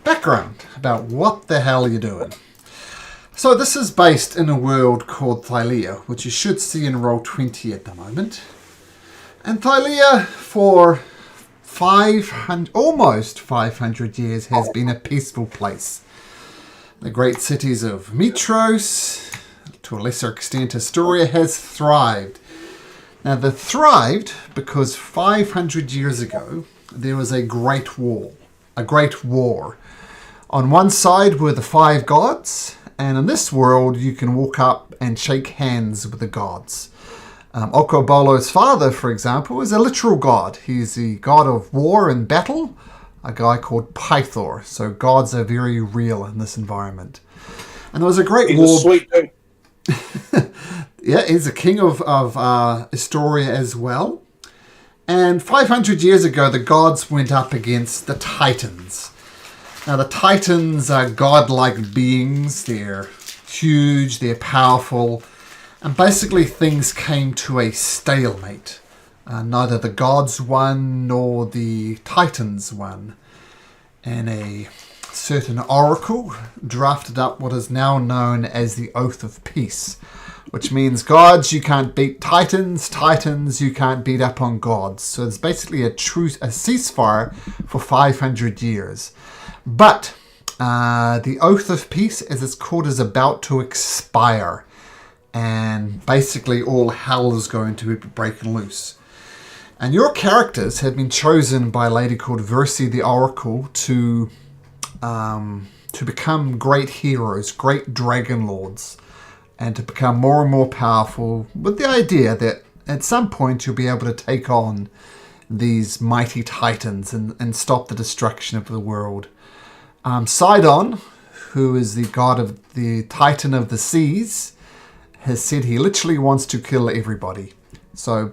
background about what the hell you're doing. So this is based in a world called Thylia, which you should see in Roll20 at the moment. And Thylia, for almost 500 years, has been a peaceful place. The great cities of Mitros, to a lesser extent Astoria, has thrived. Now they thrived because 500 years ago there was a great war. On one side were the 5 gods, and in this world you can walk up and shake hands with the gods. Okobolo's father, for example, is a literal god. He's the god of war and battle, a guy called Pythor. So gods are very real in this environment. And there was a great war. A sweet dude. Yeah, he's the king of Astoria as well. And 500 years ago, the gods went up against the Titans. Now, the Titans are godlike beings. They're huge, they're powerful. And basically, things came to a stalemate. Neither the gods won nor the Titans won. And a certain oracle drafted up what is now known as the Oath of Peace, which means gods, you can't beat Titans, Titans, you can't beat up on gods. So it's basically a ceasefire for 500 years. But the Oath of Peace, as it's called, is about to expire. And basically all hell is going to be breaking loose. And your characters have been chosen by a lady called Versi the Oracle to become great heroes, great dragon lords, and to become more and more powerful, with the idea that at some point you'll be able to take on these mighty titans and stop the destruction of the world. Sidon, who is the god of the titan of the seas, has said he literally wants to kill everybody. So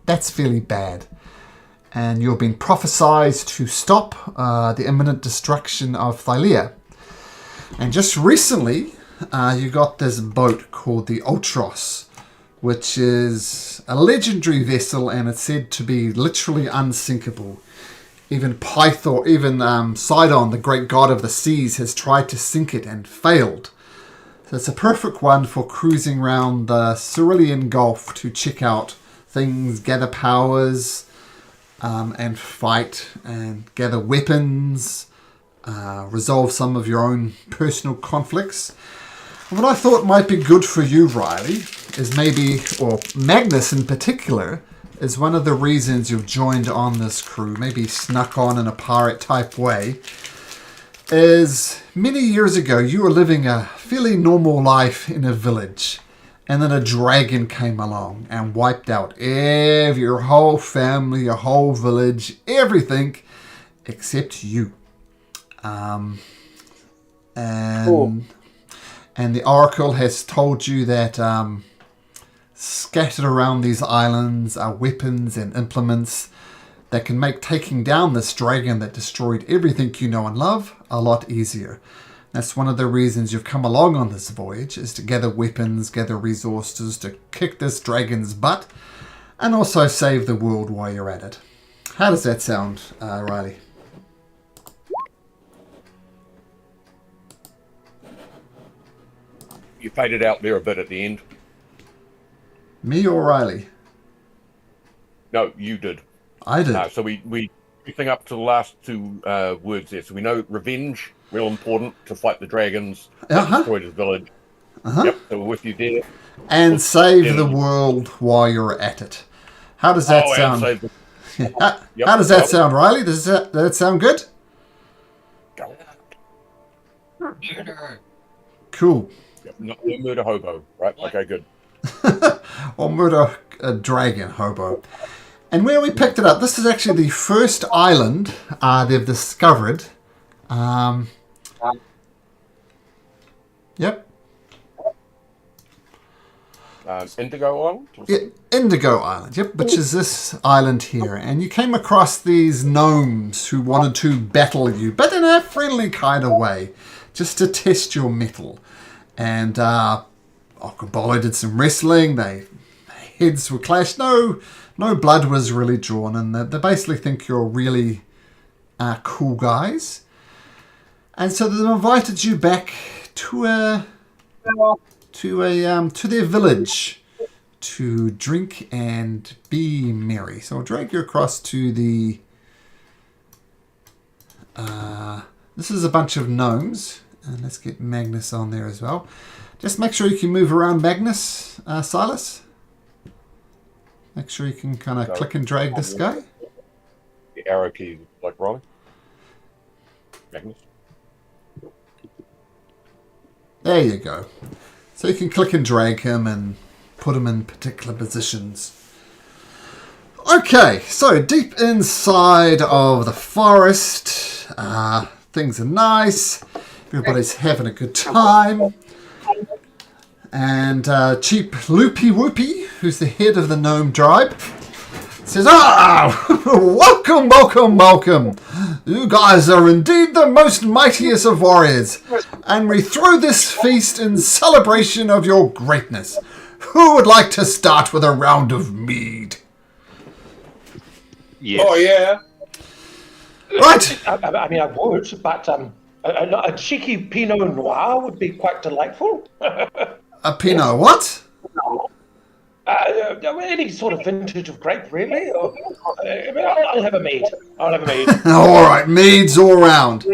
that's fairly bad. And you've been prophesied to stop the imminent destruction of Thylia. And just recently, you got this boat called the Otros, which is a legendary vessel, and it's said to be literally unsinkable. Even Pythor, Sidon, the great god of the seas, has tried to sink it and failed. So it's a perfect one for cruising around the Cerulean Gulf to check out things, gather powers, and fight and gather weapons, resolve some of your own personal conflicts. And what I thought might be good for you, Riley, is maybe, or Magnus in particular, is one of the reasons you've joined on this crew, maybe snuck on in a pirate type way, is many years ago you were living a fairly normal life in a village, and then a dragon came along and wiped out your whole family, your whole village, everything except you. And Cool. And the oracle has told you that scattered around these islands are weapons and implements that can make taking down this dragon that destroyed everything you know and love a lot easier. That's one of the reasons you've come along on this voyage, is to gather weapons, gather resources, to kick this dragon's butt, and also save the world while you're at it. How does that sound, Riley? You faded out there a bit at the end. Me or Riley? No, you did. I did. So we everything up to the last 2 words there. So we know revenge, real important, to fight the dragons that destroyed his village. Yep, so we're with you there. And save the world while you're at it. How does that sound? How does that sound, Riley? Does that sound good? Cool. Yep, no murder hobo, right? Okay, good. Or murder a dragon hobo. And where we picked it up, this is actually the first island they've discovered. Yep. Indigo Island? Yeah, Indigo Island, yep, which is this island here. And you came across these gnomes who wanted to battle you, but in a friendly kind of way, just to test your mettle. And Okobolo did some wrestling, their heads were clashed, no blood was really drawn, and they basically think you're really cool guys. And so they've invited you back to their village to drink and be merry. So I'll drag you across to the. This is a bunch of gnomes, and let's get Magnus on there as well. Just make sure you can move around Magnus, Silas. Make sure you can kind of click and drag this guy. The arrow key, like rolling. Magnus. There you go. So you can click and drag him and put him in particular positions. Okay, so deep inside of the forest, things are nice. Everybody's having a good time. And Chief Loopy Whoopy, who's the head of the gnome tribe, says, welcome, welcome, welcome. You guys are indeed the most mightiest of warriors, and we throw this feast in celebration of your greatness. Who would like to start with a round of mead? Yes. Oh, yeah. Right. I mean, I would, but a cheeky Pinot Noir would be quite delightful. A Pinot what? Any sort of vintage of grape, really. Or, I'll have a mead. I'll have a mead. All right, meads all round.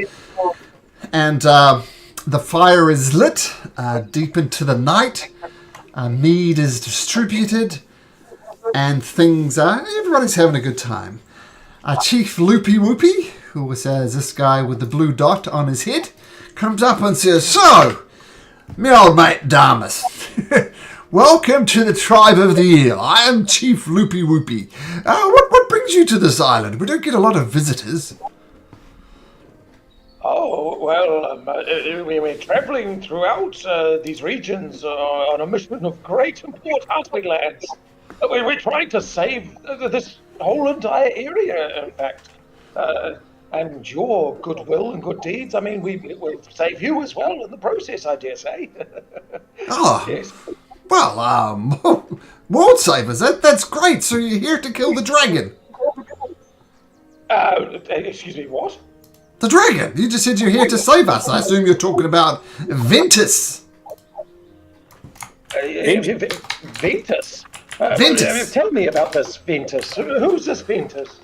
And the fire is lit deep into the night. Mead is distributed, and things are. Everybody's having a good time. Chief Loopy Whoopy, who was this guy with the blue dot on his head, comes up and says, "So, me old mate Damus, welcome to the tribe of the eel. I am Chief Loopy Whoopy. What brings you to this island? We don't get a lot of visitors." Oh, well, we're travelling throughout these regions on a mission of great import, aren't we, lads? We're trying to save this whole entire area, in fact. And your goodwill and good deeds, I mean, we'll save you as well in the process, I dare say. Oh, Yes. well, world savers, that's great. So you're here to kill the dragon. Excuse me, what? The dragon! You just said you're here to save us. I assume you're talking about Ventus. Ventus? Ventus. Tell me about this Ventus. Who's this Ventus?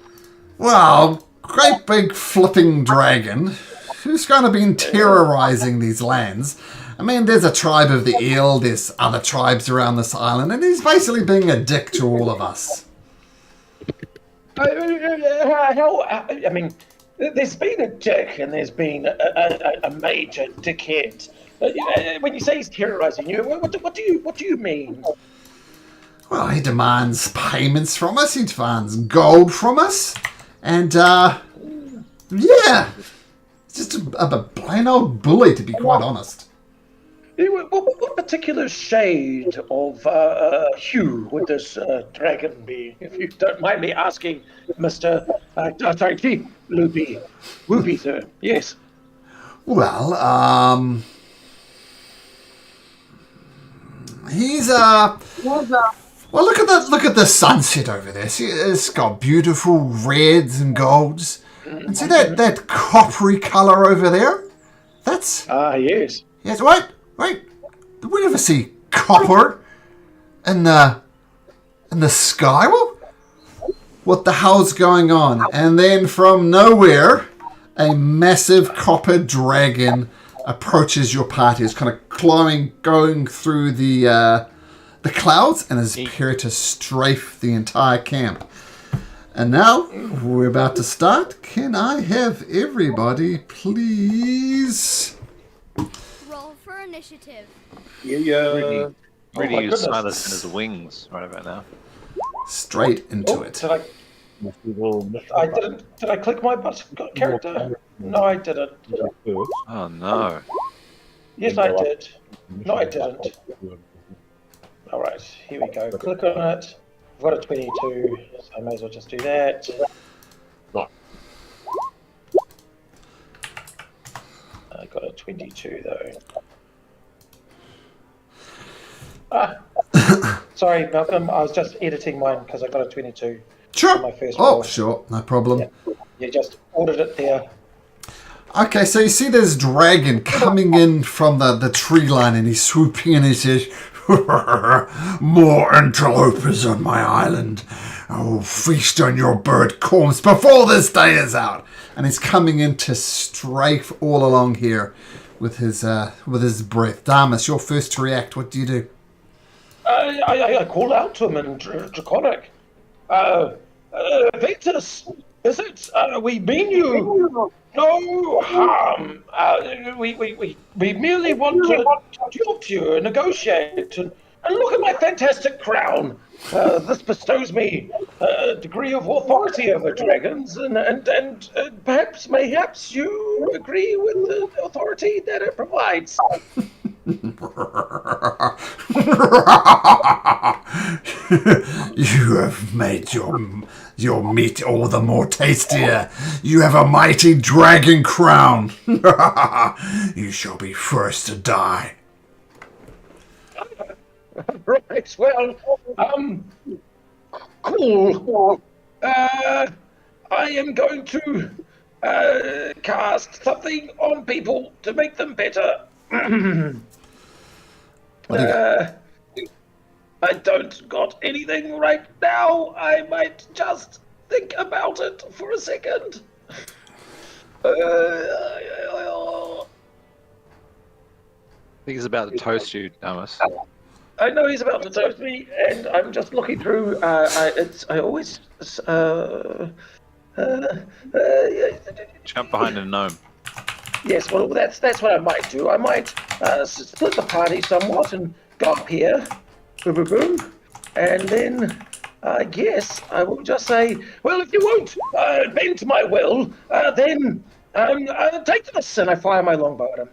Well, great big flipping dragon who's kind of been terrorizing these lands. I mean, there's a tribe of the eel, there's other tribes around this island, and he's basically being a dick to all of us. I mean, there's been a dick and there's been a major dickhead. When you say he's terrorizing you, what do you mean? Well, he demands payments from us, he demands gold from us, and, yeah, it's just a plain old bully, to be quite honest. What particular shade of hue would this dragon be, if you don't mind me asking, Mr. Chief Loopy Whoopy, sir? Yes. Well, he's well, look at the sunset over there. See, it's got beautiful reds and golds, and see that coppery color over there. That's yes. yes. Wait. Did we ever see copper in the sky? Well, what the hell's going on? And then from nowhere, a massive copper dragon approaches your party. It's kind of going through the clouds and is prepared to strafe the entire camp. And now we're about to start. Can I have everybody, please? Roll for initiative. Really my use goodness. Silas in his wings right about now. Straight into it. I didn't. Did I click my character? No, I didn't. Oh no. Yes, I did. No, I didn't. All right, here we go. Click on it. I've got a 22, so I may as well just do that. I got a 22 though. Sorry, Malcolm. I was just editing mine because I got a 22. Sure. My first Oh, roll. sure. No problem. Yeah. You just ordered it there. Okay, so you see this dragon coming in from the tree line, and he's swooping in and he says, "More interlopers on my island. I will feast on your bird corpse before this day is out." And he's coming in to strafe all along here with his breath. Damus, you're first to react. What do you do? I call out to him in Draconic. Victus, is it? We mean you no harm. We merely want to talk to you and negotiate and look at my fantastic crown. This bestows me a degree of authority over dragons, and perhaps you agree with the authority that it provides. You have made your meat all the more tastier. You have a mighty dragon crown. You shall be first to die. Right, well, cool. I am going to cast something on people to make them better. What do you got? I don't got anything right now. I might just think about it for a second. I think he's about to toast you, Damus. I know he's about to toast me, and I'm just looking through. Jump behind a gnome. Yes, well, that's what I might do. I might split the party somewhat and go up here, boom, boom, boom, and then I guess I will just say, well, if you won't bend to my will, then take this, and I fire my longbow at him.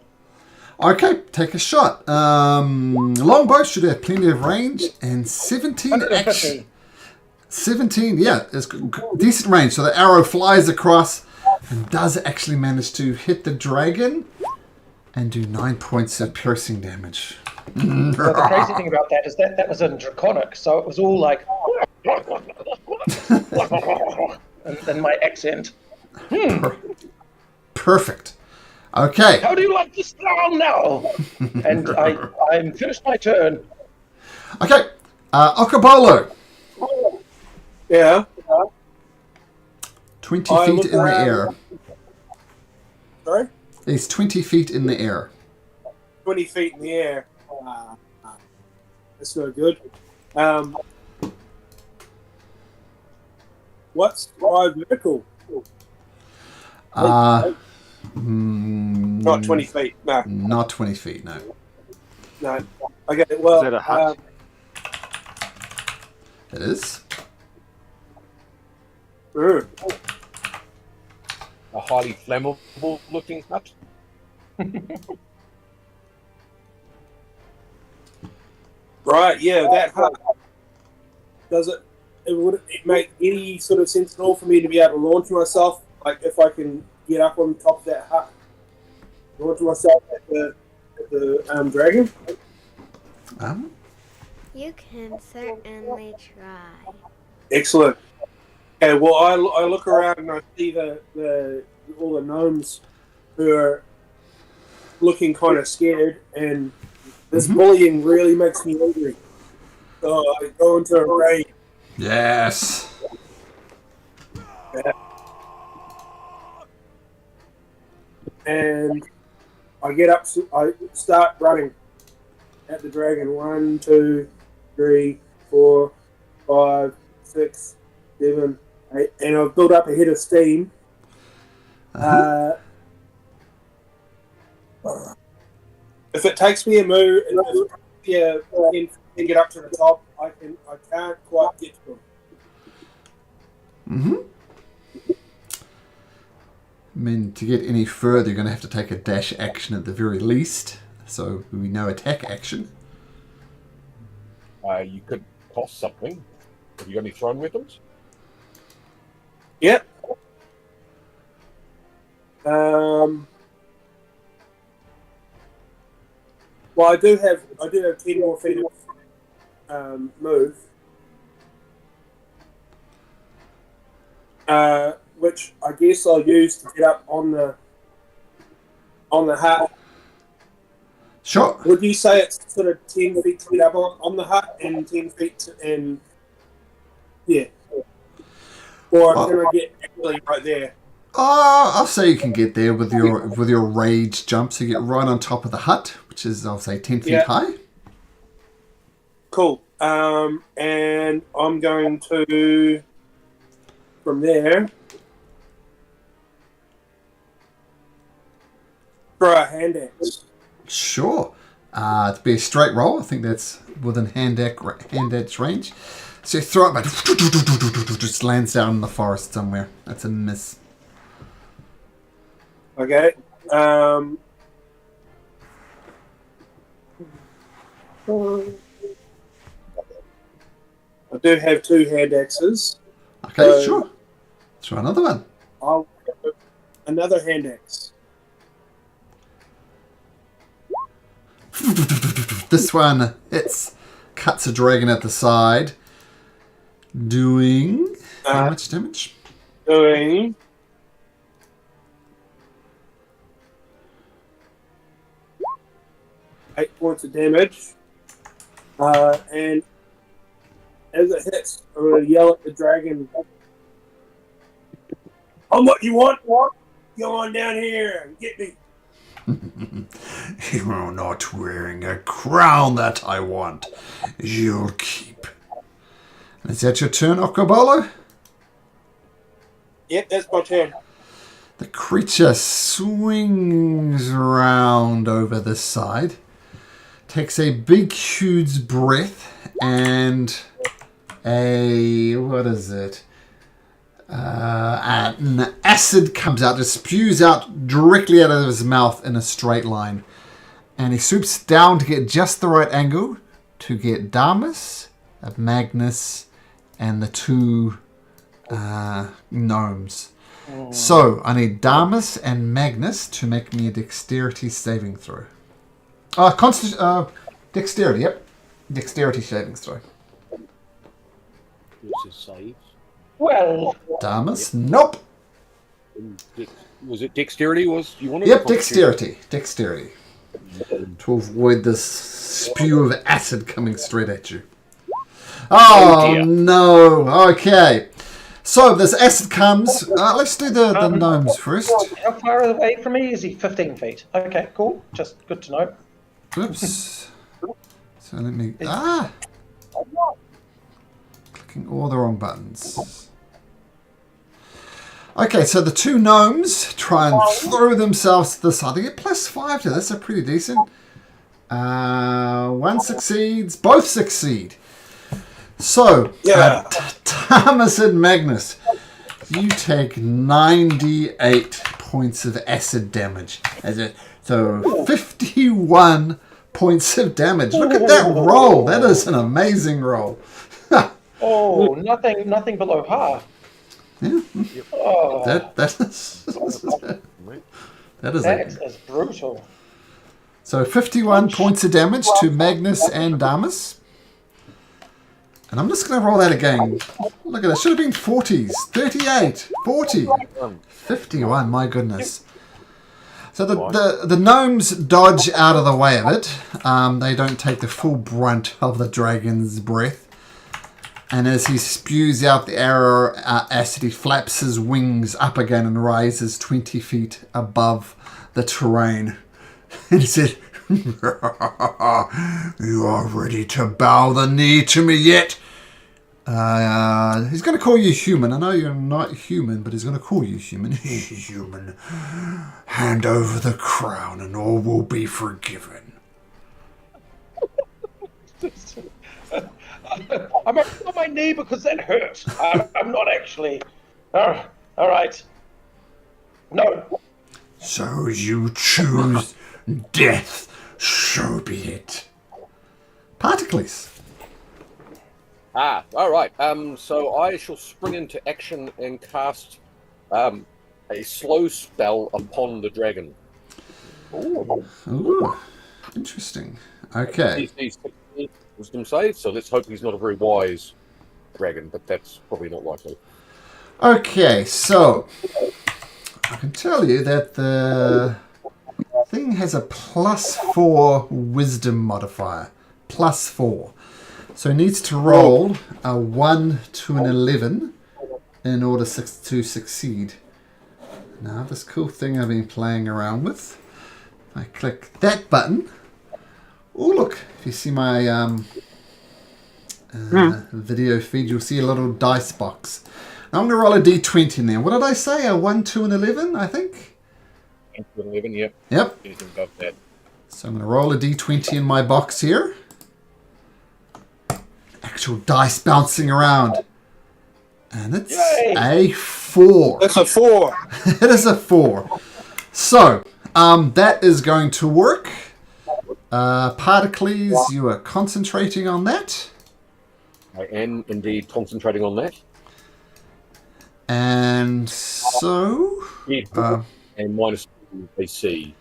Okay, take a shot. Longbow should have plenty of range, and 17 action. 17, yeah, it's decent range. So the arrow flies across and does actually manage to hit the dragon and do 9 points of piercing damage. Well, the crazy thing about that is that was in Draconic, so it was all like, and then my accent. Perfect. Okay. How do you like this now? And I'm finished my turn. Okay. Okabolo. Yeah. 20 feet in the air. Sorry? He's 20 feet in the air. 20 feet in the air. That's no good. What's my vertical? Not 20 feet, no. Not 20 feet, no. No. Okay, well... Is that a hut? It is. A highly flammable looking hut. Right, yeah, that hut. Would it make any sort of sense at all for me to be able to launch myself? Like, if I can get up on top of that hut, launch myself at the dragon? You can certainly try. Excellent. Okay, well, I look around and I see all the gnomes who are looking kind of scared, and this bullying really makes me angry. So I go into a rage. Yes. And I get up, I start running at the dragon. 1, 2, 3, 4, 5, 6, 7, 8, and I've built up a head of steam. If it takes me a move, to get up to the top, I can't quite get to them. I mean, to get any further, you're going to have to take a dash action at the very least. So we know attack action. You could toss something. Have you got any thrown weapons? Yep. Well, I do have 10 more feet of move, which I guess I'll use to get up on on the hut. Sure. Would you say it's sort of 10 feet to up on the hut and 10 feet and yeah? Or can I get actually right there? I'll say you can get there with your rage jump, so you get right on top of the hut, which is, I'll say, 10 feet high. Cool. And I'm going to, from there, throw a hand axe. Sure. It'd be a straight roll. I think that's within hand axe range. So you throw it, but just lands down in the forest somewhere. That's a miss. Okay. I do have 2 hand axes. Okay, So sure. Try another one. I'll another hand axe. This one cuts a dragon at the side, doing how much damage? Doing 8 points of damage. And as it hits, I'm going to yell at the dragon. I'm what you want. Go on down here and get me. You're not wearing a crown that I want. You'll keep. Is that your turn, Okobolo? Yep, that's my turn. The creature swings around over this side, takes a big, huge breath, and what is it? An acid comes out, just spews out directly out of his mouth in a straight line. And he swoops down to get just the right angle to get Damus, Magnus, and the 2 gnomes. So I need Damus and Magnus to make me a dexterity saving throw. Dexterity, yep. Dexterity saving throw. What's his saves? Well, Damus, nope. Was it dexterity? You wanted? Yep, dexterity. To avoid this spew of acid coming straight at you. Oh dear. no. Okay. So this acid comes. Let's do the gnomes first. how far away from me is he? 15 feet. Okay, cool. Just good to know. Oops. So let me. Clicking all the wrong buttons. Okay, so the 2 gnomes try and throw themselves to the side. They get +5 to this. They're pretty decent. 1 succeeds. Both succeed. So, Thomas and Magnus, you take 98 points of acid damage. So 51 points of damage. Look at that roll. That is an amazing roll. Oh, nothing below half. Yeah. Oh, That is brutal. So 51 points of damage to Magnus and Damus. And I'm just going to roll that again. Look at that. Should have been 40s. 38, 40, 51. My goodness. So the gnomes dodge out of the way of it. They don't take the full brunt of the dragon's breath. And as he spews out the arrow acid, he flaps his wings up again and rises 20 feet above the terrain. And he said, "You are ready to bow the knee to me yet?" He's going to call you human. I know you're not human, but he's going to call you human. Human. Hand over the crown and all will be forgiven. I'm on my knee because that hurt. I'm not actually. All right. No. So you choose death. So be it. Particles. All right. So I shall spring into action and cast a slow spell upon the dragon. Ooh. Interesting. Okay. He's wisdom save, so let's hope he's not a very wise dragon, but that's probably not likely. Okay, so I can tell you that the thing has a +4 wisdom modifier. +4. So he needs to roll a 1 to an 11 in order to succeed. Now, this cool thing I've been playing around with. I click that button. Oh, look. If you see my video feed, you'll see a little dice box. Now, I'm going to roll a d20 in there. What did I say? A 1 to an 11, I think? 1 to 11, yep. Yep. Anything above that. So I'm going to roll a d20 in my box here. Actual dice bouncing around. And it's a 4. That's a 4. It is a 4. So, that is going to work. Particles, you are concentrating on that. I am indeed concentrating on that. And so... and minus AC.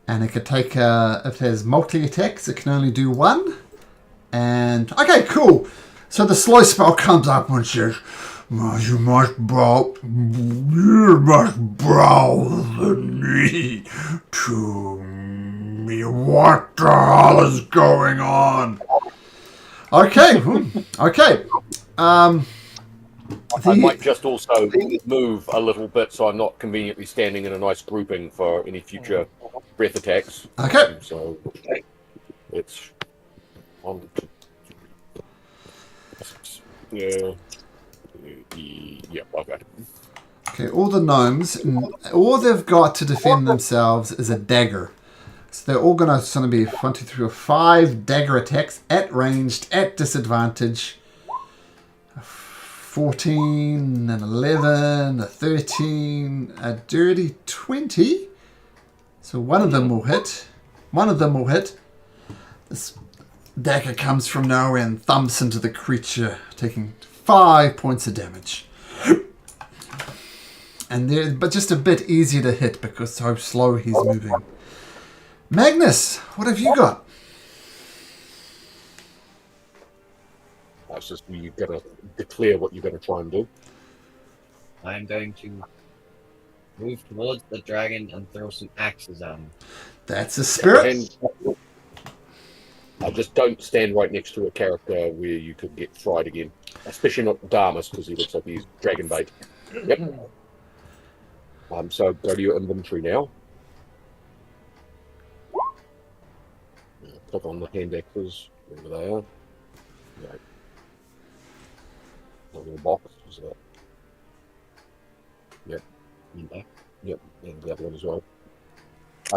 And it could take, if it has multi-attacks, it can only do 1. And, okay, cool. So the slow spell comes up and says, you must bow the knee to me. What the hell is going on? Okay, okay. I might just also move a little bit so I'm not conveniently standing in a nice grouping for any future breath attacks. Okay. So it's on. Yeah, okay. Okay, all the gnomes, all they've got to defend themselves is a dagger. So they're all going to be 1, 2, 3, 4, 5 dagger attacks at ranged, at disadvantage. 14, an 11, a 13, a dirty 20. So one of them will hit. One of them will hit. This dagger comes from nowhere and thumps into the creature, taking 5 points of damage. And but just a bit easier to hit because how slow he's moving. Magnus, what have you got? That's just you've got to declare what you're going to try and do. I'm going to move towards the dragon and throw some axes at him. That's a spirit. And just don't stand right next to a character where you could get fried again. Especially not Damus, because he looks like he's dragon bait. Yep. So go to your inventory now. Click on the hand axes, wherever they are. Right. A little box. Is that? Yep. Yep. And the other one as well.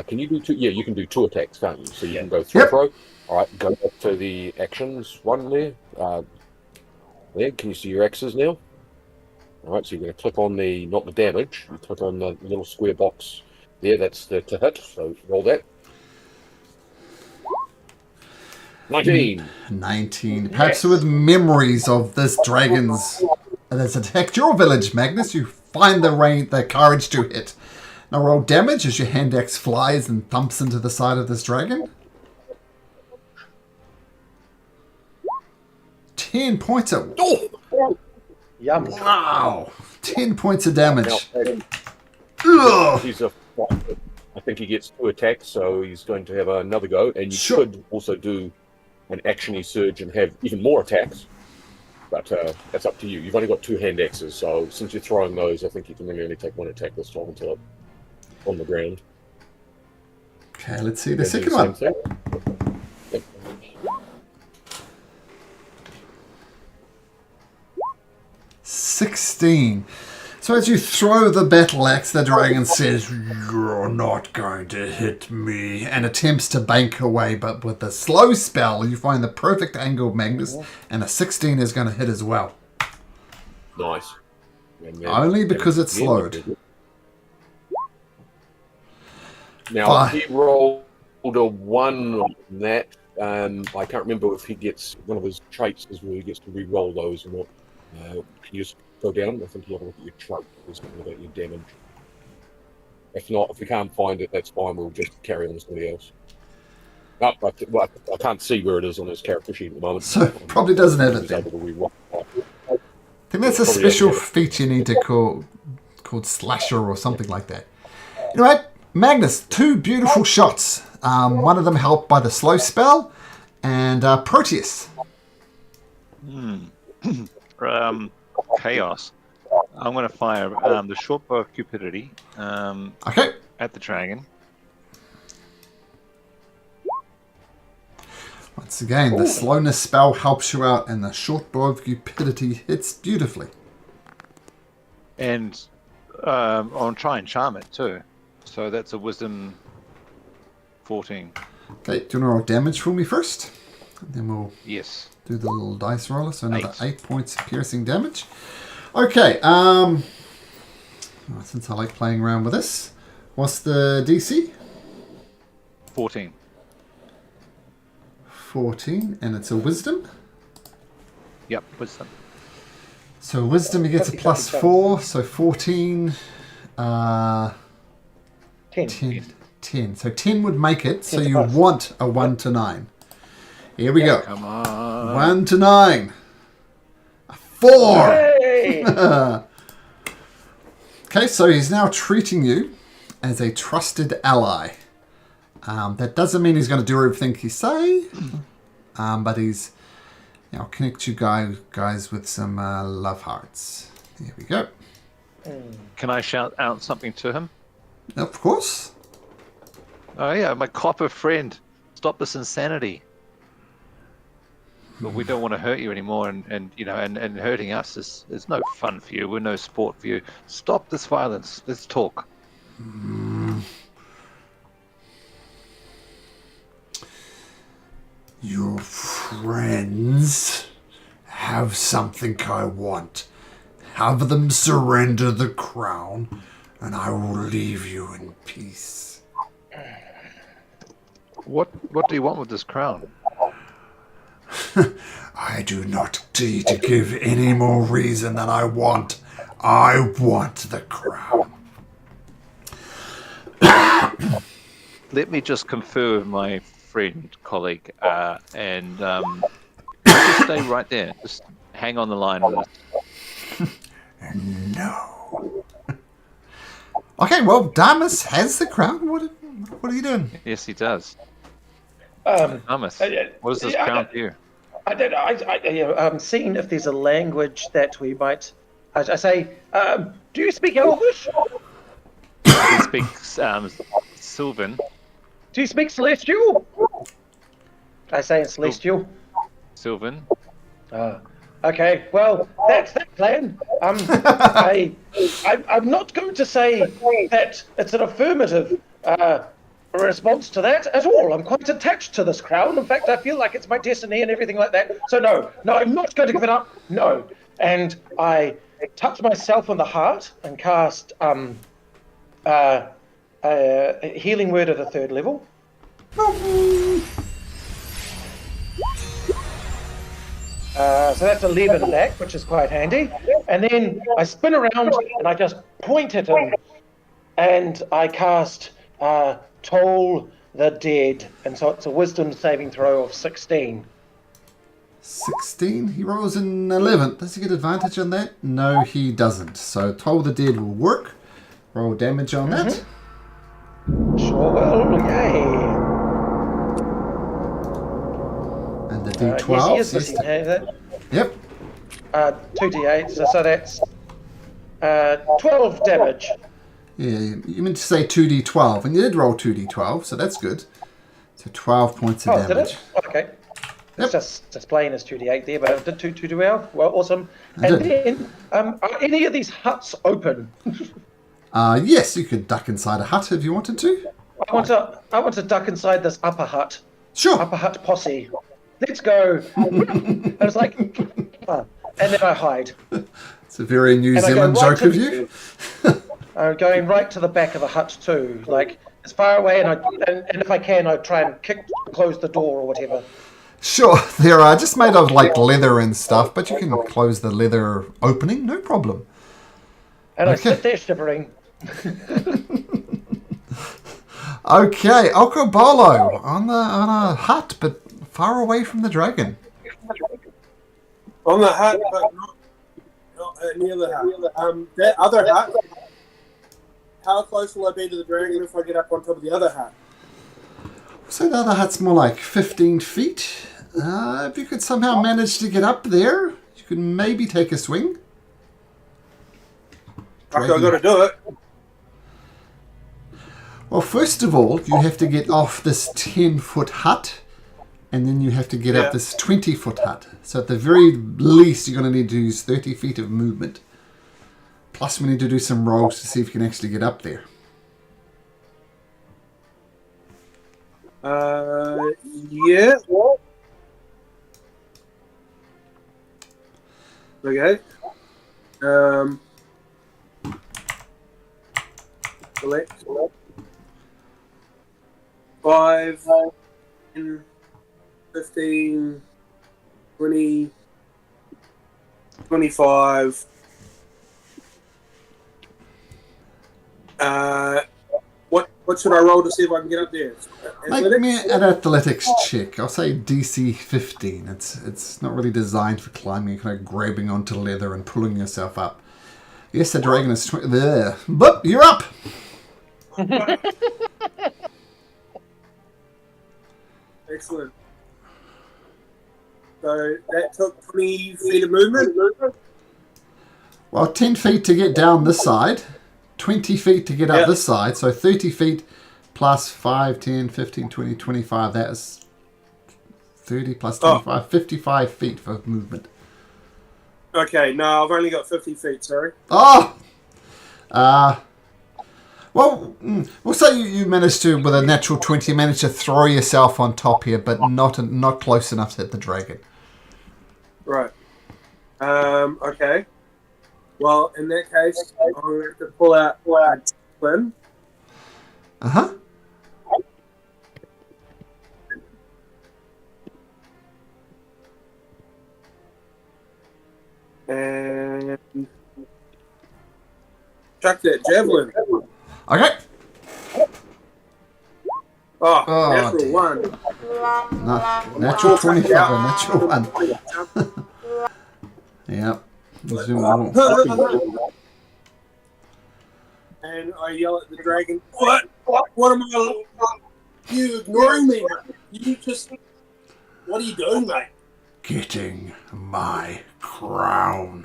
Can you do 2? Yeah, you can do 2 attacks, can't you? So you can go throw. All right, go back to the actions one there. There, can you see your axes now? All right, so you're going to click on the, not the damage, you click on the little square box there, that's the to hit, so roll that. 19. 19. Perhaps with memories of this dragon's that's attacked your village, Magnus, you find the courage to hit. Now roll damage as your hand axe flies and thumps into the side of this dragon. 10 points of... Oh! Yum. Wow! 10 points of damage. He's I think he gets 2 attacks, so he's going to have another go, and you could also do an actiony surge and have even more attacks, but that's up to you. You've only got 2 hand axes, so since you're throwing those, I think you can really only take 1 attack this time until it's on the ground. Okay, let's see the second one. Yep. 16. So as you throw the battle axe, the dragon says, "You're not going to hit me," and attempts to bank away, but with a slow spell, you find the perfect angle, Magnus, and a 16 is going to hit as well. Nice. Only because it's slowed. Now, he rolled a 1 on that. I can't remember if he gets one of his traits is where he gets to re-roll those or not. Can you just go down? I think you have a look at your trait. There's something about your damage. If not, if we can't find it, that's fine. We'll just carry on to somebody else. I can't see where it is on his character sheet at the moment. So probably doesn't have it then. I think that's a special feature you need to called Slasher or something like that. You know what? Magnus, 2 beautiful shots. One of them helped by the slow spell, and Proteus. Chaos. I'm going to fire the short bow of cupidity Okay. at the dragon. Once again, the slowness spell helps you out, and the short bow of cupidity hits beautifully. And I'll try and charm it too. So that's a wisdom 14. Okay, do you want to roll damage for me first? And then we'll Yes. do the little dice roller. So another 8. 8 points of piercing damage. Okay, since I like playing around with this, what's the DC? 14. 14, and it's a wisdom. Yep, wisdom. So wisdom, you get a plus 4, so 14, 10. 10. So 10 would make it, so 10 you plus. want a 1 to 9. Here we go. Come on. 1 to 9. A 4! Hey! Okay, so he's now treating you as a trusted ally. That doesn't mean he's going to do everything he say, but he's, I'll connect you guys with some love hearts. There we go. Can I shout out something to him? Of course. Oh yeah, my copper friend, stop this insanity. But we don't want to hurt you anymore, and hurting us is no fun for you. We're no sport for you. Stop this violence. Let's talk. Your friends have something I want. Have them surrender the crown, and I will leave you in peace. What do you want with this crown? I do not need to give any more reason than I want. I want the crown. Let me just confer with my friend, colleague, and just stay right there. Just hang on the line with us. No. Okay, well, Damas has the crown. What are you doing? Yes, he does. Thomas, what does this crown do? I'm seeing if there's a language that we might. I say, do you speak Elvish? He speaks Sylvan. Do you speak Celestial? I say in Celestial. Sylvan. Okay, well, that's that plan. I'm not going to say that it's an affirmative response to that at all. I'm quite attached to this crown. In fact, I feel like it's my destiny and everything like that. So no, I'm not going to give it up. No. And I touch myself on the heart and cast a healing word of the 3rd level. So that's 11 back, which is quite handy. And then I spin around and I just point at him, and I cast Toll the Dead. And so it's a wisdom saving throw of 16. 16? He rolls an 11. Does he get advantage on that? No, he doesn't. So Toll the Dead will work. Roll damage on that. Sure will, yay. And the D12. Yes, he is missing that. Yep. 2d8, so that's 12 damage. Yeah, you meant to say 2d12, and you did roll 2d12, so that's good. So 12 points of Did damage. it? Okay. Yep. It's just plain as 2d8 there, but I did 2d12. Well, awesome. And then, are any of these huts open? Yes, you could duck inside a hut if you wanted to. I want to duck inside this upper hut. Sure. Upper hut posse. Let's go. I was like, and then I hide. It's a very New And I go Zealand right joke to of you. I'm going right to the back of the hut too, like as far away, and if I can, I try and close the door or whatever. Sure, they're just made of like leather and stuff, but you can close the leather opening, no problem. And I sit there shivering. Okay, Okobolo on a hut, but far away from the dragon. On the hut, but not near the hut. That other hut how close will I be to the dragon if I get up on top of the other hut? So the other hut's more like 15 feet. If you could somehow manage to get up there, you could maybe take a swing. I've got to do it. Well, first of all, you have to get off this 10-foot hut, and then you have to get up this 20-foot hut. So at the very least, you're going to need to use 30 feet of movement. Plus, we need to do some rolls to see if you can actually get up there. Yeah. Okay. Select. 5, 10, 15, 20, 25. What should I roll to see if I can get up there? Make me an athletics check. I'll say DC 15. It's not really designed for climbing, kind of grabbing onto leather and pulling yourself up. Yes, the dragon is there. But you're up. Excellent. So that took 20 feet of movement. Well, 10 feet to get down this side, 20 feet to get up this side, so 30 feet plus 5, 10, 15, 20, 25. That is 30 plus 25, 55 feet for movement. Okay, no, I've only got 50 feet, sorry. Oh! Well, we'll say you managed to, with a natural 20, manage to throw yourself on top here, but not close enough to hit the dragon. Right. Okay. Well, in that case, I'm going to have to pull out discipline. Uh-huh. And chuck that javelin. Okay. Oh, natural dear. 1. No, natural 25, natural 1. Yep. And I yell at the dragon, What am I... You ignoring me? You just... What are you doing, mate? Getting my crown.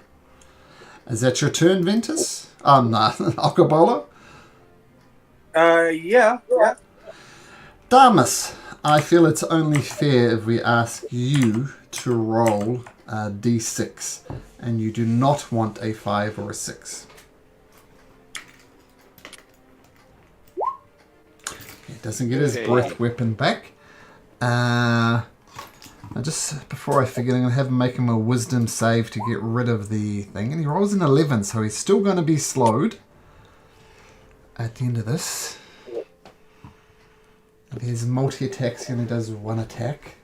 Is that your turn, Ventus? No, Alcabola? Yeah. Damus, I feel it's only fair if we ask you to roll a d6, and you do not want a 5 or a 6. He doesn't get his breath weapon back. Now just before I forget, I'm going to have him make him a wisdom save to get rid of the thing. And he rolls an 11, so he's still going to be slowed at the end of this. And his multi-attacks, he only does one attack.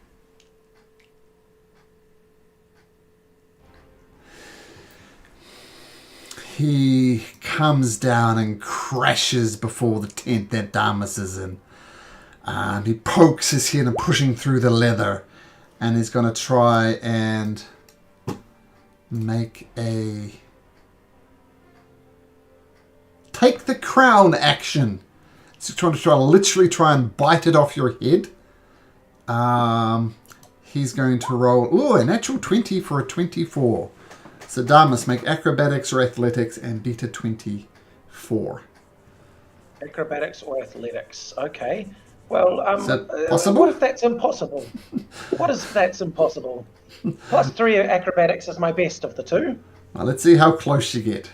He comes down and crashes before the tent that Damus is in. And he pokes his head and pushing through the leather. And he's going to try and make a... Take the crown action. So trying to literally try and bite it off your head. He's going to roll... Ooh, a natural 20 for a 24. So Damus, make acrobatics or athletics and beat a 24. Acrobatics or athletics. Okay. Well, is that possible? What if that's impossible? What if that's impossible? Plus 3 acrobatics is my best of the two. Well, let's see how close you get.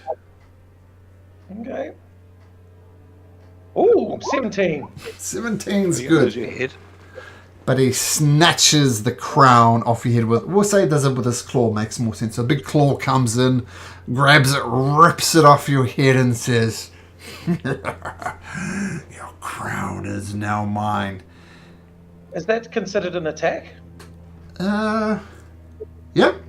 Okay. Ooh, 17. 17's good. Your head. But he snatches the crown off your head with... We'll say he does it with his claw, makes more sense. So a big claw comes in, grabs it, rips it off your head and says... Your crown is now mine. Is that considered an attack? Yep.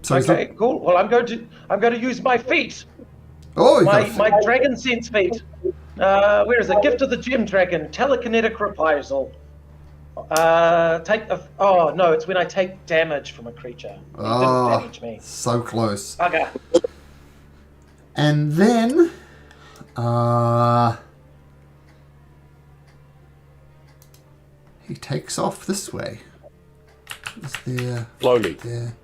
So okay, cool. Well, I'm going to use my feet. Oh, my dragon sense feet. Where is it? Gift of the gem dragon. Telekinetic reprisal. Oh no, it's when I take damage from a creature. It didn't damage me. So close. Okay. And then He takes off this way. Is there... Slowly. There.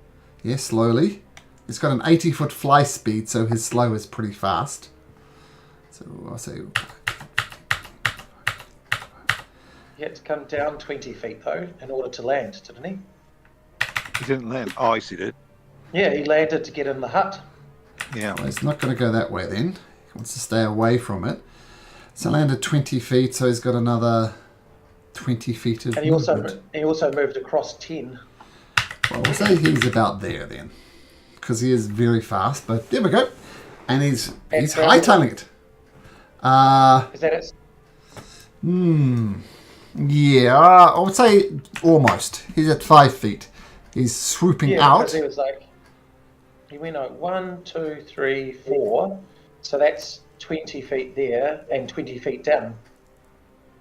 Yeah, slowly. He's got an 80-foot fly speed, so his slow is pretty fast. So I'll say... He had to come down 20 feet, though, in order to land, didn't he? He didn't land. Oh, yes, he did. Yeah, he landed to get in the hut. Yeah. Well, he's not going to go that way then. He wants to stay away from it. So landed 20 feet, so he's got another 20 feet of And movement. he also moved across 10. Well, we'll say he's about there then. Because he is very fast, but there we go. And he's hightailing it. Is that it? Yeah, I would say almost. He's at 5 feet. He's swooping out. Because he was like, he went out 1, 2, 3, 4. So that's 20 feet there and 20 feet down.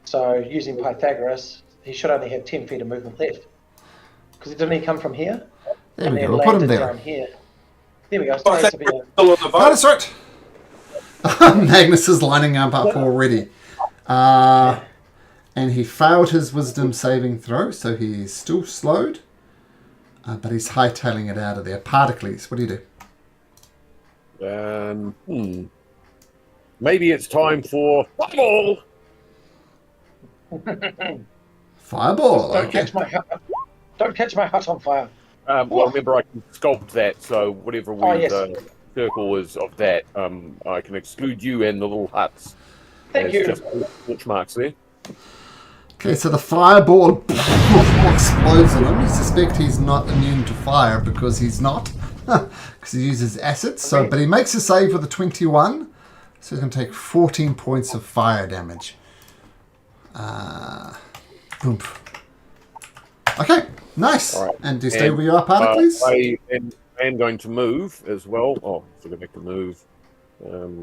So using Pythagoras, he should only have 10 feet of movement left. Because didn't he come from here? There and we then go. We'll put him landed there. down here. There we go. Sorry to be a... Still on the Oh, boat. that's right. Magnus is lining up already. And he failed his wisdom saving throw, so he's still slowed. But he's hightailing it out of there. Particles, what do you do? Maybe it's time for fireball. Fireball, Don't okay. catch my hut on fire. Well, remember, I can sculpt that, so whatever yes. circle is of that, I can exclude you and the little huts. Thank There's you. just torch marks there. Okay, so the fireball explodes on him. You suspect he's not immune to fire because he's not. Because he uses acids. So, but he makes a save with a 21. So he's going to take 14 points of fire damage. Boom. Okay, nice. All right. And do you stay where you are, Particles? I am going to move as well. Oh, so I make the move.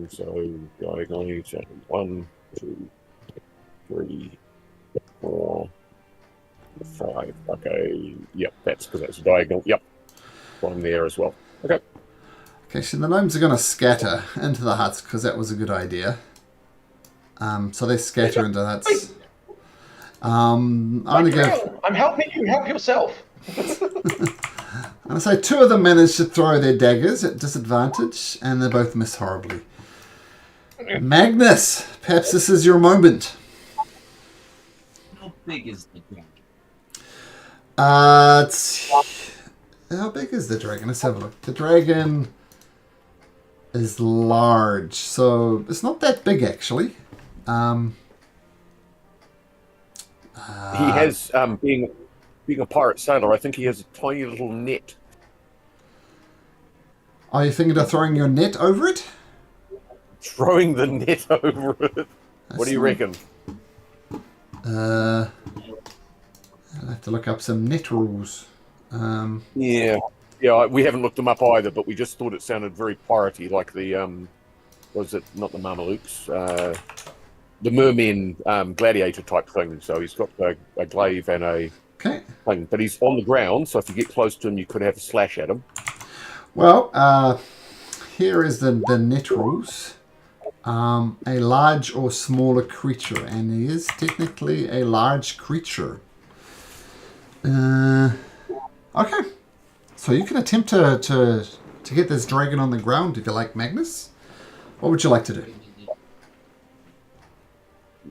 So diagonally, 1, 2, 3, 4, 5. Okay, yep, that's because that's a diagonal. Yep, I'm there as well. Okay. Okay, so the gnomes are going to scatter into the huts because that was a good idea. So they scatter into the huts. I'm going to go. I'm helping you. Help yourself. I'm going to say 2 of them managed to throw their daggers at disadvantage, and they both miss horribly. Magnus, perhaps this is your moment. How big is the dragon? How big is the dragon? Let's have a look. The dragon is large, so it's not that big actually. He has, being a pirate sailor, I think he has a tiny little net. Are you thinking of throwing your net over it? Throwing the net over it. What do you reckon? I'll have to look up some net rules. Yeah, we haven't looked them up either, but we just thought it sounded very piratey, like the was it not the Mamelukes, the mermen gladiator type thing. So he's got a glaive and a thing, but he's on the ground. So if you get close to him, you could have a slash at him. Well, here is the net rules. A large or smaller creature, and he is technically a large creature. Okay, so you can attempt to get this dragon on the ground if you like, Magnus. What would you like to do?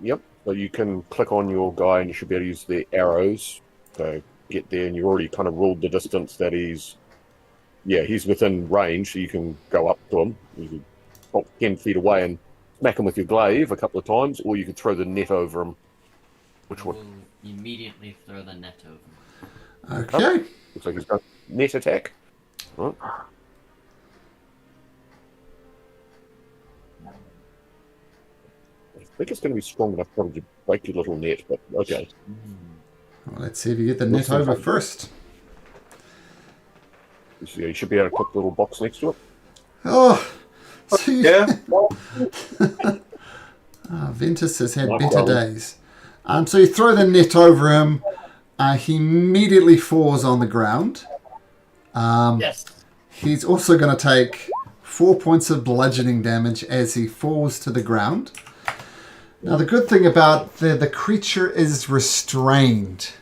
Yep. So you can click on your guy, and you should be able to use the arrows to get there. And you've already kind of ruled the distance that he's within range, so you can go up to him. You can pop 10 feet away and smack him with your glaive a couple of times, or you could throw the net over him. Which one? We'll immediately throw the net over. Okay. Looks like he's got net attack. Right. I think it's going to be strong enough probably to break your little net, but okay. Well, let's see if you get the net over first. So you should be able to put the little box next to it. Oh, so Yeah. Ventus has had better days. So you throw the net over him. He immediately falls on the ground. Yes. He's also going to take 4 points of bludgeoning damage as he falls to the ground. Now, the good thing about the creature is restrained.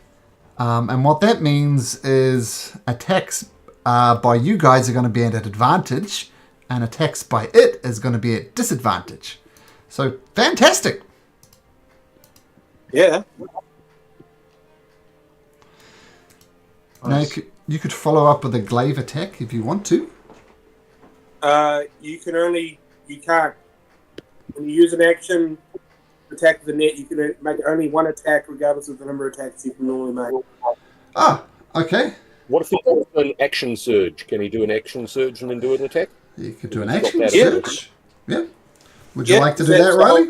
And what that means is attacks by you guys are going to be at an advantage, and attacks by it is going to be at disadvantage. So, fantastic. Yeah. Now, you could follow up with a glaive attack if you want to. You can't. When you use an action attack the net, you can make only one attack regardless of the number of attacks you can normally make. Ah, okay. What if he does an action surge? Can he do an action surge and then do an attack? You could do an Stop action that surge. Yeah. Would you Yeah, like to do that, Riley?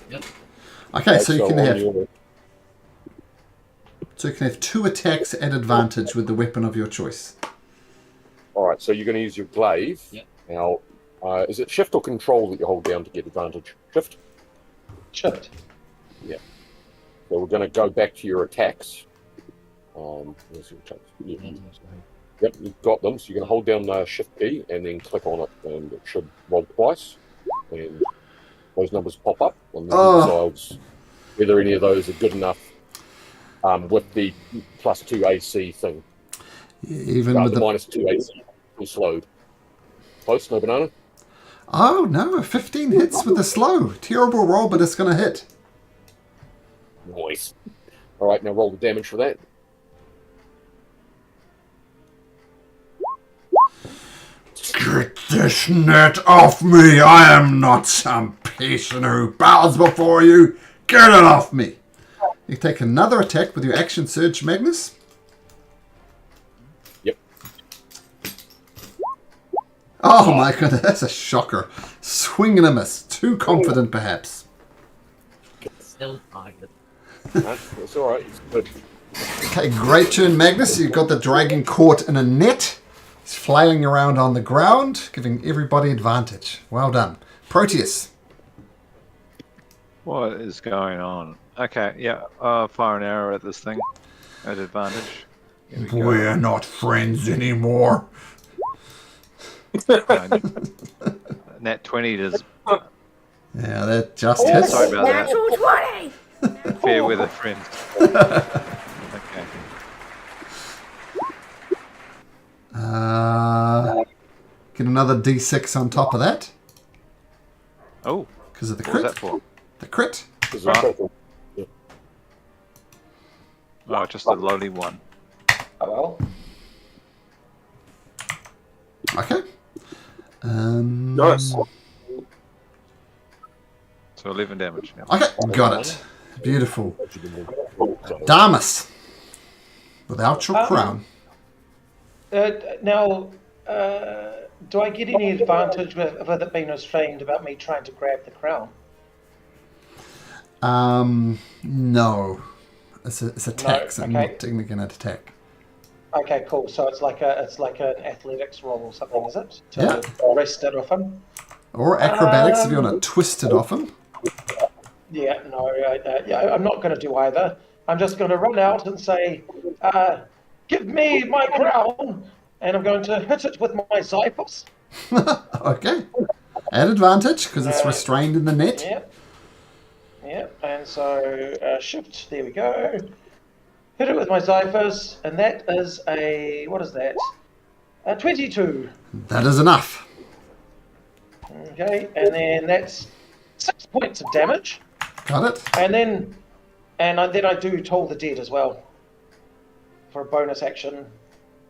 Yep. Okay, so you can on have your- 2 attacks at advantage with the weapon of your choice. All right, so you're going to use your glaive. Yep. Now, is it shift or control that you hold down to get advantage? Shift. Shift. So we're going to go back to your attacks. Where's your attacks? Yeah. Yep, you've got them. So you're going to hold down the shift key and then click on it, and it should roll twice. And those numbers pop up on the sides. Whether any of those are good enough with the +2 AC thing. Even with the the... -2 AC, you slowed. Close, no banana? Oh, no, 15 hits with the slow. Terrible roll, but it's going to hit. Nice. All right, now roll the damage for that. Get this net off me. I am not some patient who bows before you. Get it off me. You take another attack with your action surge, Magnus. Yep. Oh my goodness, that's a shocker. Swing and a miss. Too confident, perhaps. Still target. That's all right. It's good. Okay, great turn, Magnus. You've got the dragon caught in a net. He's flailing around on the ground, giving everybody advantage. Well done. Proteus. What is going on? Okay, yeah, fire an arrow at this thing at advantage. Here we go. We're not friends anymore. Nat 20 does Yeah, that just hits. sorry about that. Natural 20! Fair weather friends. Okay. Get another D6 on top of that Oh, because of the what was crit. that for? The crit. This is total. Oh, just a lowly one. Oh, well. Okay. Nice. So 11 damage. Yeah. Okay, got it. Beautiful. Damas. Without your crown. Now, do I get any advantage with it being restrained about me trying to grab the crown? No. It's a tax. I'm okay. not technically an attack. Okay, cool. So it's like an athletics roll or something, is it? To Yeah. wrest it off him? Or acrobatics if you want to twist it off him. Yeah, no, I'm not going to do either. I'm just going to run out and say, give me my crown, and I'm going to hit it with my Zyphos. Okay. At advantage because it's restrained in the net. Yeah, and so shift, there we go. Hit it with my Zyphos, and that is what is that? 22. That is enough. Okay, and then that's 6 points of damage. Got it? And then I do Toll the Dead as well. For a bonus action.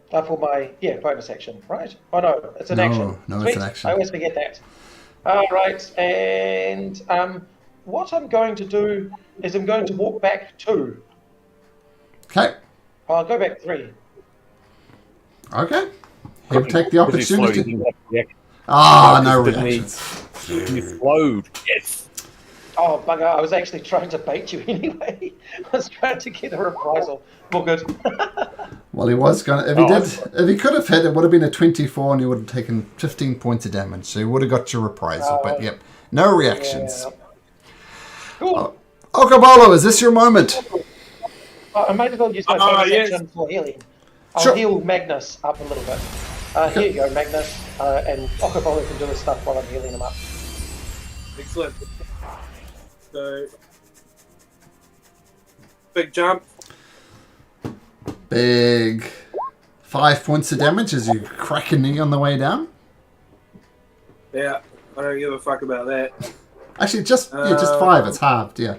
For my, bonus action, right? Oh no, it's an action. No, Sweet. it's an action. I always forget that. Alright, and what I'm going to do is I'm going to walk back 2. Okay. I'll go back 3. Okay. He'll take the Because he slowed, he opportunity. didn't have to react. Ah, no Didn't he? reactions. He slowed. Yes. Oh, bugger, I was actually trying to bait you anyway. I was trying to get a reprisal. Well, good. Well, he was going to... If he could have hit, it would have been a 24 and he would have taken 15 points of damage. So he would have got your reprisal. But, yep, no reactions. Yeah. Cool. Okabolo, is this your moment? I might as well use my bonus yes. action for healing. I'll Sure. heal Magnus up a little bit. Here you go, Magnus. And Okobolo can do his stuff while I'm healing him up. Excellent. So, big jump. Big 5 points of damage as you crack a knee on the way down. Yeah, I don't give a fuck about that. Actually, just 5. It's halved. Yeah.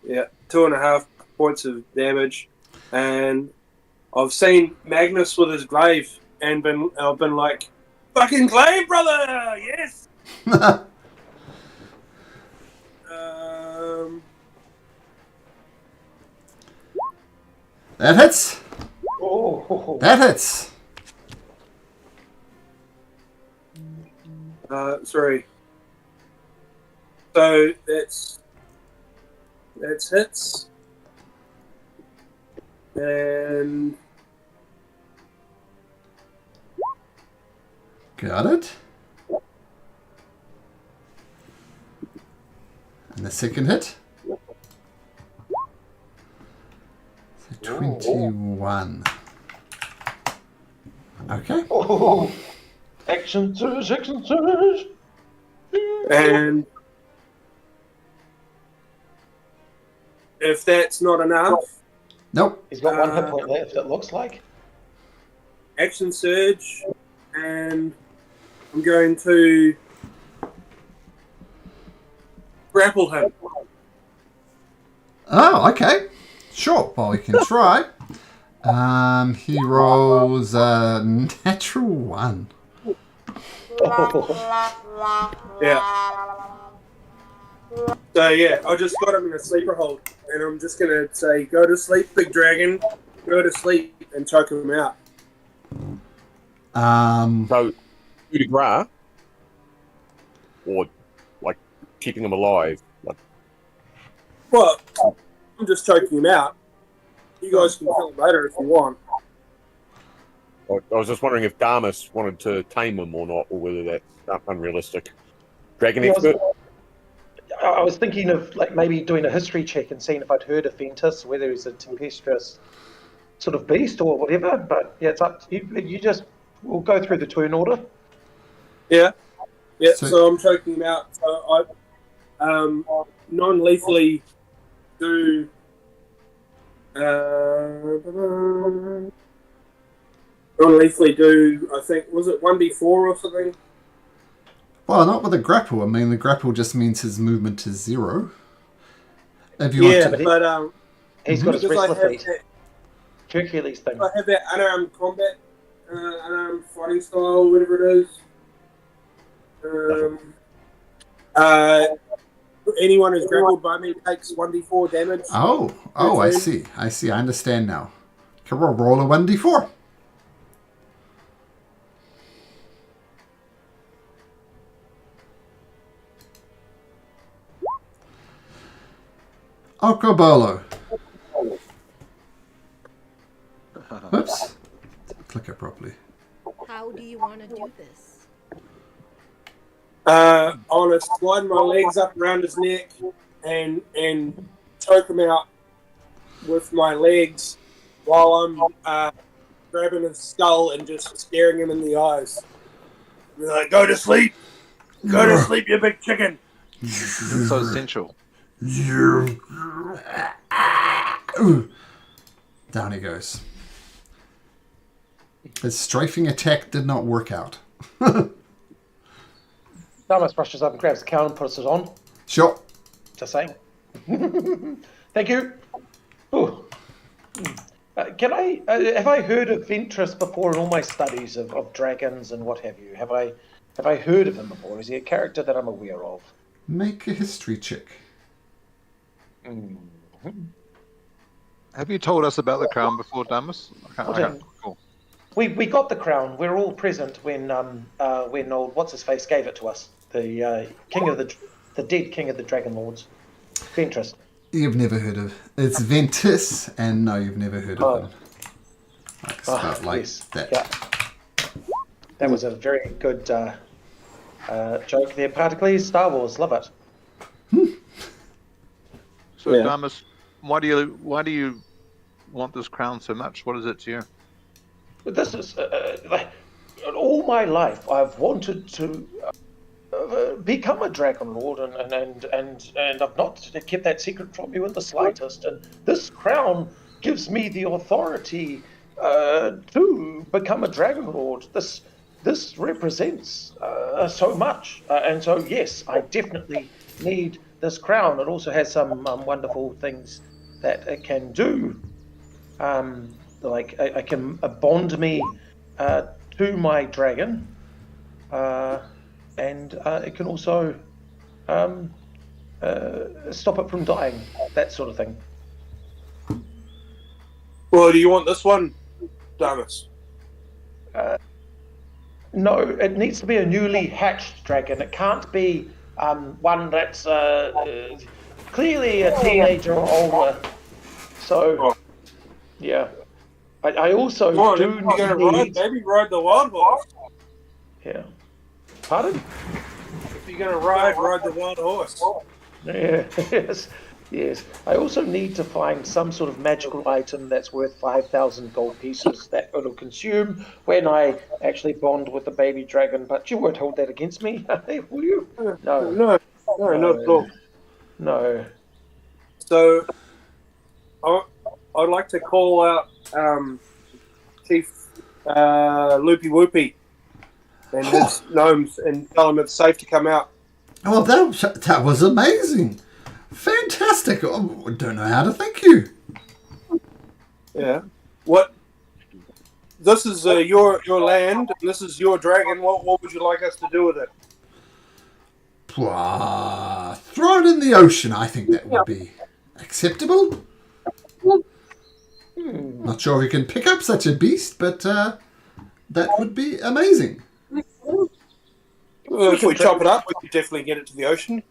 Yeah, 2.5 points of damage, and I've seen Magnus with his glaive, and I've been like, "Fucking glaive, brother! Yes." That hits. Oh. That hits. Sorry. So that's hits, and Got it. And the second hit. So 21. Okay. Oh. Action surge. and if that's not enough, Nope. He's got 1 hit point left, it looks like. action surge, and I'm going to grapple him. Oh, okay. Sure. Well, we can try. He rolls a natural 1. Yeah. So yeah, I just got him in a sleeper hold, and I'm just gonna say, "Go to sleep, big dragon. Go to sleep," and choke him out. So, coup de grace, or like keeping him alive. Like, Well, I'm just choking him out. You guys can kill him later if you want. I was just wondering if Damus wanted to tame him or not, or whether that's unrealistic. Dragon expert. I was thinking of like maybe doing a history check and seeing if I'd heard of Ventus, whether he's a tempestuous sort of beast or whatever. But yeah, it's up to you. We'll go through the turn order. Yeah. Yeah. So- So I'm choking him out. So I non-lethally do. Non-lethally do. I think was it 1d4 or something. Well, not with a grapple. I mean, the grapple just means his movement is 0. If you Yeah, want to... but He's got his because I wrestler have feet. that, Hercules thing. I have that unarmed combat, unarmed fighting style, whatever it is. Anyone who's grappled by me takes 1d4 damage. Oh, I see. I understand now. Okay, we'll roll a 1d4. Okobolo. Oops. Click it properly. How do you want to do this? I want to slide my legs up around his neck and choke him out with my legs while I'm grabbing his skull and just staring him in the eyes. Be like, "Go to sleep! Go to sleep, you big chicken!" It's so essential. Down he goes. His strafing attack did not work out. Damas brushes up and grabs the cowl and puts it on. Sure. Just saying. Thank you. Ooh. Can I? Have I heard of Ventress before in all my studies of dragons and what have you? Have I heard of him before? Is he a character that I'm aware of? Make a history check. Have you told us about the crown before, Damus? Cool. We got the crown. We're all present when old what's his face gave it to us. The king of the dead king of the Dragon Lords, Ventress. You've never heard of it's Ventus, and no, you've never heard of him. Like, spelled like yes. that. Yeah. That was a very good joke there, Particles. Star Wars, love it. So, Yeah. Damus, why do you want this crown so much? What is it to you? This is all my life I've wanted to become a Dragon Lord, and I've not kept that secret from you in the slightest. And this crown gives me the authority to become a Dragon Lord. This represents so much, and so yes, I definitely need this crown. It also has some wonderful things that it can do. Like I can bond me to my dragon, and it can also stop it from dying, that sort of thing. Well, do you want this one, Damus? No, it needs to be a newly hatched dragon. It can't be one that's clearly a teenager or older. So, yeah. I also Come on, do you're going to not ride, need... maybe ride the wild horse. Yeah. Pardon? If you're going to ride the wild horse. Yeah, yes. I also need to find some sort of magical item that's worth 5,000 gold pieces that it'll consume when I actually bond with the baby dragon. But you won't hold that against me, will you? No. No, not at all. No. So, I'd like to call out Chief Loopy Whoopy and his gnomes and tell him it's safe to come out. Oh, that was amazing. Fantastic. Oh, I don't know how to thank you. Yeah. What? This is your land, and this is your dragon. What would you like us to do with it? Throw it in the ocean. I think that would be acceptable. Not sure if you can pick up such a beast, but that would be amazing. Well, if we chop it up, we could definitely get it to the ocean.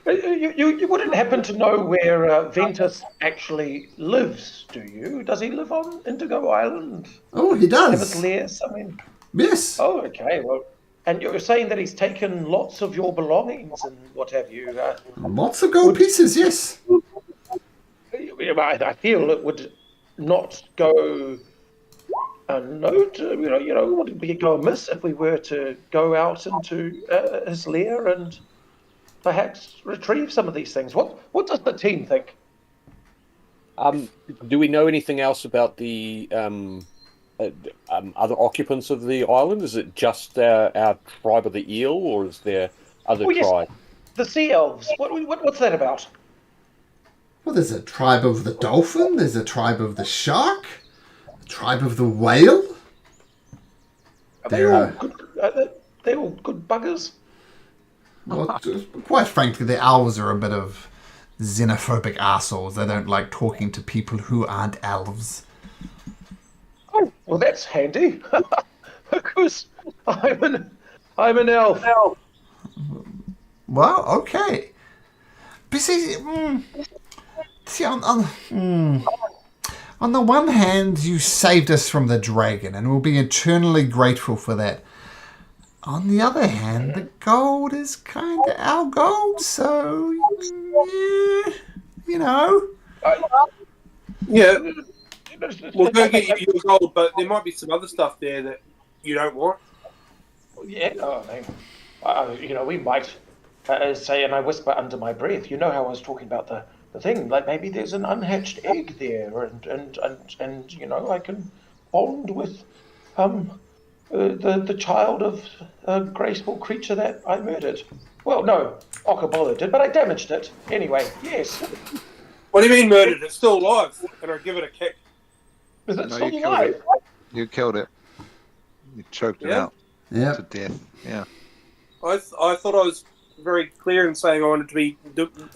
You wouldn't happen to know where Ventus actually lives, do you? Does he live on Indigo Island? Oh, he does. Have his lair somewhere? Yes. Oh, okay. Well, and you're saying that he's taken lots of your belongings and what have you. Lots of gold pieces, yes. I feel it would not go unnoted. Would it go amiss if we were to go out into his lair and perhaps retrieve some of these things? What does the team think? Do we know anything else about the other occupants of the island? Is it just our tribe of the eel, or is there other tribes? The sea elves. What's that about? Well, there's a tribe of the dolphin. There's a tribe of the shark. A tribe of the whale. They're all good buggers. Well, quite frankly, the owls are a bit of xenophobic assholes. They don't like talking to people who aren't elves. Oh, well, that's handy. Because I'm an elf. Well, okay. But see, on the one hand, you saved us from the dragon, and we'll be eternally grateful for that. On the other hand, the gold is kind of our gold, so, yeah, Yeah. We'll go get you your gold, but there might be some other stuff there that you don't want. Yeah, we might say, and I whisper under my breath, you know how I was talking about the thing, like maybe there's an unhatched egg there, and I can bond with the child of a graceful creature that I murdered. Well, no, Okabola did, but I damaged it. Anyway, yes. What do you mean murdered? It's still alive. And I give it a kick. Is it No, still you killed alive? it. You killed it. You choked it out to death. Yeah. I thought I was very clear in saying I wanted to be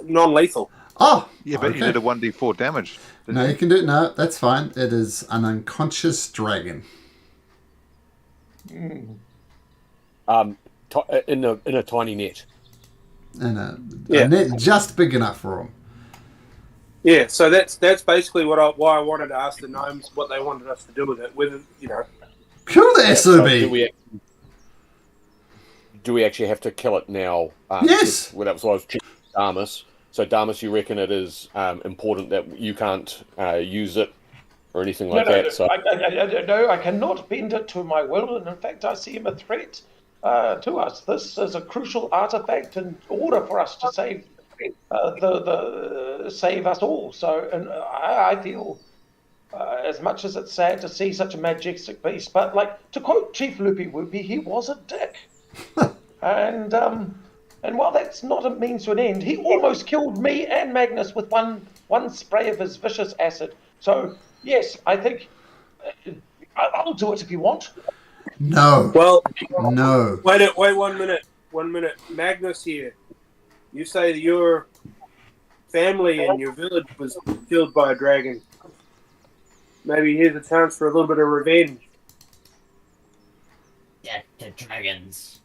non-lethal. Oh, Yeah, but you did a 1d4 damage. No, you can do it. No, that's fine. It is an unconscious dragon. In a tiny net. And a net just big enough for him. Yeah, so that's basically why I wanted to ask the gnomes what they wanted us to do with it. Whether Kill the SOB. So do we actually have to kill it now? Yes. Well, that was what I was checking with Damus. So Damus, you reckon it is important that you can't use it or anything like that. So No, I cannot bend it to my will, and in fact, I see him a threat to us. This is a crucial artifact in order for us to save save us all. So, and I feel, as much as it's sad to see such a majestic beast, but like to quote Chief Loopy Whoopy, he was a dick, and while that's not a means to an end, he almost killed me and Magnus with one spray of his vicious acid. So yes, I think I'll do it if you want. No. Well, No. wait 1 minute. 1 minute. Magnus here. You say that your family and your village was killed by a dragon. Maybe here's a chance for a little bit of revenge. Death to dragons.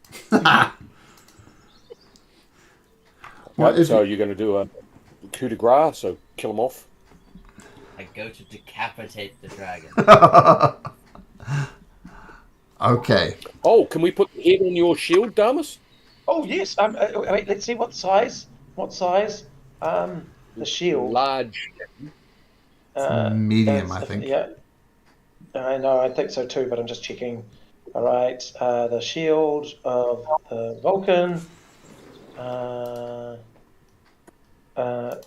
so you're going to do a coup de grace, so kill them off. I go to decapitate the dragon. Okay. Oh, can we put the head on your shield, Damus? Oh yes. Wait. Let's see what size. What size? The shield. Large. Medium, I think. Yeah. I know. I think so too. But I'm just checking. All right. The shield of the Vulcan. The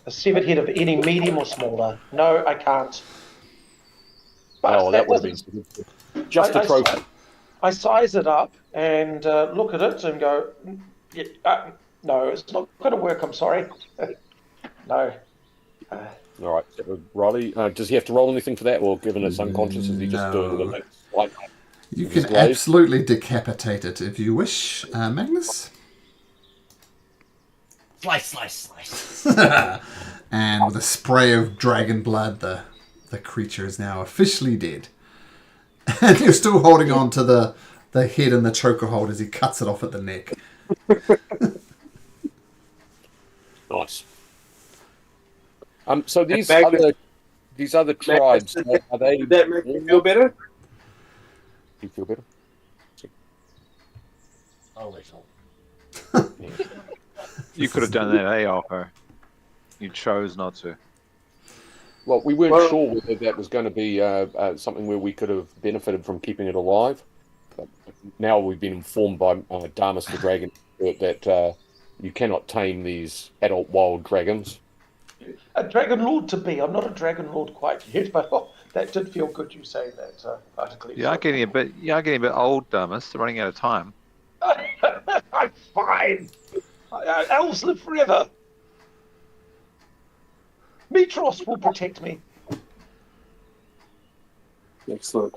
severed head of any medium or smaller. No, I can't. But That would have been just a trophy. I size it up and look at it and go, yeah, no, it's not going to work. I'm sorry. No. All right, Riley. Does he have to roll anything for that, or given it's unconscious, is he just doing the next like? You can absolutely decapitate it if you wish, Magnus. Slice, slice, slice. And with a spray of dragon blood, the creature is now officially dead. And you're still holding on to the head and the choker hold as he cuts it off at the neck. Nice. So these other tribes, are they? Did that make you feel better? You feel better? A little. You could have done that, Alpha. You chose not to. Well, we weren't sure whether that was going to be something where we could have benefited from keeping it alive. But now we've been informed by Damus the Dragon that you cannot tame these adult wild dragons. A dragon lord to be. I'm not a dragon lord quite yet, but that did feel good. You saying that, article. You are getting a bit old, Damus. They're running out of time. I'm fine. Elves live forever. Mitros will protect me. Excellent.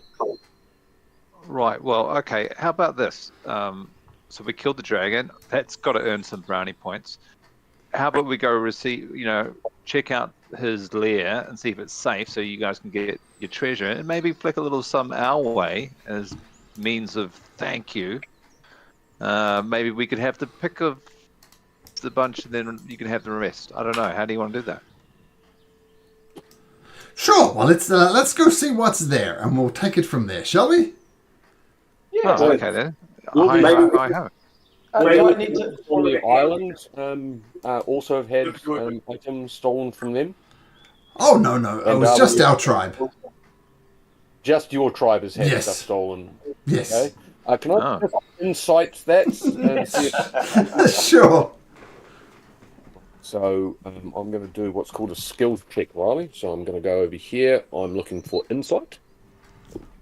Right. Well, okay. How about this? So we killed the dragon. That's got to earn some brownie points. How about we go check out his lair and see if it's safe, so you guys can get your treasure, and maybe flick a little sum our way as means of thank you. Maybe we could have the pick of the bunch, and then you can have the rest. I don't know. How do you want to do that? Sure. Well, let's go see what's there, and we'll take it from there, shall we? Yeah. Oh, okay then. Well, I maybe- have. Do I need to? On the island, also have had items stolen from them. Oh, no. It was just our tribe. Just your tribe has had Yes. stuff stolen. Yes. Okay. Can I just insight that and see if... Sure. So I'm going to do what's called a skills check, Riley. So I'm going to go over here. I'm looking for insight.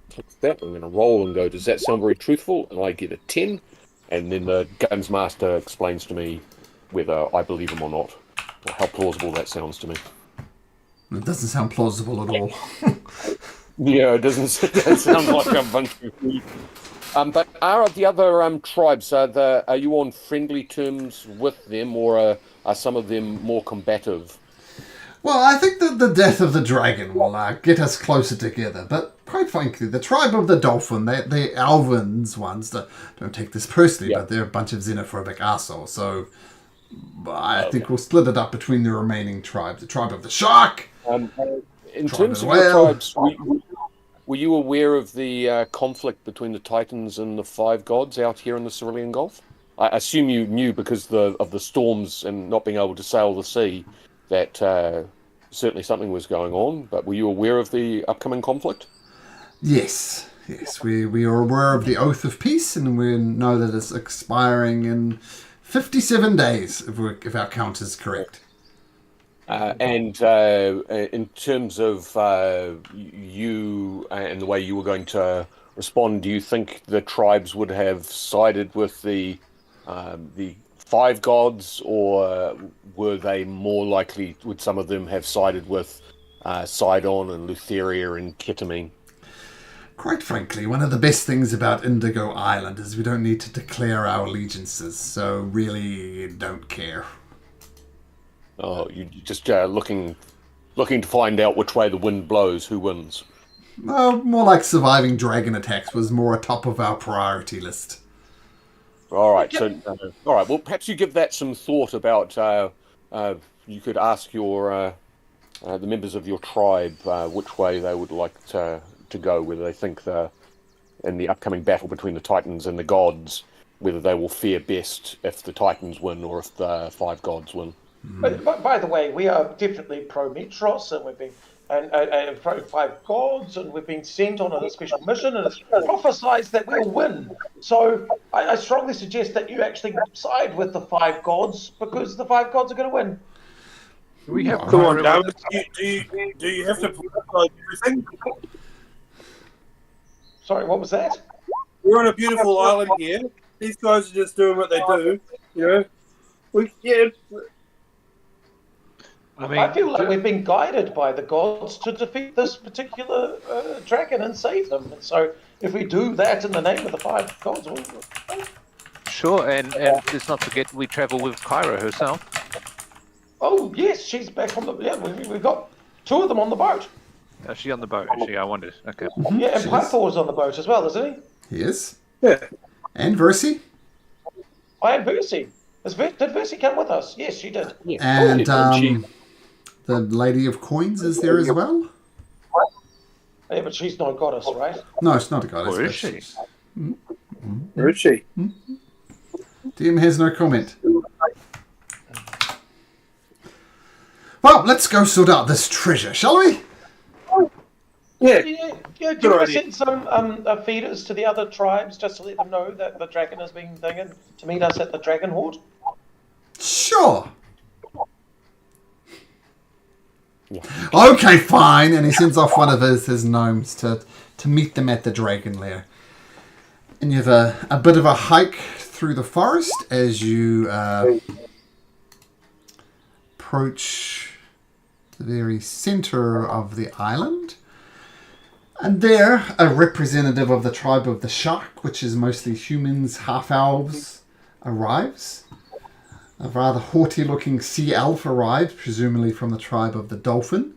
Click that. I'm going to roll and go, does that sound very truthful? And I get a 10. And then the Guns Master explains to me whether I believe him or not, or how plausible that sounds to me. It doesn't sound plausible at all. Yeah, it doesn't sound like a bunch of... but are the other tribes, are you on friendly terms with them, or are some of them more combative? Well, I think that the death of the dragon will get us closer together. But quite frankly, the tribe of the dolphin, the Alvins ones, don't take this personally, but they're a bunch of xenophobic assholes. So I think we'll split it up between the remaining tribes. The tribe of the shark. In terms of your tribes, were you aware of the conflict between the Titans and the Five Gods out here in the Cerulean Gulf? I assume you knew because of the storms and not being able to sail the sea that certainly something was going on. But were you aware of the upcoming conflict? Yes, we are aware of the Oath of Peace, and we know that it's expiring in 57 days, if our count is correct. And in terms of you and the way you were going to respond, do you think the tribes would have sided with the five gods, or were they more likely, would some of them have sided with Sidon and Lutheria and Ketamine? Quite frankly, one of the best things about Indigo Island is we don't need to declare our allegiances, so really don't care. Oh, you just looking to find out which way the wind blows, who wins. Well, more like surviving dragon attacks was more atop of our priority list. All right, all right. Well, perhaps you give that some thought about. You could ask your the members of your tribe which way they would like to go. Whether they think in the upcoming battle between the Titans and the gods, whether they will fare best if the Titans win or if the five gods win. But by the way, we are definitely pro-Metros, and we've been and pro-five gods, and we've been sent on a special mission, and it's prophesied that we'll win. So I strongly suggest that you actually side with the five gods, because the five gods are going to win. We have Come on, David. Do you have to like everything? Sorry, what was that? We're on a beautiful island here. These guys are just doing what they do. You know, I feel like we've been guided by the gods to defeat this particular dragon and save them. And so, if we do that in the name of the five gods, Sure, and let's not forget we travel with Kyra herself. oh yes, she's back on the. Yeah, we've got two of them on the boat. Is she on the boat? Is she? I wondered. Okay. Yeah, and Pythor's on the boat as well, isn't he? He is. Yeah. And Versi. I am Versi. Did Versi come with us? Yes, she did. Yeah. And the Lady of Coins is there as well? Yeah, but she's not a goddess, right? No, it's not a goddess. Or is she? Where is she? DM has no comment. Well, let's go sort out this treasure, shall we? Yeah. Do you want to send some feeders to the other tribes just to let them know that the dragon has been thinking to meet us at the Dragon Hoard? Sure. Yeah. Okay, fine. And he sends off one of his gnomes to meet them at the Dragon Lair. And you have a bit of a hike through the forest as you approach the very center of the island. And there, a representative of the tribe of the Shark, which is mostly humans, half-elves, arrives. A rather haughty-looking sea elf arrives, presumably from the tribe of the Dolphin.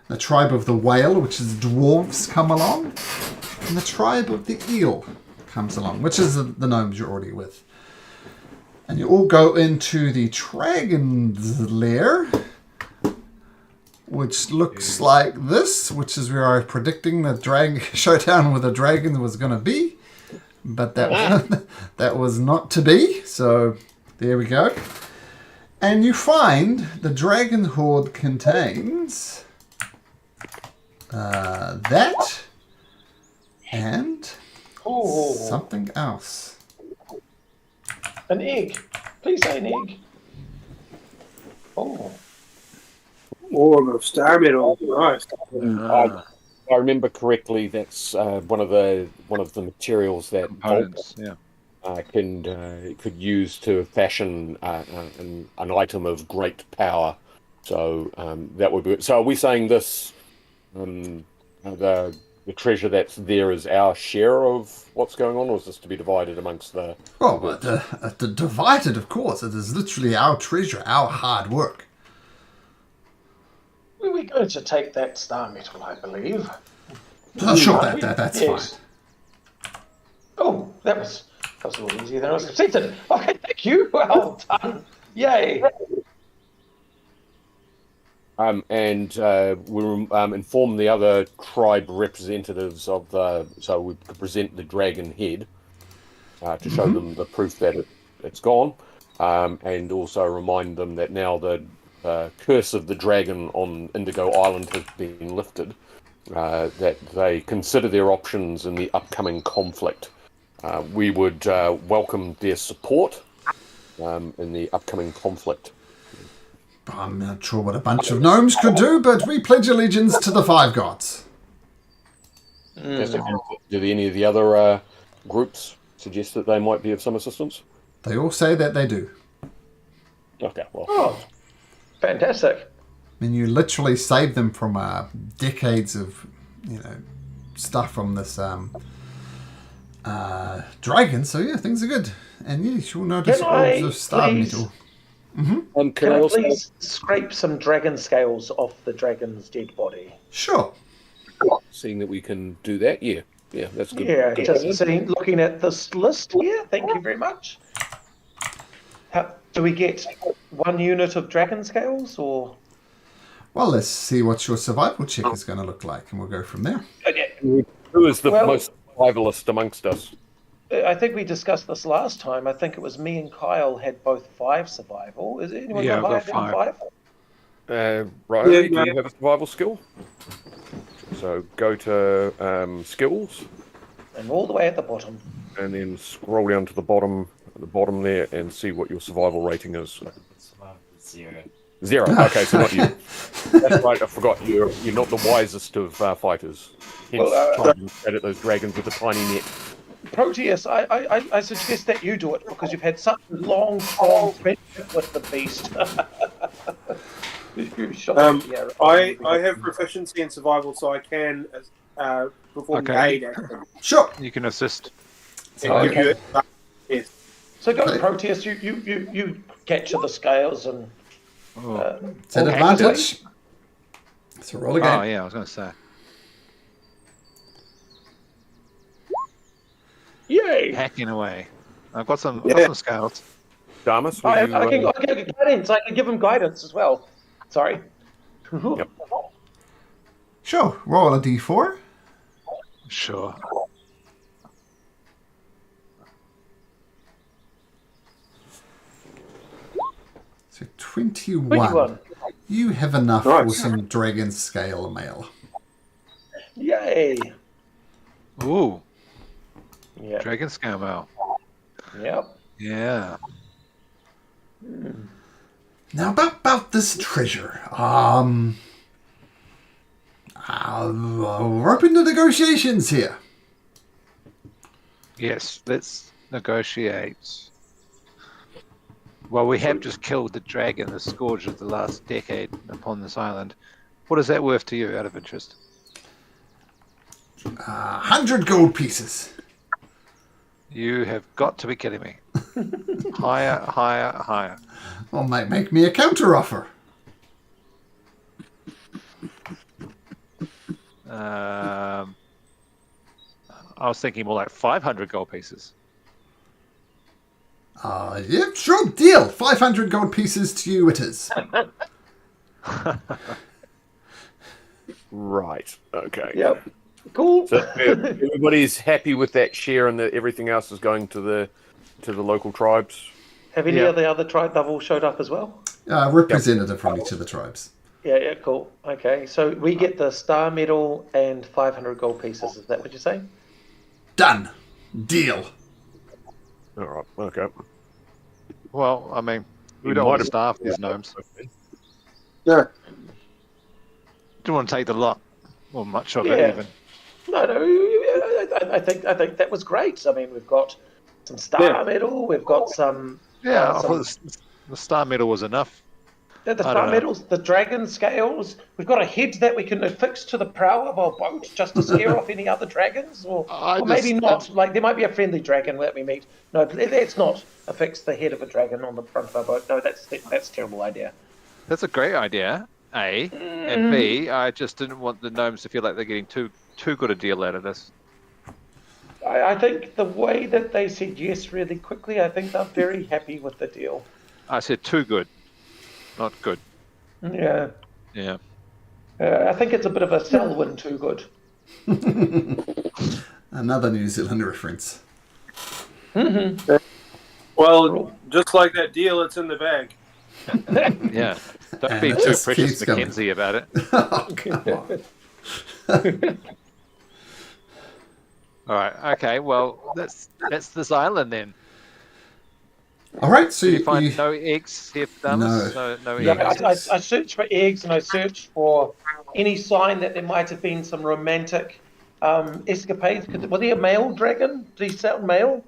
The tribe of the Whale, which is dwarves, come along. And the tribe of the Eel comes along, which is the gnomes you're already with. And you all go into the Dragon's Lair, which looks like this, which is where I was predicting the showdown with the dragon was going to be. But that was not to be, so there we go. And you find the Dragon Hoard contains that and something else. An egg. Please say an egg. Oh. Oh, a star medal. Nice. I remember correctly. That's one of the materials that Components, could use to fashion an item of great power. So that would be. So are we saying this? The treasure that's there is our share of what's going on, or is this to be divided amongst the? Oh, but divided, of course. It is literally our treasure, our hard work. We're going to take that star metal, I believe. Oh, sure, that's yes. Fine. Oh, that was a little easier than I was expecting. Okay, thank you. Well done. Yay. And we'll inform the other tribe representatives of so we could present the dragon head to show them the proof that it's gone, and also remind them that now the curse of the dragon on Indigo Island has been lifted, that they consider their options in the upcoming conflict. We would welcome their support in the upcoming conflict. I'm not sure what a bunch of gnomes could do, but we pledge allegiance to the five gods. Do any of the other groups suggest that they might be of some assistance? They all say that they do. Okay, well. Oh, fantastic. I mean, you literally saved them from decades of, stuff from this dragon. So yeah, things are good. And yes, you'll notice orbs of star metal. Can Can I I also please scrape some dragon scales off the dragon's dead body? Sure. seeing that we can do that? Yeah, that's good. Yeah, Good. just looking at this list here. Thank you very much. Do we get 1 unit of dragon scales, or? Well, let's see what your survival check is going to look like, and we'll go from there. Who is the most survivalist amongst us? I think we discussed this last time. I think it was me and Kyle had both 5 survival. Is anyone Yeah, got I've got higher than 5? Riley, do you have a survival skill? So go to skills, And all the way at the bottom. and then scroll down to the bottom there, and see what your survival rating is. Zero. 0. Okay, so not you. That's right. I forgot you're not the wisest of fighters. Hence, trying to edit those dragons with a tiny net. Proteus, I suggest that you do it because you've had such a long, strong friendship with the beast. You shot the arrow. I have proficiency in survival, so I can perform the Okay. aid action. Sure. You can assist. And give you yes. So go, Proteus. You capture the scales and. It's an advantage. So roll again. Oh, yeah, I was going to say. Yay! Hacking away. I've got some scales. Damas, I would you, can give guidance. I can give him guidance as well. Sorry. Yep. Sure. Roll a d4. Sure. So 21. 21. You have enough Nice. for some dragon scale mail. Yay! Ooh, Yeah. dragon scale mail. Yep. Yeah. Now about this treasure. We're open to negotiations here. Yes, let's negotiate. Well, we have just killed the dragon, the scourge of the last decade upon this island. What is that worth to you, out of interest? 100 gold pieces. You have got to be kidding me. Higher, higher, higher. Well, might make me a counter offer. I was thinking more like 500 gold pieces. Yeah, sure, deal. 500 gold pieces to you it is. right. Okay. Yep. Cool. So everybody's happy with that share, and that everything else is going to the local tribes. Have any Yeah. of the other tribe level showed up as well? Representative from each of the tribes. Yeah, cool. Okay, so we get the star medal and 500 gold pieces. Is that what you're saying? Done. Deal. All right. Okay. Well, I mean, we You don't might want to have- starve these gnomes. No. Don't want to take the lot, or much of it Yeah. even. No, I think that was great. I mean, we've got some star medal. We've got some. Yeah, I some- thought the star medal was enough. The I don't star know. medals, the dragon scales. We've got a head that we can affix to the prow of our boat just to scare off any other dragons, or maybe not. Like there might be a friendly dragon that we meet. No, let's not affix the head of a dragon on the front of our boat. No, that's a terrible idea. That's a great idea, A. And B, I just didn't want the gnomes to feel like they're getting too good a deal out of this. I think the way that they said yes really quickly, I think they're very happy with the deal. I said too good, not good. Yeah. Yeah. I think it's a bit of a Selwyn too good. Another New Zealand reference. Well, just like that deal, it's in the bag. Yeah. Don't And be it too just precious keeps going. Mackenzie about it. Oh, come on. All right. Okay. Well, that's this island then. All right, so Did you find you no eggs here, Damas? No Yeah, eggs. I searched for eggs and I searched for any sign that there might have been some romantic escapades. Was he a male dragon? Did he sound male?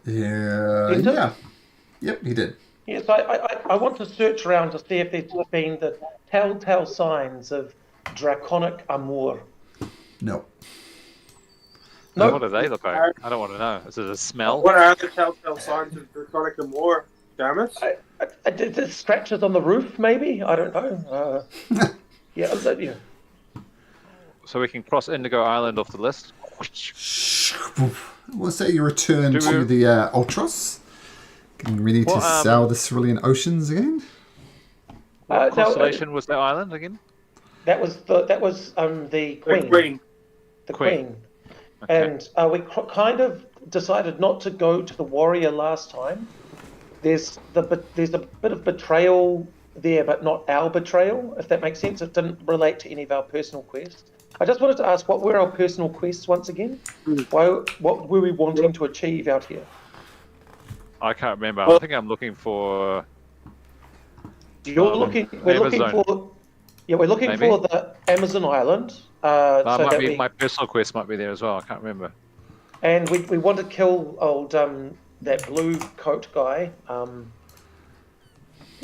Gender? yeah. Yep, he did. Yes, I want to search around to see if there's been the telltale signs of draconic amour. No. What No, do they look like? I don't want to know. Is it a smell? What are the telltale signs of draconic amour, Damas? the scratches on the roof, maybe? I don't know. Yeah. So we can cross Indigo Island off the list. We'll say you return Do to we- the Ultros. Getting ready to Well, sail the Cerulean Oceans again. What No, constellation was that island again? that was the Queen. The Queen. Okay. And we kind of decided not to go to the Warrior last time. There's a bit of betrayal there, but not our betrayal, if that makes sense. It didn't relate to any of our personal quests. I just wanted to ask, what were our personal quests once again? What were we wanting to achieve out here? I can't remember. I think I'm looking for. We're looking Amazon. for Maybe. for the Amazon island. My personal quest might be there as well. I can't remember. And we want to kill old that blue coat guy.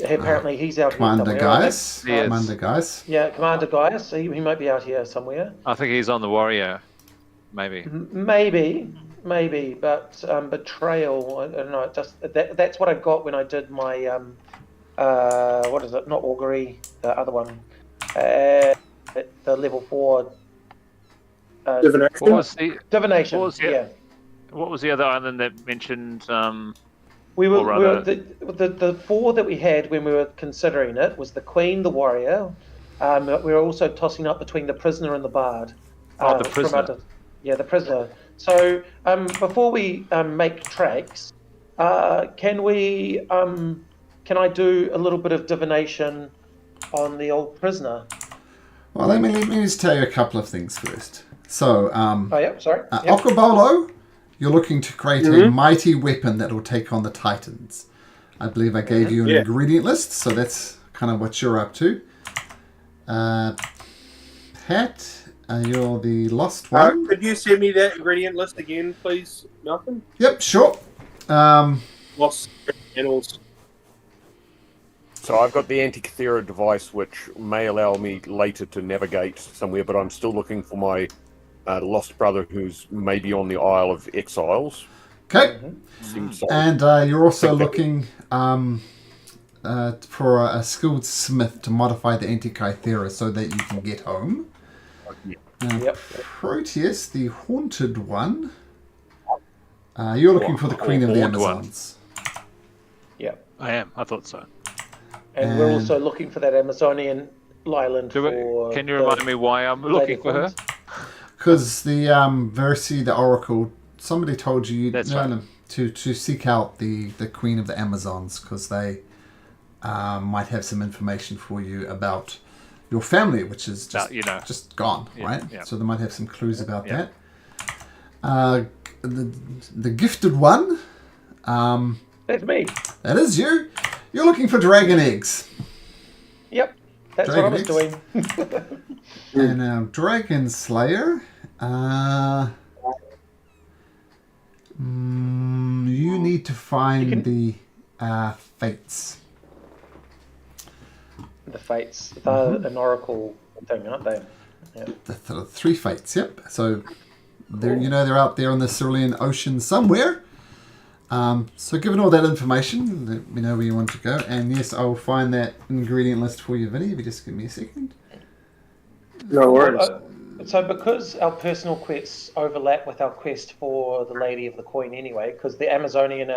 Apparently he's out Commander here somewhere. Gaius. Yes. Commander Gaius. Yeah, Commander Gaius. He might be out here somewhere. I think he's on the Warrior. Maybe. Maybe, but betrayal. I don't know. That's what I got when I did my what is it? Not augury. The other one. The level 4. Divination? What was the Divination. What was the- Yeah. What was the other island that mentioned? We Or were rather- the 4 that we had when we were considering it was the Queen, the Warrior. But we were also tossing up between the Prisoner and the Bard. The Prisoner. The Prisoner. So before we make tracks, can I do a little bit of divination on the old Prisoner? Well, let me just tell you a couple of things first. So, Oh yeah, sorry. Yep. Okobolo, you're looking to create a mighty weapon that will take on the Titans. I believe I gave you an ingredient list, so that's kind of what you're up to. Pat, you're the lost one. Could you send me that ingredient list again, please, Malcolm? Yep, sure. Lost animals. So I've got the Antikythera device, which may allow me later to navigate somewhere, but I'm still looking for my lost brother, who's maybe on the Isle of Exiles. Okay. Seems so. And you're also looking for a skilled smith to modify the Antikythera so that you can get home. Yep. Proteus, the haunted one. You're looking for the Queen of the Haunted one. Amazons. Yeah. I am. I thought so. And we're And- also looking for that Amazonian island for. Can you the remind me why I'm Lady looking for her? Queens. Because the Versi, the Oracle, somebody told you That's right. to seek out the Queen of the Amazons because they might have some information for you about your family, which is just, just gone, right? yeah. So they might have some clues about Yeah. that. The gifted one, That's me. that is you. You're looking for dragon eggs. Yep. That's what I was doing. And Dragon Slayer, you need to find the fates. The fates. They're an oracle thing, aren't they? Yeah. The 3 fates, yep. So they're out there in the Cerulean Ocean somewhere. So given all that information, let me know where you want to go. And yes, I will find that ingredient list for you, Vinny, if you just give me a second. No worries. So because our personal quests overlap with our quest for the Lady of the Coin anyway, because the Amazonian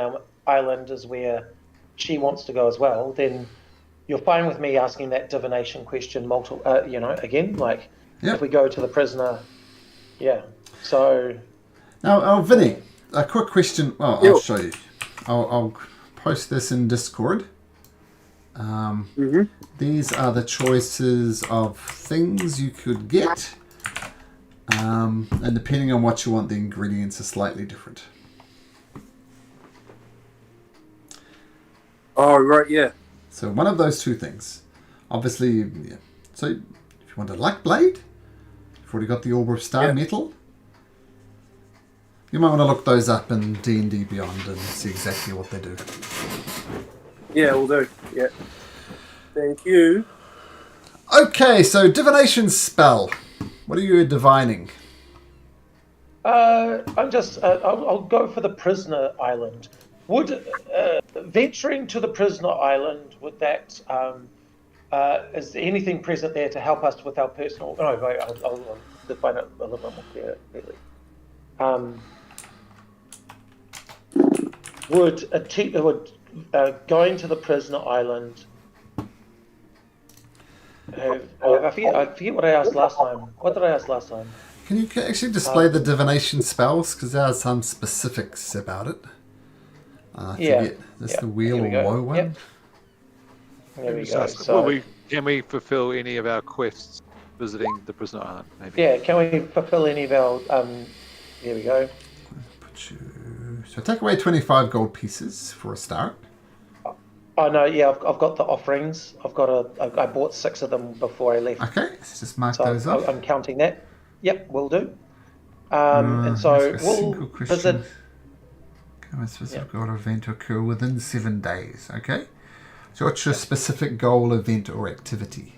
island is where she wants to go as well, then you're fine with me asking that divination question again, like Yep. if we go to the prisoner, yeah. So Now, Vinny, a quick question. Well, Yo. I'll show you. I'll post this in Discord. These are the choices of things you could get. And depending on what you want, the ingredients are slightly different. Oh, right, yeah. So one of those two things. Obviously, yeah. So if you want a luck blade, you've already got the Orb of Star Metal. You might want to look those up in D&D Beyond and see exactly what they do. Yeah, we'll do. Yeah. Thank you. Okay, so divination spell. What are you divining? I'm just. I'll go for the prisoner island. Would venturing to the prisoner island, would that is there anything present there to help us with our personal? No, wait, I'll define it a little bit more clearly. Would going to the prisoner island? I forget what I asked last time. What did I ask last time? Can you actually display the divination spells? Because there are some specifics about it. I forget. That's the Wheel of Woe one? Yep. There we go. Can we fulfill any of our quests visiting the prisoner island? Maybe. Yeah, can we fulfill any of our... there we go. So take away 25 gold pieces for a start. Oh no, yeah, I've got the offerings. I bought 6 of them before I left. Okay, let's just mark those off. I'm counting that. Yep, will do. And so we'll visit. Can a specific goal or event occur within 7 days? Okay. So what's your specific goal, event, or activity?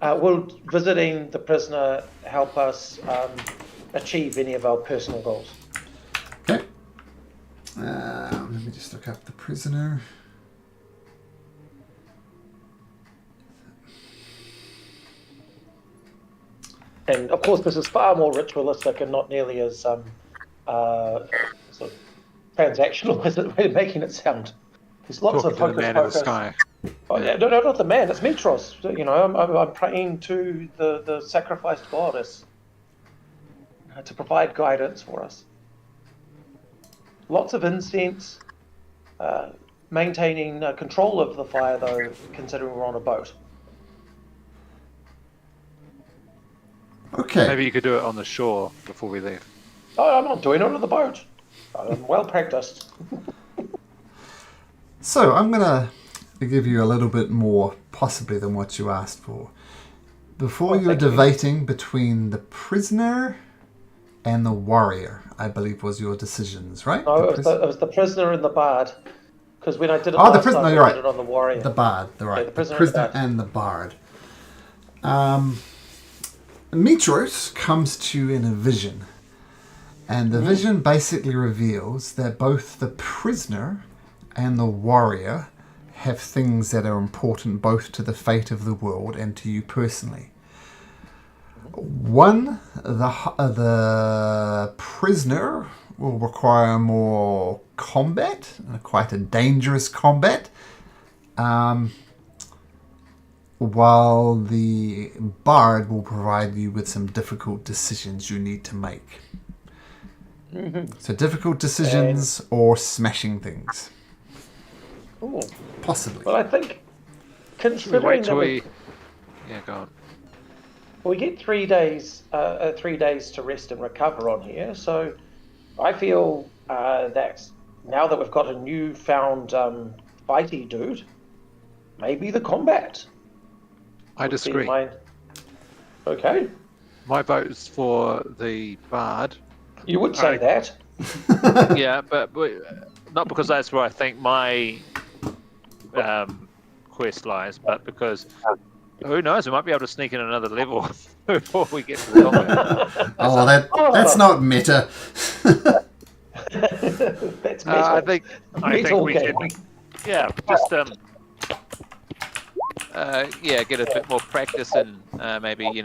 Will visiting the prisoner help us achieve any of our personal goals? Okay. Let me just look up the prisoner. And of course, this is far more ritualistic and not nearly as sort of transactional as we're making it sound. There's lots of Talking to the man in the sky. Oh, yeah, no, not the man. It's Mitros. You know, I'm praying to the sacrificed goddess to provide guidance for us. Lots of incense, maintaining control of the fire, though, considering we're on a boat. Okay. Maybe you could do it on the shore before we leave. Oh, I'm not doing it on the boat. I'm well practiced. So I'm going to give you a little bit more, possibly, than what you asked for. Before you were debating between the prisoner and the warrior, I believe was your decisions, right? No, it was the prisoner and the bard. Because when I did it the prisoner, time, you're right. I did it on the warrior. The bard, right. Yeah, the prisoner and the bard. Mitros comes to you in a vision. And the vision basically reveals that both the prisoner and the warrior have things that are important both to the fate of the world and to you personally. One, the prisoner will require more combat, quite a dangerous combat, while the bard will provide you with some difficult decisions you need to make. So difficult decisions or smashing things. Ooh. Possibly. Well, I think considering Yeah, go on. we get 3 days, 3 days to rest and recover on here. So I feel that now that we've got a newfound fighty dude, maybe the combat. I disagree. Okay. My vote's for the bard. You would say that. Yeah, but not because that's where I think my quest lies, but because who knows, we might be able to sneak in another level before we get to the combat. That's not meta. That's meta. I think we can. Yeah, just get a bit more practice and maybe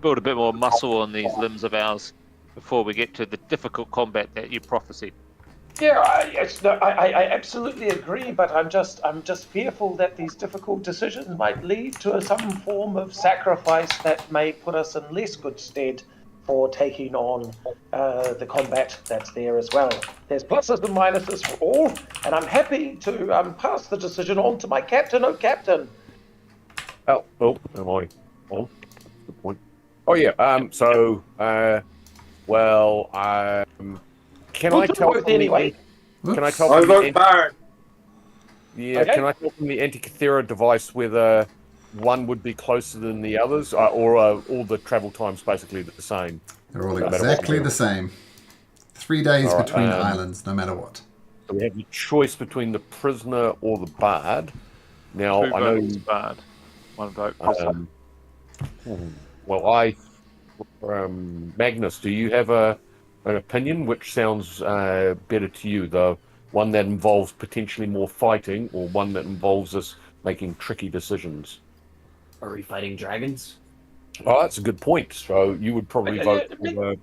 build a bit more muscle on these limbs of ours before we get to the difficult combat that you prophesied. Yeah, I absolutely agree, but I'm just fearful that these difficult decisions might lead to some form of sacrifice that may put us in less good stead for taking on the combat that's there as well. There's pluses and minuses for all, and I'm happy to pass the decision on to my captain. Oh, captain. Oh, am I on? Good point. Oh yeah. Can We'll I do tell both from anyway. Can I tell I from the vote Bard. Okay. Can I tell from the Antikythera device whether one would be closer than the others, or all the travel times basically the same? They're all No matter what exactly we do. the same. 3 days All right, between islands, no matter what. So we have the choice between the prisoner or the bard. Now 2 I know. votes bard, 1 vote prisoner. Magnus, do you have an opinion which sounds better to you? The one that involves potentially more fighting, or one that involves us making tricky decisions? Are we fighting dragons? Oh, that's a good point. So you would probably vote for the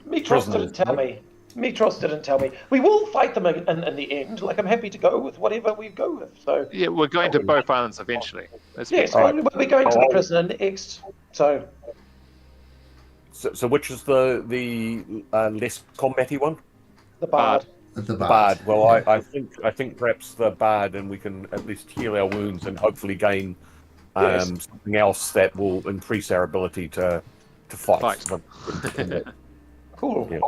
Mitros prisoners. didn't tell me. Mitros didn't tell me. We will fight them in the end. Like, I'm happy to go with whatever we go with. So Yeah, we're going to both islands eventually. Let's be yes, clear. we'll be going to the prisoner next. So So which is the less combatty one? the bard. The Bard. bard. Well, I think perhaps the bard, and we can at least heal our wounds and hopefully gain Yes. something else that will increase our ability to fight. Cool. Yeah.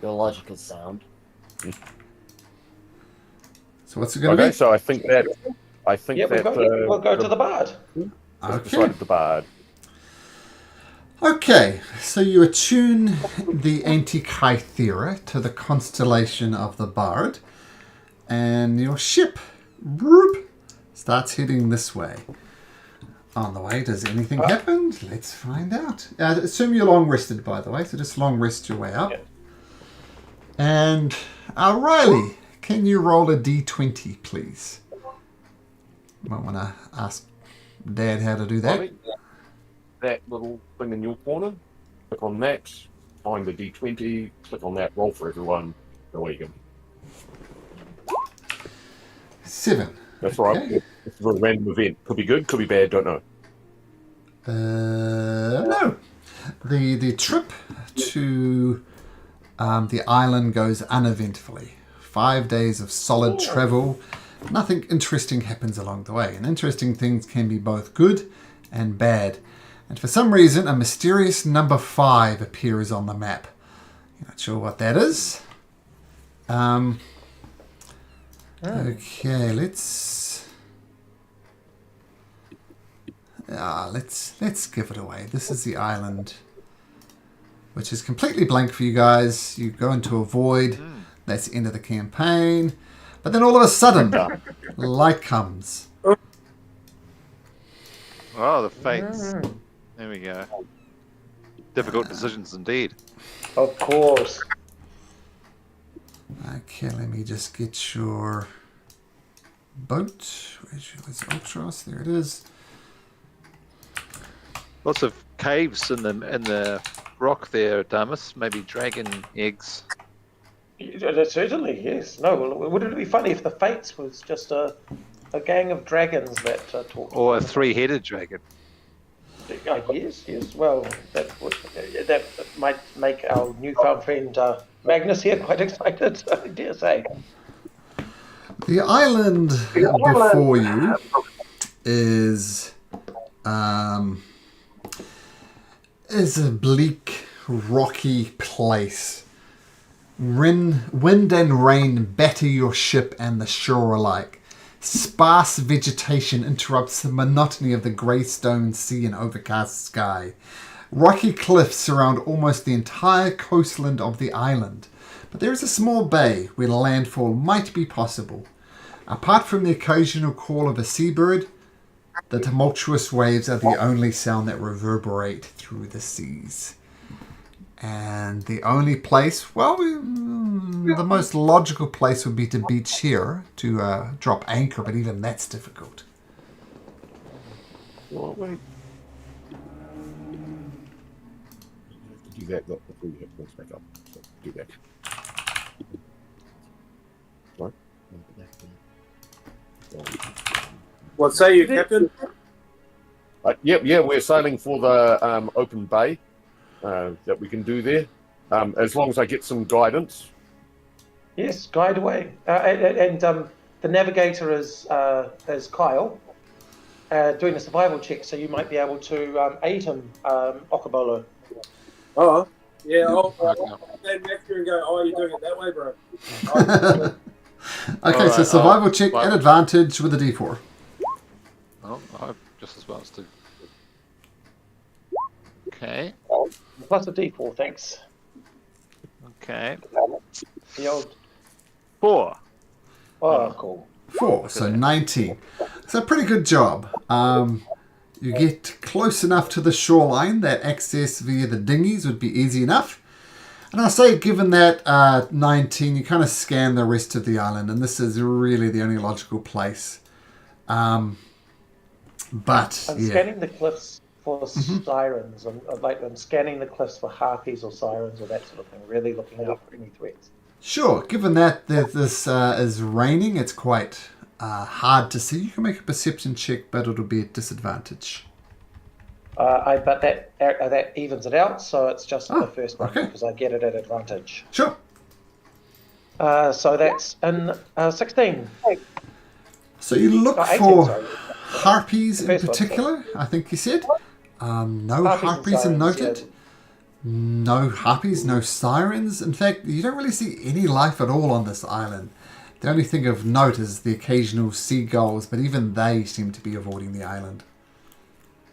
Your logic is sound. So what's it going to Okay, be? so I think that We'll go to the bard. Okay. decided the bard. Okay, so you attune the Antikythera to the constellation of the Bard, and your ship whoop, starts heading this way. On the way, does anything happen? Let's find out. Assume you're long rested, by the way, so just long rest your way up. Yeah. And Riley, can you roll a d20, please? Might want to ask Dad how to do that. That little thing in your corner, click on that, find the D20, click on that, roll for everyone. Away you go. 7. That's Okay. right. It's a very random event. Could be good, could be bad, don't know. No. The trip to the island goes uneventfully. 5 days of solid travel. Nothing interesting happens along the way. And interesting things can be both good and bad. And for some reason, a mysterious number 5 appears on the map. You're not sure what that is. Okay, let's give it away. This is the island, which is completely blank for you guys. You go into a void. That's the end of the campaign. But then all of a sudden, light comes. Oh, the fates. There we go. Difficult decisions indeed. Of course. Okay, let me just get your boat. Where's Ultros? There it is. Lots of caves in the rock there, Damus. Maybe dragon eggs. Certainly, yes. No, wouldn't it be funny if the Fates was just a gang of dragons that talked? Or a 3-headed dragon. Yes. Well, that might make our newfound friend Magnus here quite excited, I dare say. The island before you is a bleak, rocky place. Wind and rain batter your ship and the shore alike. Sparse vegetation interrupts the monotony of the grey stone sea and overcast sky. Rocky cliffs surround almost the entire coastland of the island, but there is a small bay where landfall might be possible. Apart from the occasional call of a seabird, the tumultuous waves are the only sound that reverberate through the seas. And the only place, well, the most logical place would be to beach here, to drop anchor, but even that's difficult. Well, wait. You have to do that before you hit points back up. So do that. Right? What say you, Captain? Yeah, we're sailing for the open bay. that we can do there, as long as I get some guidance. Yes, guide away. And the navigator is Kyle, doing a survival check, so you might be able to aid him, Okabolo. Oh, yeah. I'll stand back here and go, oh, you're doing it that way, bro. Okay, so survival check at advantage with a d4. Oh, I just as well as to. Okay. Plus a d4, thanks. Okay. The old 4. Oh, cool. 4, so 19. So pretty good job. You get close enough to the shoreline that access via the dinghies would be easy enough. And I'll say, given that 19, you kind of scan the rest of the island, and this is really the only logical place. I'm scanning the cliffs for Mm-hmm. sirens. I'm scanning the cliffs for harpies or sirens or that sort of thing. Really looking out for any threats. Sure, given that this is raining, it's quite hard to see. You can make a perception check, but it'll be at disadvantage. But that evens it out, so it's just the first one okay. because I get it at advantage. Sure. So that's in 16. So you look 18, for sorry. harpies in The first one, particular, I think you said. No Harpies and harpies are sirens, noted. yeah. No harpies, no sirens. In fact, you don't really see any life at all on this island. The only thing of note is the occasional seagulls, but even they seem to be avoiding the island.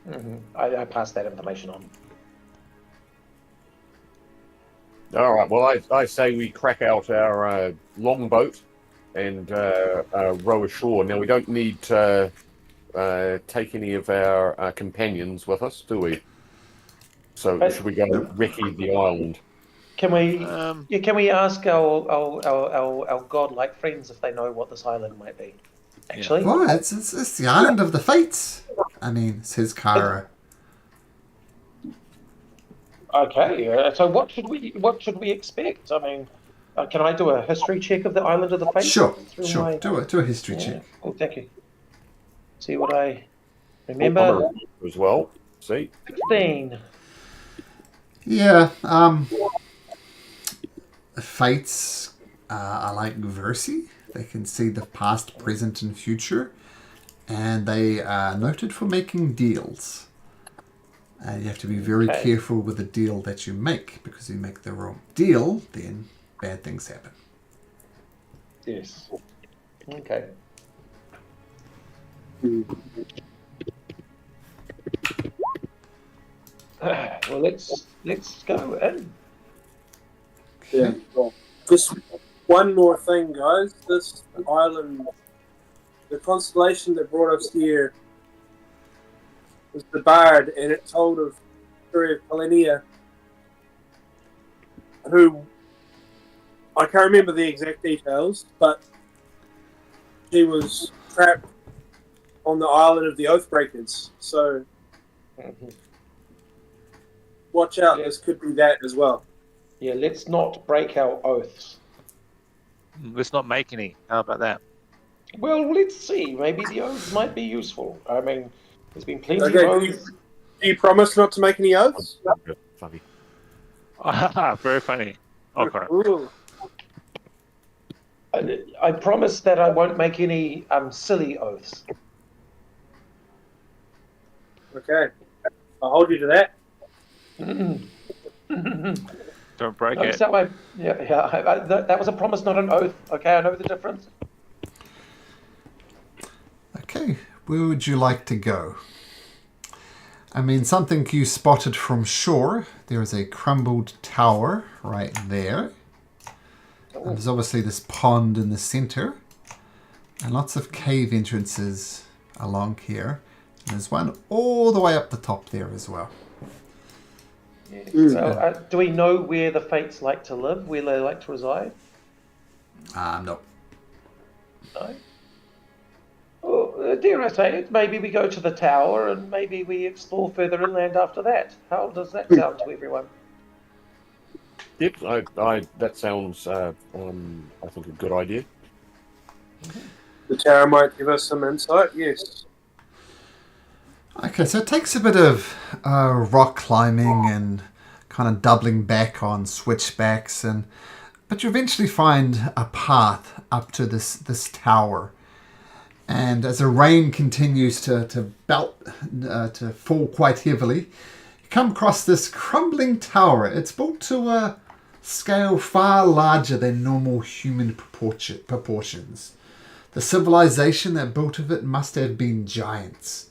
Mm-hmm. I pass that information on. All right. Well, I say we crack out our longboat and row ashore. Now we don't need to take any of our companions with us, do we? So should we go recce the island? Can we? Can we ask our godlike friends if they know what this island might be? Actually, Well, it's the island of the fates. I mean, says Kara. okay. So what should we expect? I mean, can I do a history check of the island of the fates? Sure. My... Do a history check. Oh, thank you. See what I remember. As well. See. 16. Yeah. Fates are like Versi. They can see the past, present, and future. And they are noted for making deals. And you have to be very careful with the deal that you make, because if you make the wrong deal, then bad things happen. Yes. Okay. Well, let's go in. Yeah. Well, just one more thing, guys. This island, the constellation that brought us here was the Bard, and it told of the story of Pollinia, who I can't remember the exact details, but she was trapped on the island of the Oathbreakers. So watch out, this could be that as well. Yeah, let's not break our oaths. Let's not make any. How about that? Well, let's see. Maybe the oaths might be useful. I mean, there's been plenty of Okay, oaths. do you promise not to make any oaths? Funny. Very funny. Okay. Ooh. I promise that I won't make any silly oaths. Okay. I'll hold you to that. Don't break Notice it. how that was a promise, not an oath. Okay, I know the difference. Okay, where would you like to go? I mean, something you spotted from shore. There is a crumbled tower right there. And there's obviously this pond in the center. And lots of cave entrances along here. And there's one all the way up the top there as well. Yeah. So, do we know where the Fates like to live, where they like to reside? No. No? Well, dare I say it, maybe we go to the tower and maybe we explore further inland after that. How does that sound to everyone? Yep, that sounds, I think, a good idea. The tower might give us some insight, yes. Okay, so it takes a bit of rock climbing and kind of doubling back on switchbacks, but you eventually find a path up to this tower. And as the rain continues to fall quite heavily, you come across this crumbling tower. It's built to a scale far larger than normal human proportions. The civilization that built it must have been giants.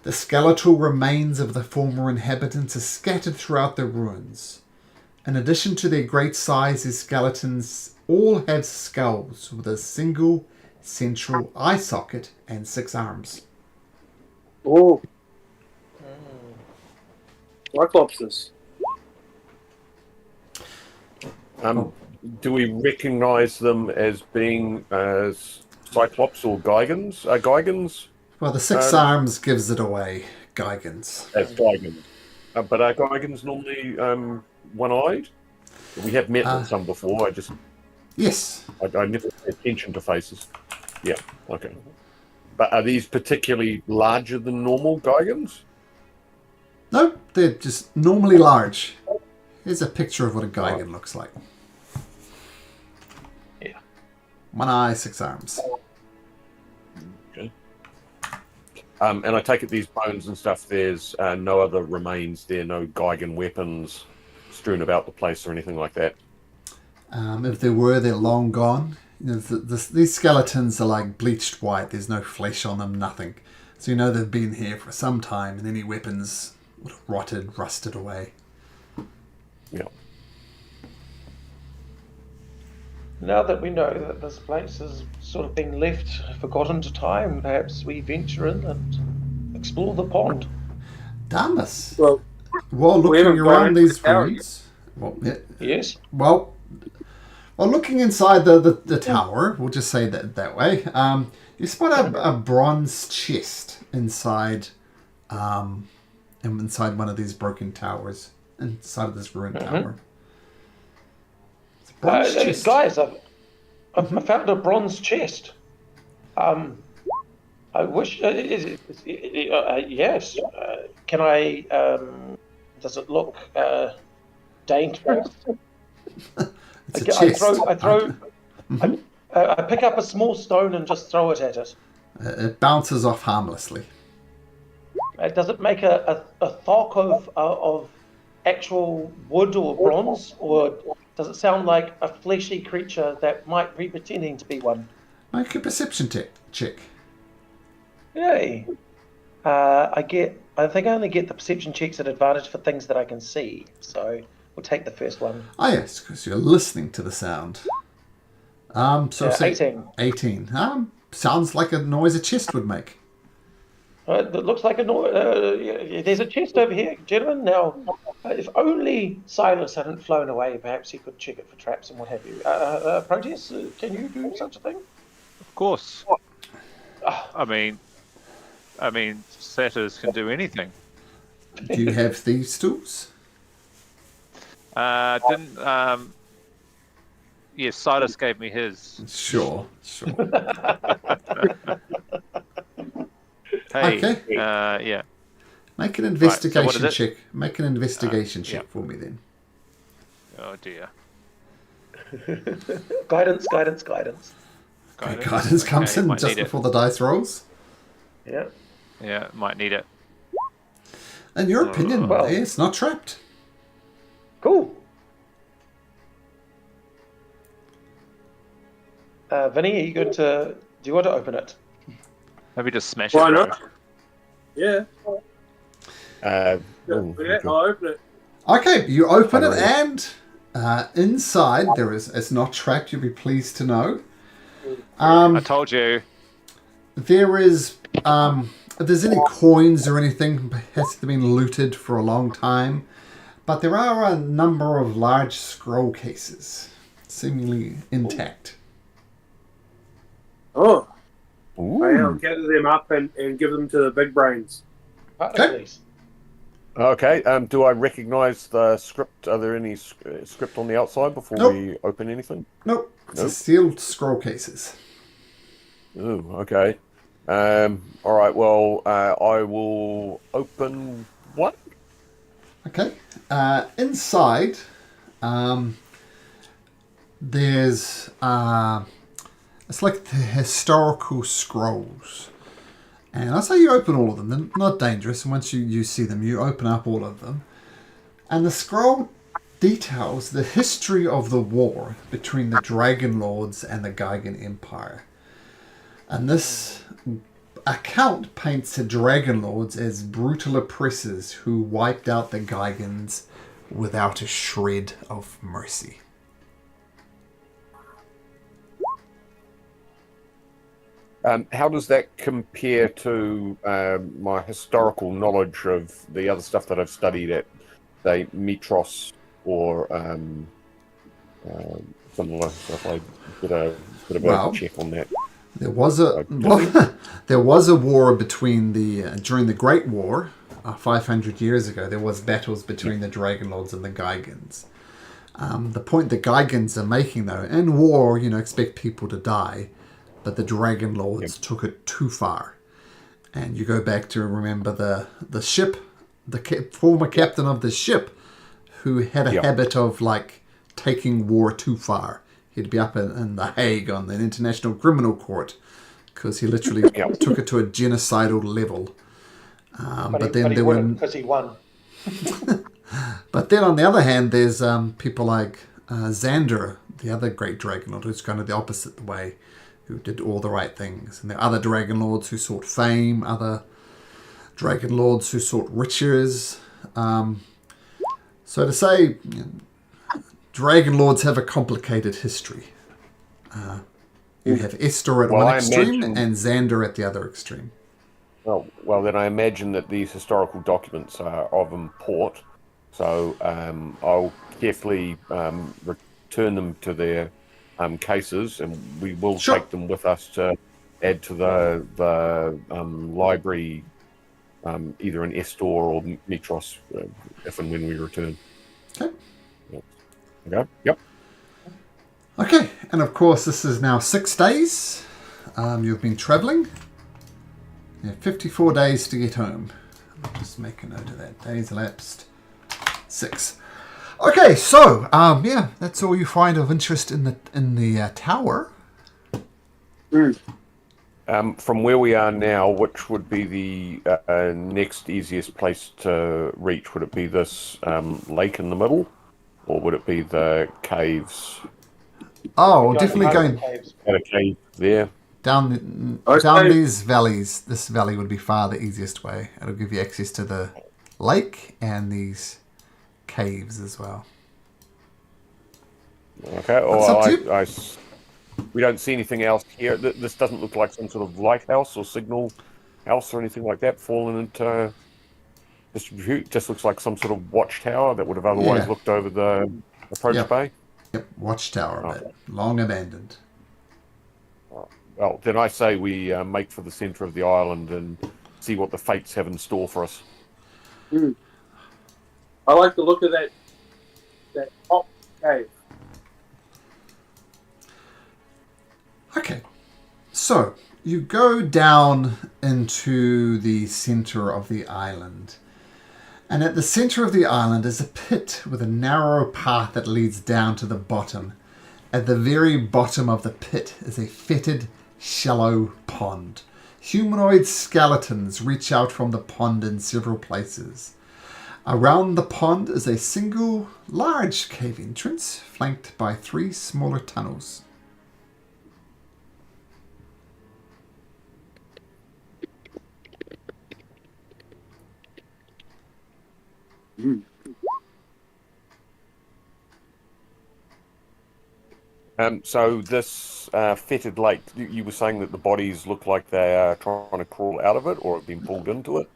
The skeletal remains of the former inhabitants are scattered throughout the ruins. In addition to their great size, these skeletons all have skulls with a single central eye socket and 6 arms. Oh. Cyclopses. Do we recognise them as being Cyclops or Gigans? Gigans? Well, the 6 arms gives it away. Gigans. As Gigans. But are Gigans normally one-eyed? We have met some before. Yes. I never pay attention to faces. Yeah, okay. But are these particularly larger than normal Gigans? No, they're just normally large. Here's a picture of what a Gigan looks like. Yeah. 1 eye, 6 arms. Okay. And I take it these bones and stuff, there's no other remains there, no Gigan weapons strewn about the place or anything like that? If there were, they're long gone. You know, these skeletons are like bleached white. There's no flesh on them, nothing. So you know they've been here for some time, and any weapons would have rotted, rusted away. Yeah. Now that we know that this place has sort of been left forgotten to time, perhaps we venture in and explore the pond. Damas. Well, while looking around these ruins... Yes? Well, looking inside the tower, we'll just say that way, you spot a bronze chest inside one of these broken towers, inside of this ruined tower. It's a bronze chest. Guys, I found a bronze chest. I wish... yes. Can I... does it look dangerous? It's a chest. I pick up a small stone and just throw it at it. It bounces off harmlessly. Does it make a thock of actual wood or bronze, or does it sound like a fleshy creature that might be pretending to be one? Make a perception check. Yay! I think I only get the perception checks at advantage for things that I can see, so we'll take the first one. Oh yes, because you're listening to the sound. So say 18. 18. Sounds like a noise a chest would make. It looks like a noise. There's a chest over here, gentlemen. Now, if only Silas hadn't flown away, perhaps he could check it for traps and what have you. Proteus, can you do such a thing? Of course. I mean, satyrs can do anything. Do you have thieves' tools? Yes, Silas gave me his. Sure. Hey. Okay. Yeah. Make an investigation Right, so check. Make an investigation check for me then. Oh dear. Guidance. Okay, guidance comes in just before the dice rolls. Yeah. Yeah, might need it. In your opinion, well- it's not trapped. Cool. Vinny, are you going to... Do you want to open it? Maybe just smash Why it. not? Yeah. Okay. I'll open it. Okay, you open it and inside it's not trapped, you'll be pleased to know. I told you. There is, if there's any coins or anything, it has been looted for a long time. But there are a number of large scroll cases, seemingly intact. Oh. Ooh. I'll gather them up and give them to the big brains. Okay. Okay. Do I recognise the script? Are there any script on the outside before we open anything? Nope. It's a sealed scroll cases. Ooh, okay. All right. Well, I will open one. Okay. Inside, there's it's like the historical scrolls, and I say you open all of them. They're not dangerous, and once you see them, you open up all of them, and the scroll details the history of the war between the Dragon Lords and the Gaigan Empire, and this account paints the Dragon Lords as brutal oppressors who wiped out the Gaigans without a shred of mercy. How does that compare to my historical knowledge of the other stuff that I've studied at, say, Mitros or something like that? I did a bit of a check on that. There was a there was a war between during the Great War 500 years ago. There was battles between the Dragon Lords and the Gaigans. The point the Gaigans are making, though, in war, expect people to die, but the Dragon Lords took it too far. And you go back to remember the ship, former captain of the ship, who had a habit of taking war too far. He'd be up in The Hague on the International Criminal Court because he literally took it to a genocidal level. But then there were because he won. But then on the other hand, there's people like Xander, the other great Dragon Lord, who's kind of the opposite way, who did all the right things. And there are other Dragon Lords who sought fame, other Dragon Lords who sought riches. So to say, Dragon Lords have a complicated history. You have Estor at one extreme and Xander at the other extreme. Well, then I imagine that these historical documents are of import. So I'll carefully return them to their cases, and we will take them with us to add to the library, either in Estor or Mitros, if and when we return. Okay. Okay. Yep. Okay, and of course this is now 6 days. You've been travelling. You have 54 days to get home. I'll just make a note of that. Days elapsed. 6. Okay, so that's all you find of interest in the tower. From where we are now, which would be the next easiest place to reach? Would it be this lake in the middle, or would it be the caves? Oh, definitely going at a cave there. Down these valleys. This valley would be far the easiest way. It'll give you access to the lake and these caves as well. Okay. We don't see anything else here. This doesn't look like some sort of lighthouse or signal house or anything like that fallen into disrepute. Just looks like some sort of watchtower that would have otherwise looked over the approach bay. Yep, watchtower a bit. Long abandoned. Well, then I say we make for the centre of the island and see what the fates have in store for us. I like the look of that top cave. Okay, so you go down into the centre of the island. And at the centre of the island is a pit with a narrow path that leads down to the bottom. At the very bottom of the pit is a fetid, shallow pond. Humanoid skeletons reach out from the pond in several places. Around the pond is a single large cave entrance, flanked by 3 smaller tunnels. So this fetid lake, you were saying that the bodies look like they are trying to crawl out of it or have been pulled into it?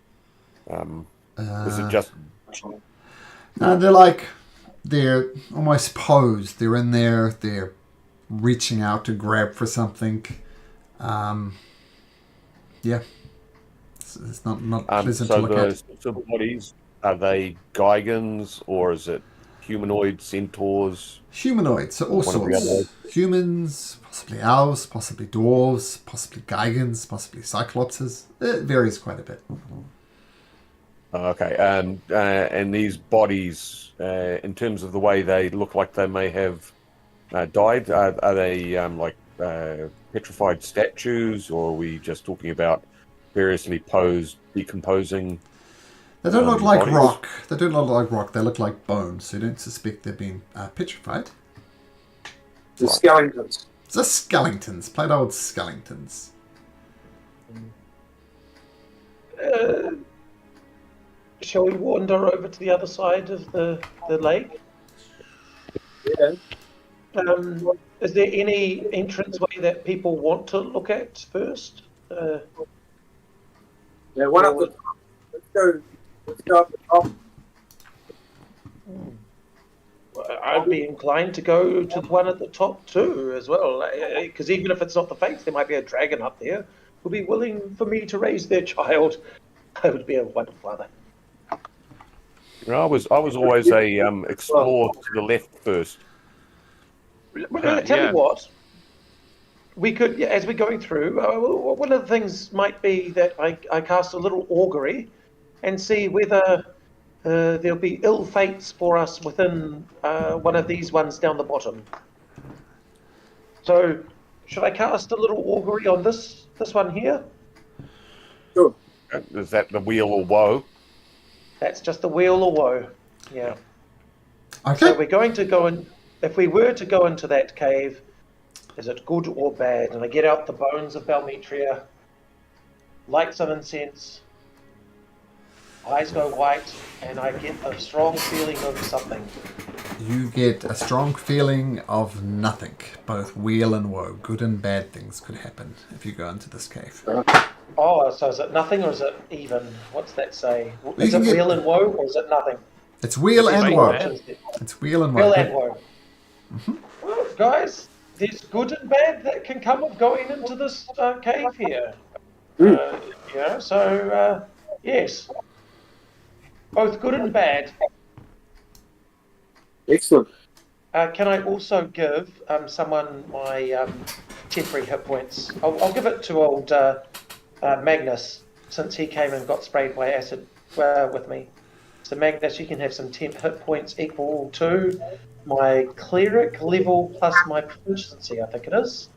Is it just... No, they're almost posed. They're in there, they're reaching out to grab for something. It's not pleasant to look at. So the bodies, are they Gaigans or is it humanoid centaurs? Humanoids, so all sorts. Humans, possibly elves, possibly dwarves, possibly Gaigans, possibly cyclopses. It varies quite a bit. Okay, and these bodies, in terms of the way they look like they may have died, are they like petrified statues, or are we just talking about variously posed, decomposing? They don't look like bodies? rock. They don't look like rock. They look like bones. So you don't suspect they've been petrified. The skeletons. It's the skeletons. Plain old skeletons. Shall we wander over to the other side of the lake? Yeah. Is there any entranceway that people want to look at first? Yeah, one up the top. Let's go up the top. I'd be inclined to go to the one at the top too, as well. Because even if it's not the Fates, there might be a dragon up there who'll be willing for me to raise their child. I would be a wonderful father. You know, I was always a explore to the left first. Well, tell you what, we could, as we're going through, one of the things might be that I cast a little augury and see whether there'll be ill fates for us within one of these ones down the bottom. So, should I cast a little augury on this one here? Sure. Is that the wheel of woe? That's just the wheel of woe. Yeah. Okay. So we're going to go in. If we were to go into that cave, is it good or bad? And I get out the bones of Balmetria, light some incense, eyes go white, and I get a strong feeling of something. You get a strong feeling of nothing. Both weal and woe. Good and bad things could happen if you go into this cave. Oh, so is it nothing or is it even? What's that say? You Is can it get- weal and woe or is it nothing? It's weal and Wait, woe. man. It's weal and woe. Weal and woe. Well, guys, there's good and bad that can come of going into this cave here. Yes. Both good and bad. Excellent. Can I also give someone my temporary hit points? I'll give it to old Magnus, since he came and got sprayed by acid with me. So Magnus, you can have some temp hit points equal to my cleric level plus my proficiency, I think it is.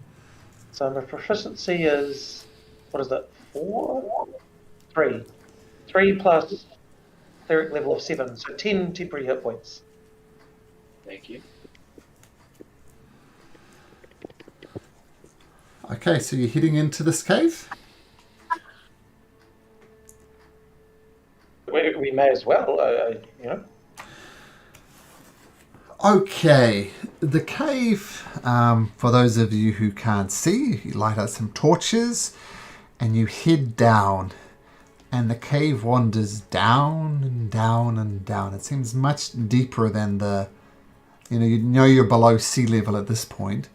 So my proficiency is, what is that, 4? 3. 3 plus cleric level of 7, so 10 temporary hit points. Thank you. Okay, so you're heading into this cave? We may as well, Okay, the cave, for those of you who can't see, you light out some torches and you head down, and the cave wanders down and down and down. It seems much deeper than you know you're below sea level at this point,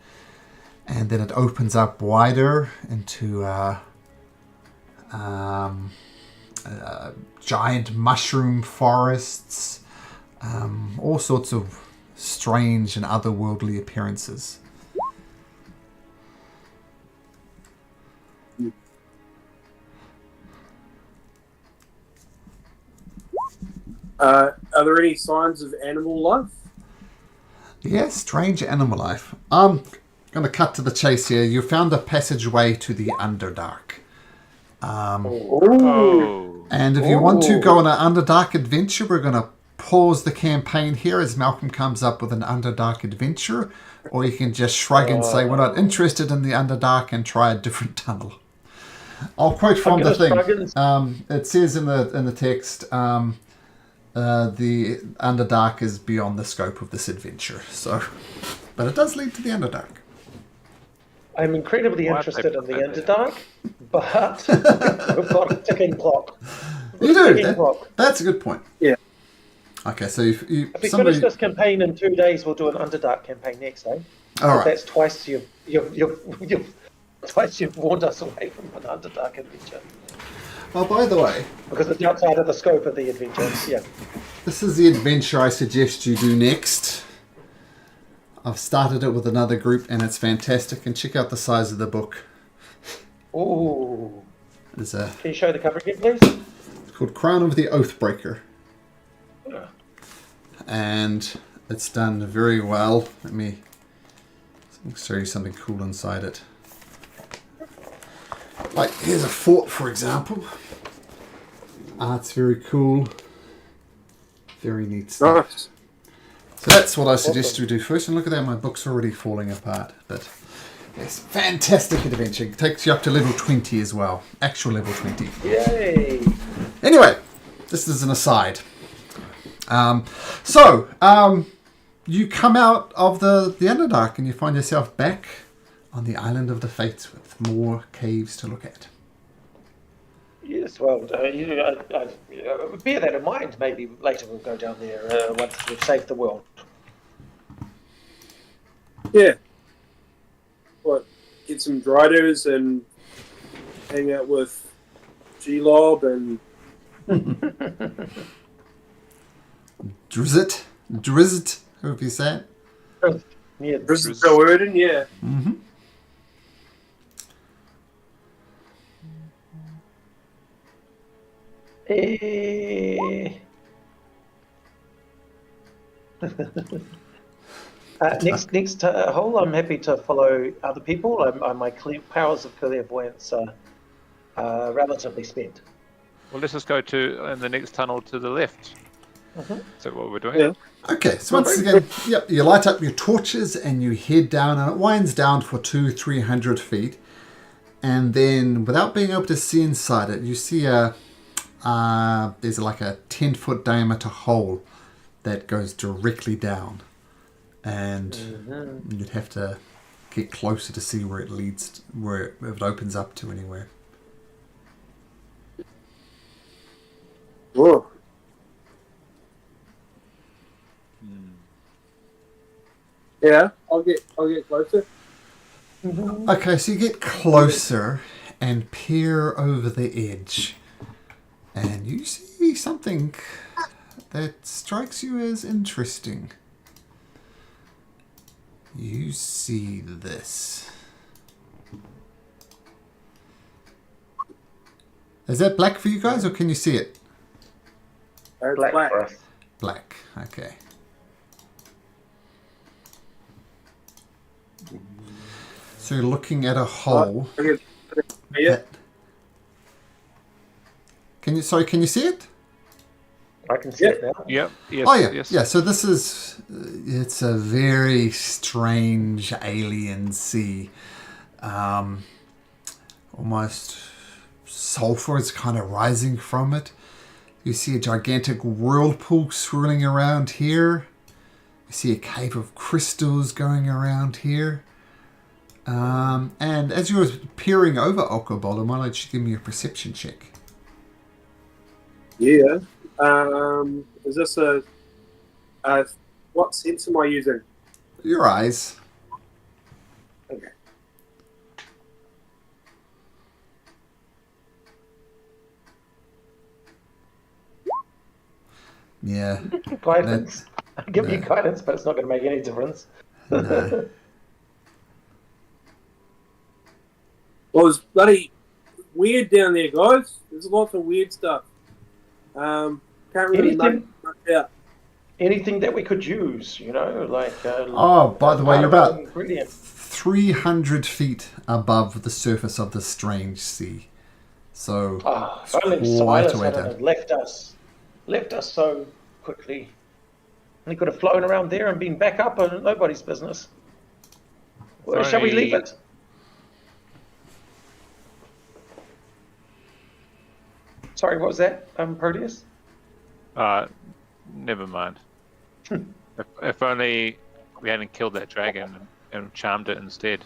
and then it opens up wider into giant mushroom forests, all sorts of strange and otherworldly appearances. Are there any signs of animal life? Yeah, strange animal life. I'm going to cut to the chase here. You found a passageway to the Underdark. Oh. And if you want to go on an Underdark adventure, we're going to pause the campaign here as Malcolm comes up with an Underdark adventure. Or you can just shrug and say, we're not interested in the Underdark, and try a different tunnel. I'll quote from the thing. It says in the text, the Underdark is beyond the scope of this adventure. So, but it does lead to the Underdark. I'm incredibly Why interested in they the put that Underdark, but we've got a ticking clock. You do. Ticking clock. That's a good point. Yeah. Okay, so if If we somebody... finish this campaign in 2 days, we'll do an Underdark campaign next, eh? All right. That's twice you've warned us away from an Underdark adventure. Oh, by the way, Because it's outside of the scope of the adventure, yeah. this is the adventure I suggest you do next. I've started it with another group, and it's fantastic. And check out the size of the book. Ooh. It's Can you show the cover again, please? called called Crown of the Oathbreaker. Yeah. And it's done very well. Let me show you something cool inside it. Like, here's a fort, for example. It's very cool. Very neat stuff. Nice. So that's what I suggest we do first. And look at that, my book's already falling apart. But it's fantastic adventure. It takes you up to level 20 as well. Actual level 20. Yay! Anyway, this is an aside. You come out of the Underdark and you find yourself back on the Island of the Fates with more caves to look at. Yes, well, bear that in mind. Maybe later we'll go down there once we've saved the world. Yeah. What? Get some driders and hang out with G-Lob and... Drizzt, hope you say it. Yeah, This is the word, and yeah. Mm-hmm. Next hole, I'm happy to follow other people. My powers of clairvoyance are relatively spent. Well, let's just go to in the next tunnel to the left. Mm-hmm. Is that what we're doing? Yeah. Okay, so once again, yep, you light up your torches and you head down, and it winds down for 200-300 feet. And then, without being able to see inside it, you see there's like a 10-foot diameter hole that goes directly down. And you'd have to get closer to see where it leads, where it opens up to anywhere. Whoa. Yeah, I'll get closer. Okay, so you get closer and peer over the edge, and you see something that strikes you as interesting. You see this. Is that black for you guys, or can you see it? Black. for us. Black, okay. So you're looking at a hole. Yeah. Can you see it? I can see it now. Yep. Yes. Oh yeah, Yes. yeah. So this is, it's a very strange alien sea. Almost sulfur is kind of rising from it. You see a gigantic whirlpool swirling around here. You see a cave of crystals going around here. And as you were peering over Okobola, why don't you give me a perception check? Yeah. Is this a what sense am I using? Your eyes. Okay. Yeah. Guidance. I'll give you guidance, but it's not going to make any difference. No. Well, it's bloody weird down there, guys. There's lots of weird stuff. Can't really make much out. Anything that we could use, like. Oh, by the way, you're about ingredient. 300 feet above the surface of the strange sea. So, If only quite Silas a way hadn't down. have left us so quickly. He could have flown around there and been back up, and nobody's business. Well, shall we leave it? Sorry, what was that, Proteus? Never mind. if only we hadn't killed that dragon and charmed it instead.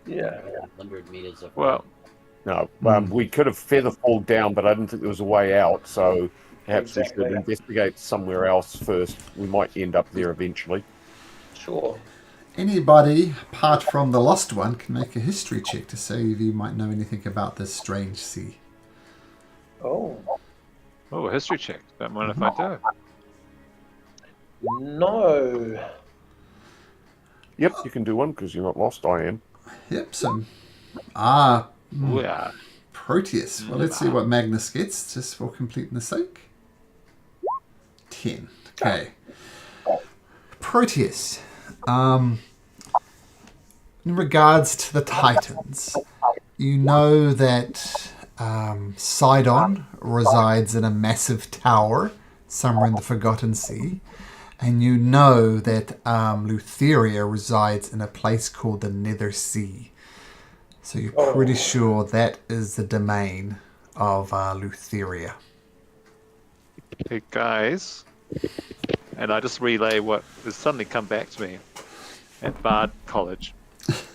Yeah. 100 meters of Well, No, we could have featherfalled down, but I didn't think there was a way out. So perhaps we should investigate somewhere else first. We might end up there eventually. Sure. Anybody, apart from the lost one, can make a history check to see if you might know anything about this strange sea. Oh. a history check. Don't mind if I do. No. Yep, you can do one because you're not lost. I am. Yep, so... Yeah. Proteus. Well, let's see what Magnus gets, just for completeness sake. 10. Okay. Proteus. In regards to the Titans, you know that Sidon resides in a massive tower somewhere in the Forgotten Sea. And you know that Lutheria resides in a place called the Nether Sea. So you're pretty sure that is the domain of Lutheria. Hey guys, and I just relay what has suddenly come back to me at Bard College.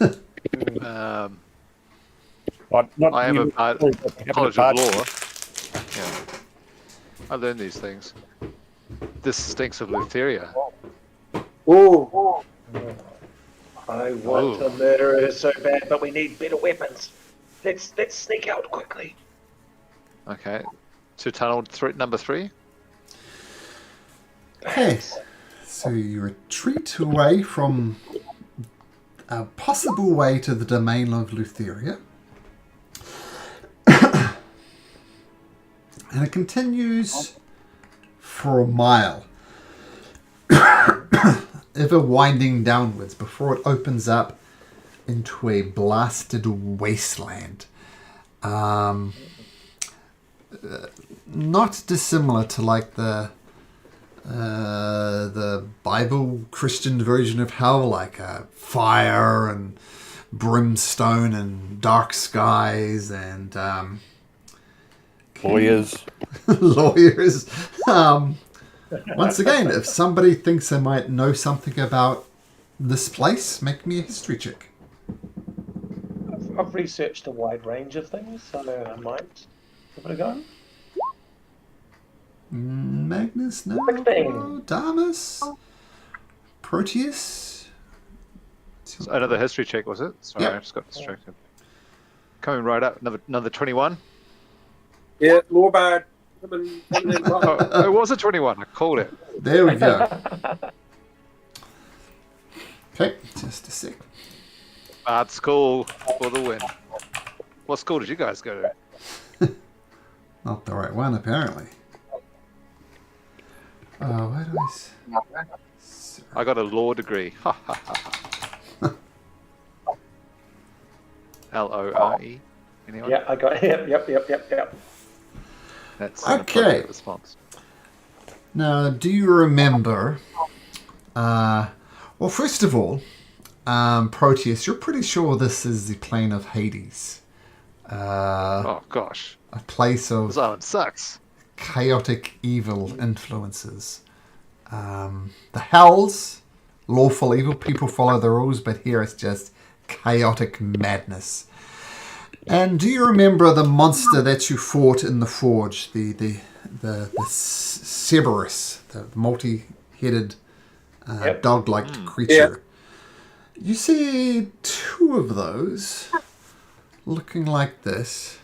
I am a College of Law. Yeah. I learned these things. This stinks of Lutheria. Ooh. I want to murder her so bad, but we need better weapons. Let's sneak out quickly. Okay. To tunnel number 3. Okay. So you retreat away from a possible way to the domain of Lutheria. And it continues for a mile, ever winding downwards before it opens up into a blasted wasteland. Not dissimilar to like the Bible Christian version of hell, like fire and brimstone and dark skies and Lawyers. lawyers. Once again, if somebody thinks they might know something about this place, make me a history check. I've researched a wide range of things, so I might give it a go. Magnus, no. 16. Damus, Proteus. So another history check, was it? Sorry, Yep. I just got distracted. Coming right up, another 21. Yeah, Lawbard. Oh, it was a 21. I called it. There we go. Okay, just a sec. Art school for the win. What school did you guys go to? Not the right one, apparently. Where do I... I got a law degree. Ha ha ha. Lore. Anyone? Yeah, I got it. Yep. That's an Okay. appropriate response. Now, do you remember... well, first of all, Proteus, you're pretty sure this is the plane of Hades. Oh gosh, A place of this island sucks. chaotic evil influences. The hells, lawful evil, people follow the rules, but here it's just chaotic madness. And do you remember the monster that you fought in the forge, the Cerberus, the multi-headed dog-like creature? You see 2 of those looking like this,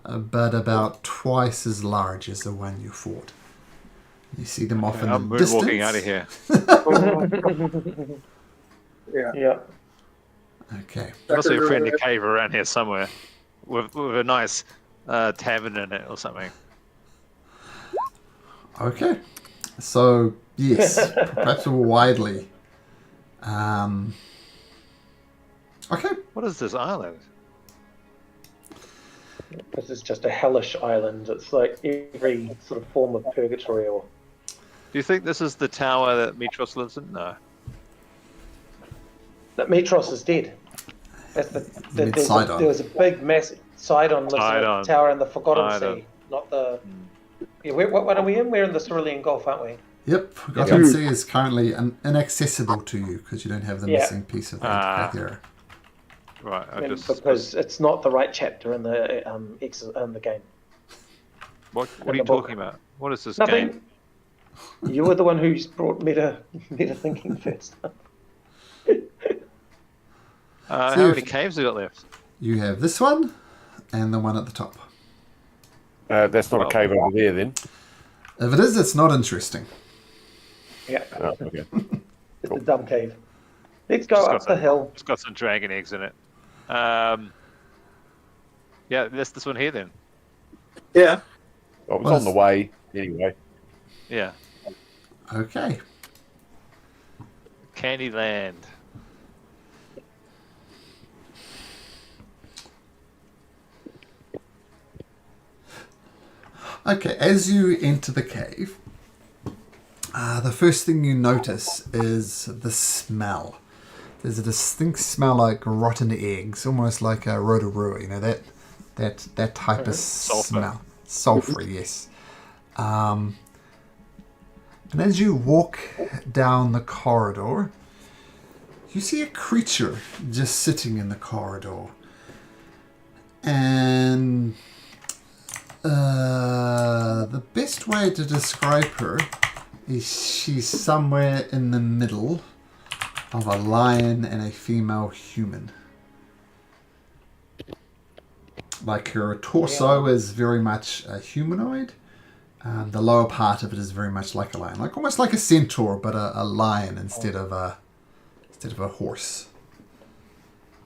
but about twice as large as the one you fought. You see them off in I'm the distance. moonwalking out of here. Yeah. Okay. There must be a friendly cave around here somewhere with a nice tavern in it or something. Okay. So, yes, perhaps more widely. Okay. What is this island? This is just a hellish island. It's like every sort of form of purgatory. Or Do you think this is the tower that Mitros lives in? No. that Mitros is dead. That's Sidon. there was a big massive Sidon lives in Sidon. a tower in the Forgotten Sidon. Sea, not the. Yeah, what are we in? We're in the Cerulean Gulf, aren't we? Yep. Forgotten Sea is currently inaccessible to you because you don't have the Yeah. missing piece of that there. Right. Because it's not the right chapter in the in the game. What in are you the book. talking about? What is this Nothing. game? You were the one who's brought meta thinking first. How So many caves have we got left? You have this one and the one at the top. That's not a cave over there, then. If it is, it's not interesting. Yeah, Oh, okay. it's a dumb cave. Let's go It's up got the some- hill. It's got some dragon eggs in it. Yeah, that's this one here then. Yeah. Oh, it's on the way anyway. Yeah. Okay. Candyland. Okay, as you enter the cave, the first thing you notice is the smell. There's a distinct smell like rotten eggs, almost like a rotorua, you know, that type of smell. Sulfur, yes. And as you walk down the corridor, you see a creature just sitting in the corridor. And the best way to describe her is she's somewhere in the middle of a lion and a female human. Like her torso is very much a humanoid. The lower part of it is very much like a lion, like almost like a centaur, but a lion instead of a horse.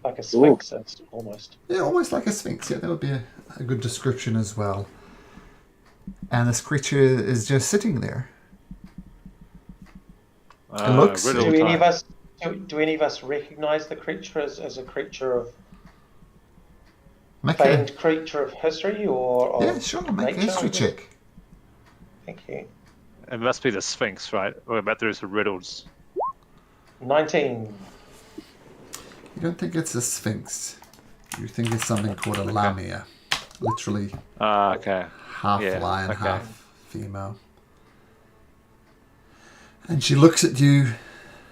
Like a sphinx, almost. Yeah, almost like a sphinx. Yeah, that would be a good description as well. And this creature is just sitting there. It looks. Do any of us recognize the creature as a creature of famed creature of history or yeah, sure. Make a history check. Thank you. It must be the Sphinx, right? Or about there's the riddles. 19. You don't think it's a sphinx. You think it's something called a lamia. Literally okay. half lion, half female. And she looks at you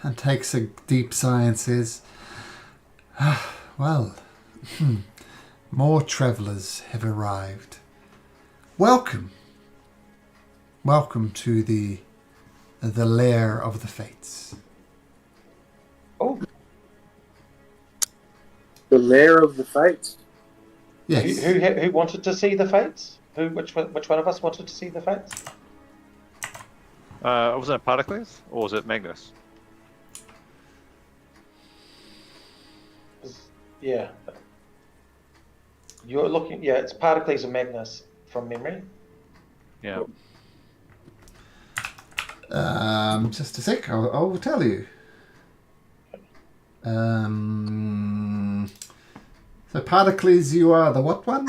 and takes a deep sigh and says, well, more travellers have arrived. Welcome. Welcome to the lair of the fates. Oh. The lair of the fates? Yes. Who wanted to see the fates? Which one of us wanted to see the fates? Was it Pericles or was it Magnus? Yeah. You're looking. Yeah, it's Pericles and Magnus from memory. Yeah. Just a sec. I'll tell you. So Pericles, you are the what one?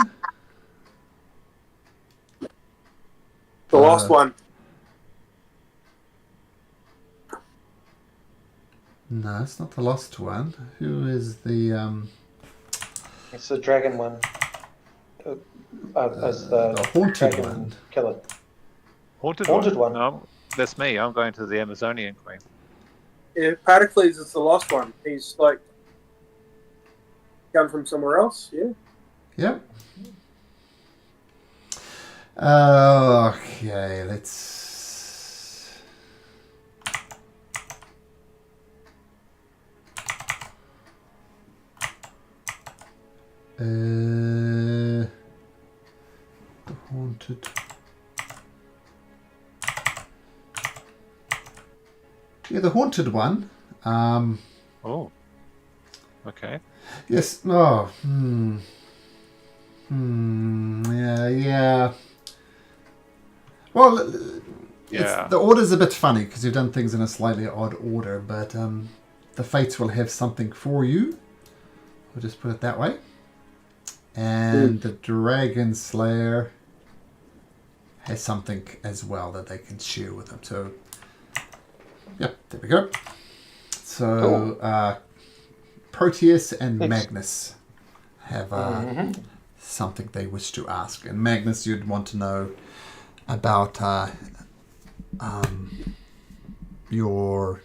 The last one. No, it's not the lost one. Who is the It's the dragon one. As the haunted dragon one. Killer. Haunted one. No, that's me. I'm going to the Amazonian Queen. Yeah, Pericles is the last one. He's like come from somewhere else, yeah? Yep. Okay, let's. The haunted. Yeah, the haunted one. Oh. Okay. Yes. Oh. Yeah. Well, the order's a bit funny because you've done things in a slightly odd order, but the fates will have something for you. We'll just put it that way. And the Dragon Slayer has something as well that they can share with them. So, yep, there we go. So, Proteus and Magnus have something they wish to ask. And Magnus, you'd want to know about your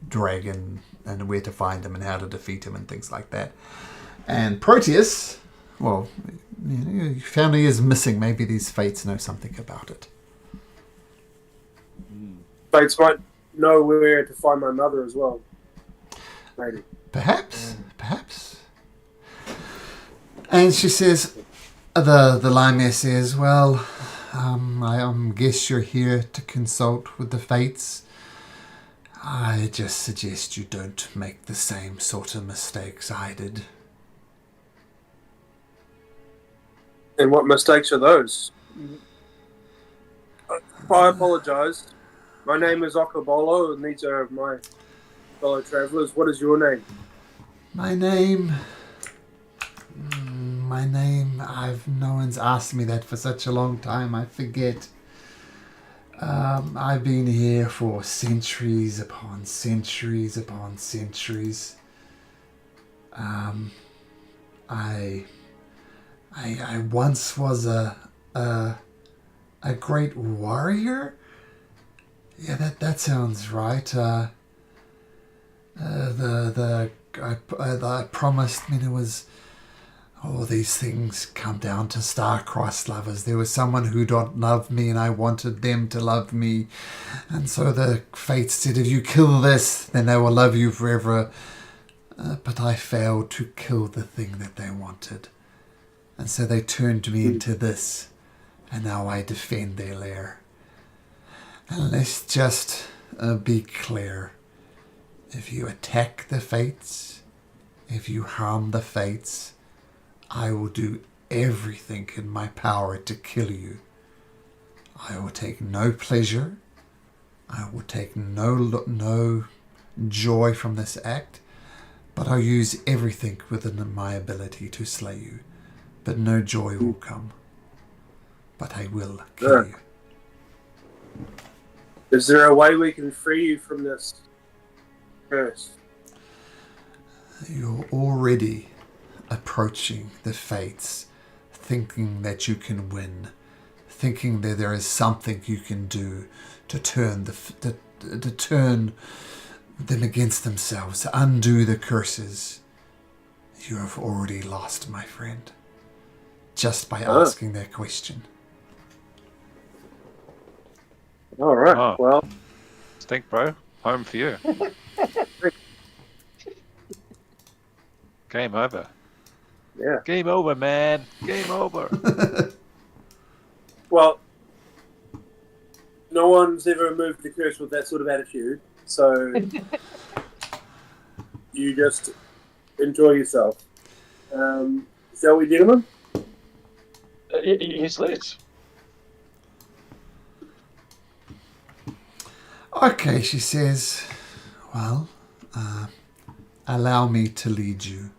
dragon and where to find him and how to defeat him and things like that. And Proteus, well, your family is missing. Maybe these fates know something about it. Fates might know where to find my mother as well. Maybe. Perhaps. And she says, the Limea says, well, I guess you're here to consult with the fates. I just suggest you don't make the same sort of mistakes I did. And what mistakes are those? I apologise. My name is Okobolo, and these are my fellow travellers. What is your name? My name... no one's asked me that for such a long time, I forget. I've been here for centuries upon centuries upon centuries. I once was a great warrior. Yeah, that sounds right. I promised. I mean, it was all these things come down to star-crossed lovers. There was someone who don't love me, and I wanted them to love me, and so the fates said, if you kill this, then they will love you forever. But I failed to kill the thing that they wanted. And so they turned me into this. And now I defend their lair. And let's just be clear. If you attack the fates, if you harm the fates, I will do everything in my power to kill you. I will take no pleasure. I will take no joy from this act. But I'll use everything within my ability to slay you. But no joy will come. But I will kill you. Is there a way we can free you from this curse? You're already approaching the fates, thinking that you can win, thinking that there is something you can do to turn to turn them against themselves, to undo the curses. You have already lost, my friend, just by asking that question. All right. Well, stink, bro. Home for you. Game over. Yeah. Game over, man. Game over. Well, no one's ever removed the curse with that sort of attitude. So you just enjoy yourself. Shall we, gentlemen? Yes, let's. Okay, she says, well, allow me to lead you.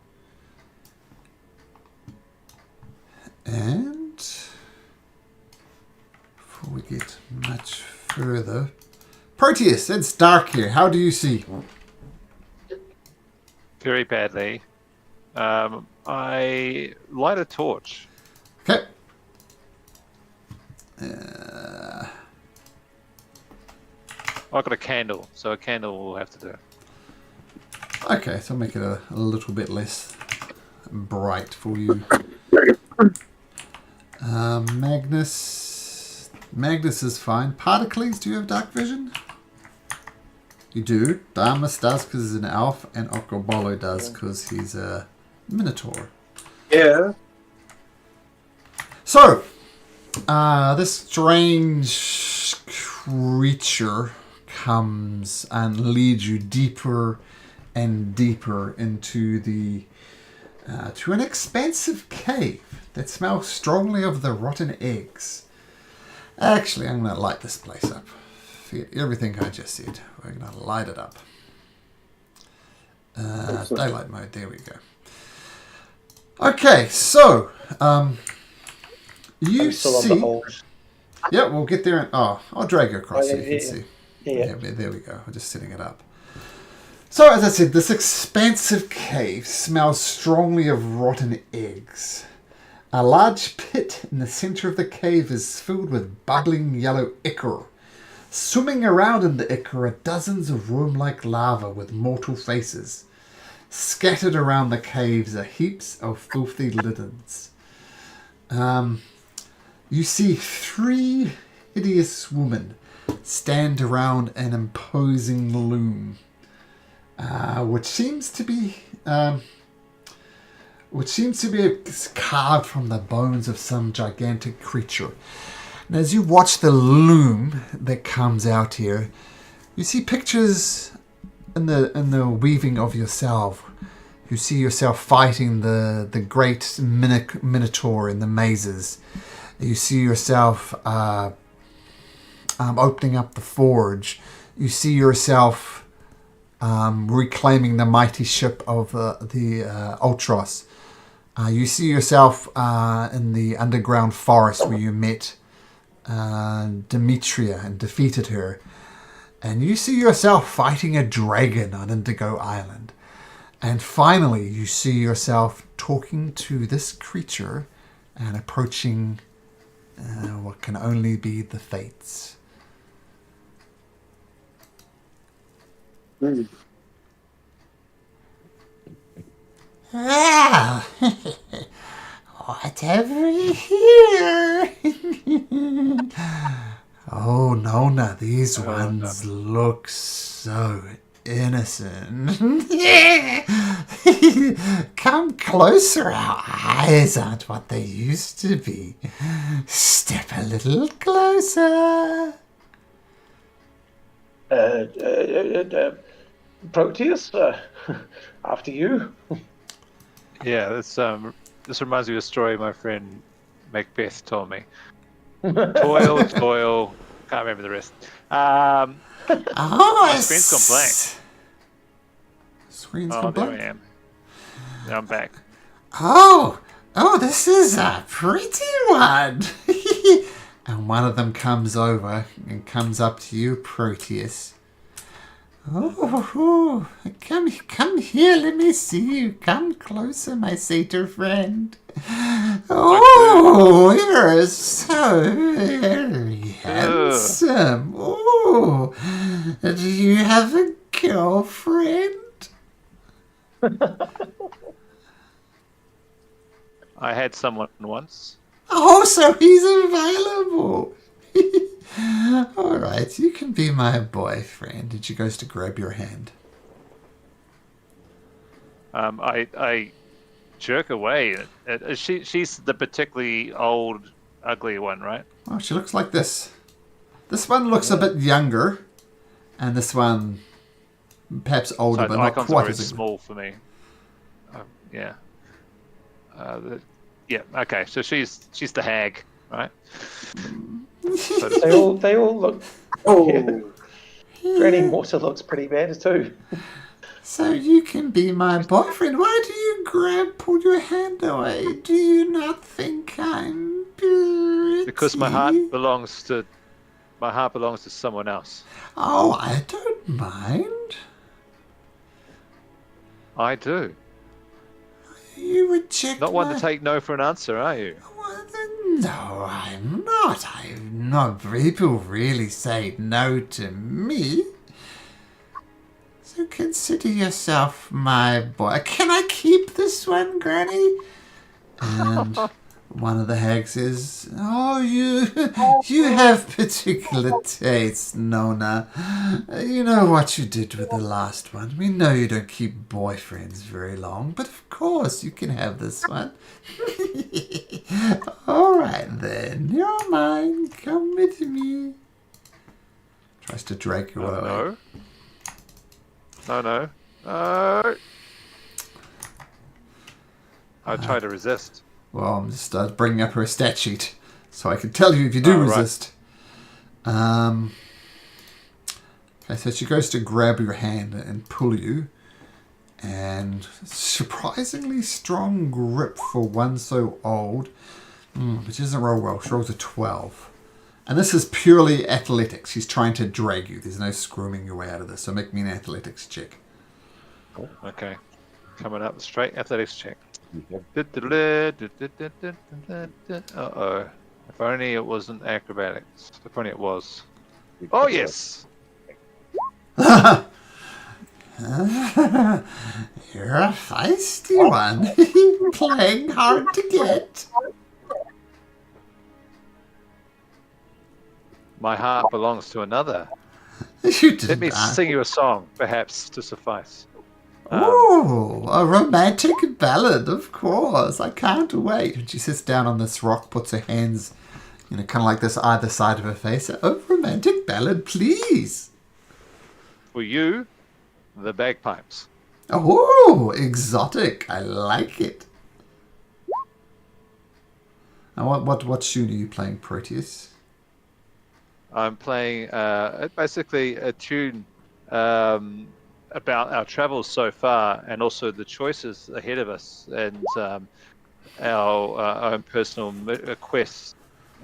And before we get much further, Proteus, it's dark here. How do you see? Very badly. I light a torch. Okay. I've got a candle, so a candle will have to do. Okay, so I'll make it a little bit less bright for you. Magnus is fine. Particles, do you have dark vision? You do. Damus does because he's an elf, and Okobolo does because he's a minotaur. Yeah. So, this strange creature comes and leads you deeper and deeper into the to an expansive cave that smells strongly of the rotten eggs. Actually, I'm going to light this place up. Forget everything I just said. We're going to light it up. Daylight mode. There we go. Okay, so you see. Yeah, we'll get there. I'll drag you across so you can see. Yeah, there we go. I'm just setting it up. So, as I said, this expansive cave smells strongly of rotten eggs. A large pit in the center of the cave is filled with bubbling yellow ichor. Swimming around in the ichor are dozens of worm-like larvae with mortal faces. Scattered around the caves are heaps of filthy liddens. You see 3 hideous women stand around an imposing loom, which seems to be carved from the bones of some gigantic creature. And as you watch the loom that comes out here, you see pictures in the weaving of yourself. You see yourself fighting the great minotaur in the mazes. You see yourself opening up the forge. You see yourself reclaiming the mighty ship of the Ultros. You see yourself in the underground forest where you met Demetria and defeated her. And you see yourself fighting a dragon on Indigo Island. And finally, you see yourself talking to this creature and approaching what can only be the fates. Ah, whatever you hear. Oh, Nona, these ones look so innocent. Come closer. Our eyes aren't what they used to be. Step a little closer. Proteus, after you. Yeah, this reminds me of a story my friend Macbeth told me. Toil, toil. Can't remember the rest. My screen's gone blank. Screen's gone blank? There I am. Now I'm back. Oh, this is a pretty one. And one of them comes over and comes up to you, Proteus. Oh, come here, let me see you. Come closer, my satyr friend. Oh, you're so very handsome. Oh, do you have a girlfriend? I had someone once. Oh, so he's available. All right, you can be my boyfriend. And she goes to grab your hand. I jerk away. She's the particularly old, ugly one, right? Oh, she looks like this. This one looks a bit younger, and this one perhaps older, but not icons quite are very as small for me. Yeah. Yeah. Okay. So she's the hag, right? They all look. Oh, yeah. Granny Mortar looks pretty bad too. So you can be my boyfriend. Why do you pull your hand away? Do you not think I'm pretty? Because my heart belongs to someone else. Oh, I don't mind. I do. You reject Not one to take no for an answer, are you? No, I'm not. I'm not. People really say no to me. So consider yourself my boy. Can I keep this one, Granny? And one of the hags says, "Oh, you have particular taste, Nona. You know what you did with the last one. We know you don't keep boyfriends very long, but of course you can have this one." All right then, you're mine. Come with me. Tries to drag you away. No. I try to resist. Well, I'm just bringing up her stat sheet so I can tell you if you do resist. Right. Okay, so she goes to grab your hand and pull you. And surprisingly strong grip for one so old. But she doesn't roll well. She rolls a 12. And this is purely athletics. She's trying to drag you. There's no screaming your way out of this. So make me an athletics check. Okay. Coming up straight athletics check. Uh-oh. If only it wasn't acrobatics. If only it was. Oh, yes! You're a feisty one. Playing hard to get. My heart belongs to another. You did Let me not. sing you a song, perhaps, to suffice. Ooh, a romantic ballad, of course. I can't wait. And she sits down on this rock, puts her hands, kind of like this either side of her face. A romantic ballad, please. For you, the bagpipes. Oh, exotic. I like it. And what tune are you playing, Proteus? I'm playing basically a tune about our travels so far, and also the choices ahead of us, and our own personal quests,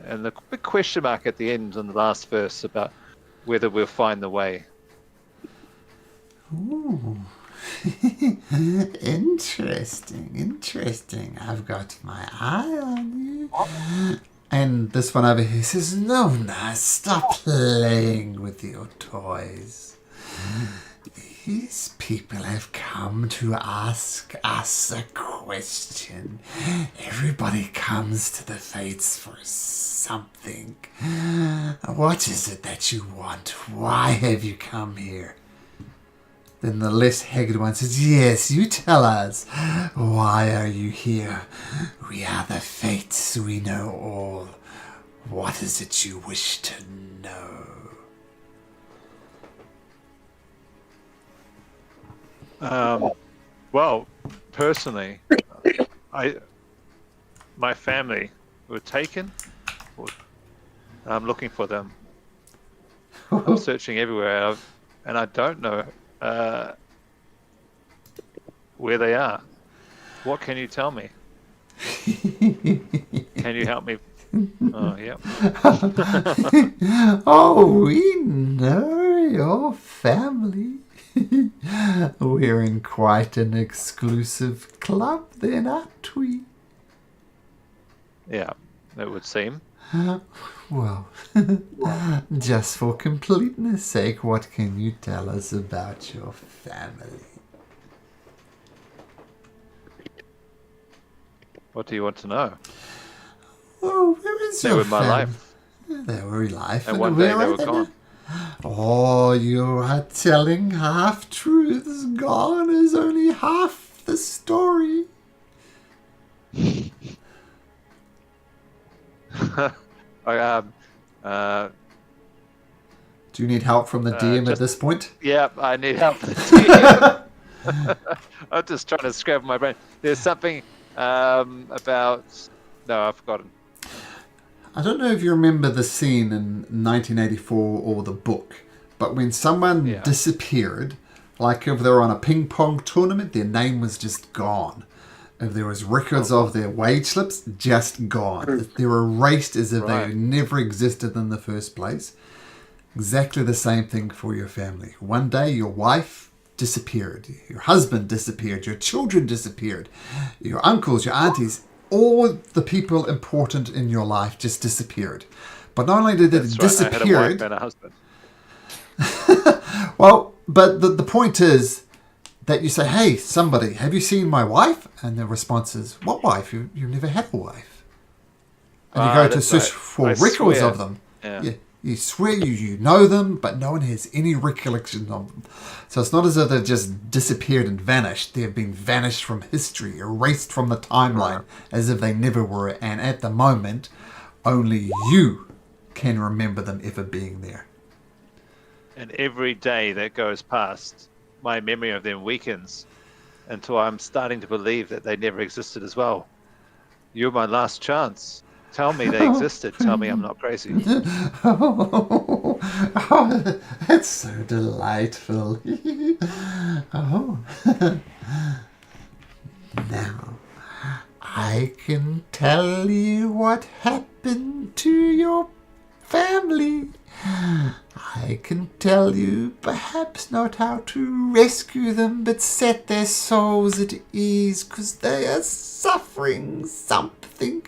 and the big question mark at the end in the last verse about whether we'll find the way. Ooh. Interesting. I've got my eye on you. And this one over here says, "No, stop playing with your toys. These people have come to ask us a question. Everybody comes to the Fates for something. What is it that you want? Why have you come here?" Then the less haggard one says, "Yes, you tell us. Why are you here? We are the Fates. We know all. What is it you wish to know?" Well, personally, my family were taken. I'm looking for them. I'm searching everywhere, and I don't know where they are. What can you tell me? Can you help me? Oh, yeah. Oh, we know your family. We're in quite an exclusive club then, aren't we? Yeah, it would seem. Well, just for completeness sake, what can you tell us about your family? What do you want to know? Oh, where is They your were my family? life. They were life. And one day where they are were gone. Oh, you are telling half-truths. Gone is only half the story. Do you need help from the DM at this point? Yeah, I need help from the DM. I'm just trying to scramble my brain. There's something about... No, I've forgotten. I don't know if you remember the scene in 1984 or the book, but when someone disappeared, like if they were on a ping pong tournament, their name was just gone. If there was records of their wage slips, just gone. They were erased as if they never existed in the first place. Exactly the same thing for your family. One day your wife disappeared, your husband disappeared, your children disappeared, your uncles, your aunties, all the people important in your life just disappeared. But not only did they disappear... I had a wife and a husband. Well, but the point is that you say, "Hey, somebody, have you seen my wife?" And the response is, "What wife? You've never had a wife." And you go to search for records of them. Yeah. You swear you know them, but no one has any recollection of them. So it's not as if they've just disappeared and vanished. They've been vanished from history, erased from the timeline, as if they never were. And at the moment, only you can remember them ever being there. And every day that goes past, my memory of them weakens until I'm starting to believe that they never existed as well. You're my last chance. Tell me they existed. Tell me I'm not crazy. Oh, that's so delightful. Oh. Now, I can tell you what happened to your family. I can tell you perhaps not how to rescue them, but set their souls at ease, because they are suffering something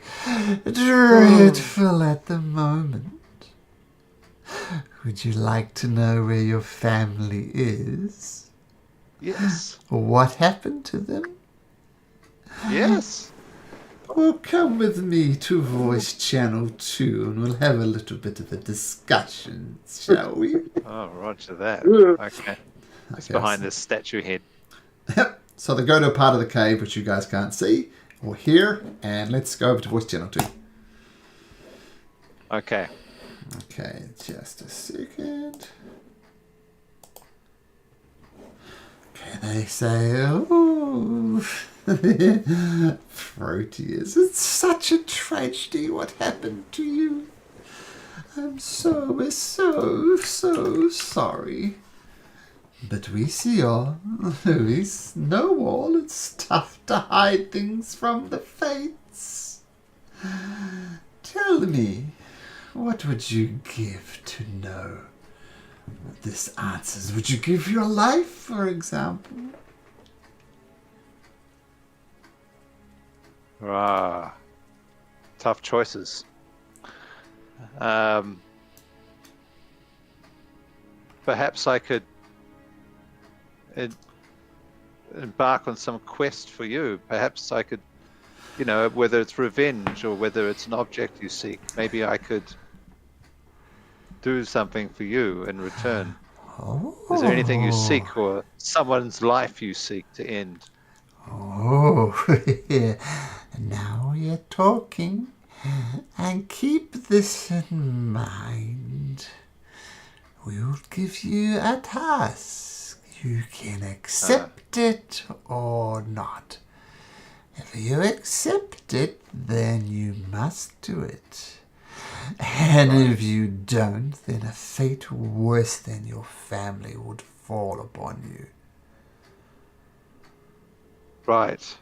dreadful at the moment. Would you like to know where your family is? Yes. What happened to them? Yes. Well, come with me to Voice Channel 2 and we'll have a little bit of a discussion, shall we? Oh, roger that. Okay. It's behind this statue head. Yep. So they go to a part of the cave which you guys can't see or hear, and let's go over to Voice Channel 2. Okay. Okay, just a second. They say, oh, Proteus, it's such a tragedy what happened to you. I'm so sorry. But we see all. We know all. It's tough to hide things from the fates. Tell me, what would you give to know what this answers? Would you give your life, for example? Tough choices. Perhaps I could embark on some quest for you. Perhaps I could, whether it's revenge or whether it's an object you seek, maybe I could do something for you in return. Is there anything you seek or someone's life you seek to end? Oh, now you're talking. And keep this in mind. We'll give you a task. You can accept it or not. If you accept it, then you must do it. And if you don't, then a fate worse than your family would fall upon you. Right.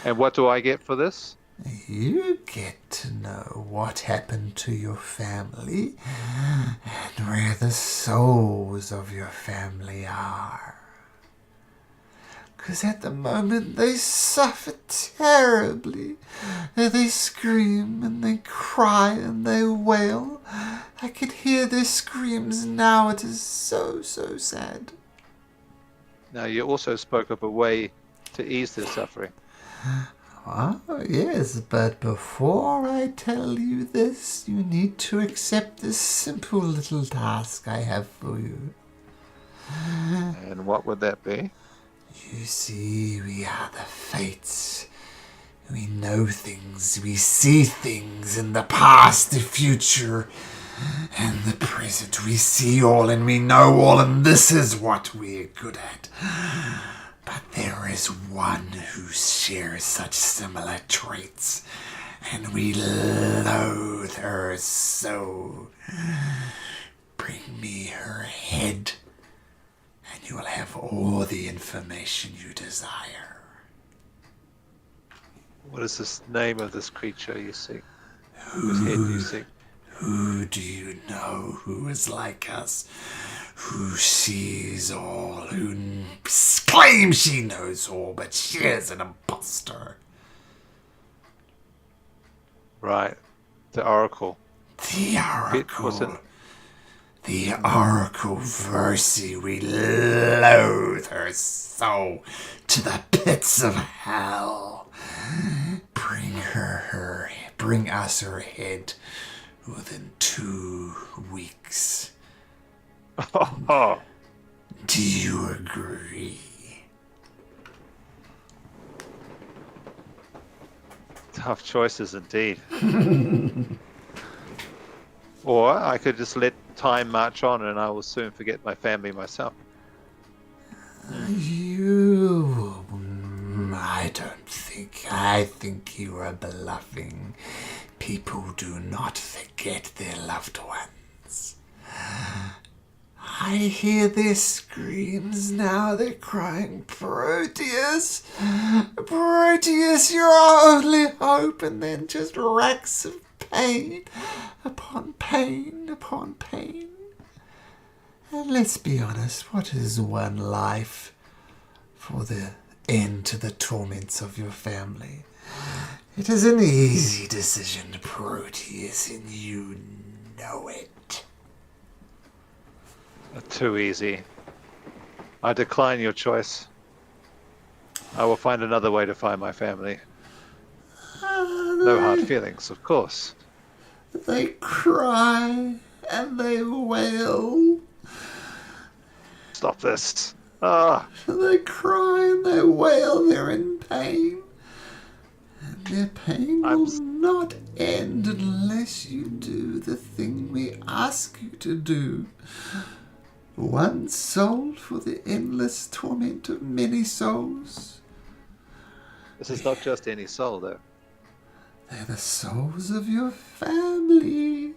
And what do I get for this? You get to know what happened to your family and where the souls of your family are. Because at the moment they suffer terribly. They scream and they cry and they wail. I can hear their screams now. It is so sad. Now, you also spoke of a way to ease their suffering. Oh, yes, but before I tell you this, you need to accept this simple little task I have for you. And what would that be? You see, we are the fates. We know things, we see things in the past, the future, and the present. We see all and we know all, and this is what we're good at. But there is one who shares such similar traits, and we loathe her so. Bring me her head, and you will have all the information you desire. What is this name of this creature you seek? Whose head you seek? Who do you know who is like us? Who sees all, who claims she knows all, but she is an imposter. Right. The Oracle. The Oracle. The Oracle Versi. We loathe her so to the pits of hell. Bring us her head within 2 weeks. Do you agree? Tough choices indeed. Or I could just let time march on and I will soon forget my family myself. I think you are bluffing. People do not forget their loved ones. I hear their screams now. They're crying, Proteus! Proteus, you're our only hope! And then just racks of pain upon pain upon pain. And let's be honest, what is one life for the end to the torments of your family? It is an easy decision, Proteus, and you know it. Too easy. I decline your choice. I will find another way to find my family. No hard feelings, of course. They cry and they wail. Stop this. They cry and they wail. They're in pain. And their pain will not end unless you do the thing we ask you to do. One soul for the endless torment of many souls. This is not just any soul, though. They're the souls of your family.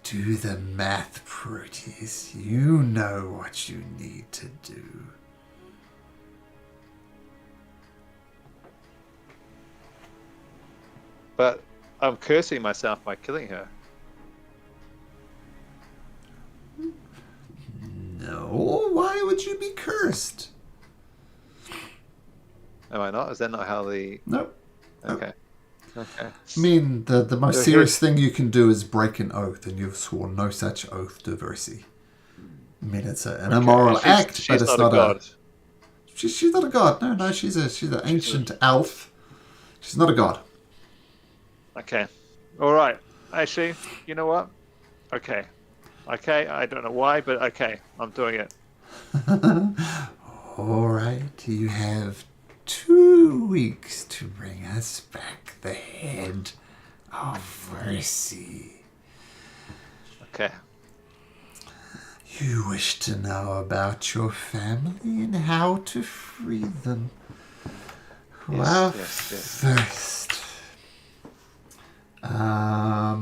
Do the math, Proteus. You know what you need to do. But I'm cursing myself by killing her. No, why would you be cursed? Am I not? Is that not how the... No. Okay. Okay. I mean, the most serious thing you can do is break an oath, and you've sworn no such oath to Versi. I mean, it's an immoral act, but it's not a god. She's not a god. No, she's an ancient elf. She's not a god. Okay. All right. Actually, you know what? Okay. Okay. I don't know why, but okay. I'm doing it. All right. You have 2 weeks to bring us back the head of Versi. Okay. You wish to know about your family and how to free them. Well, yes. first, let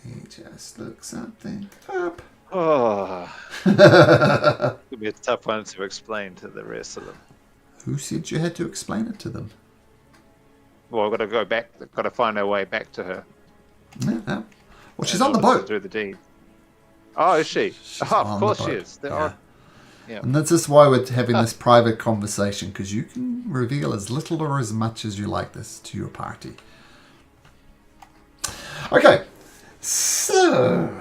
me just look something up. Oh. It'll be a tough one to explain to the rest of them. Who said you had to explain it to them? Well, I've got to go back. I've got to find our way back to her. Yeah. Well, she's on the boat. To do the deed. Oh, is she? Of course she is. Yeah. And this is why we're having this private conversation, because you can reveal as little or as much as you like this to your party. Okay. So,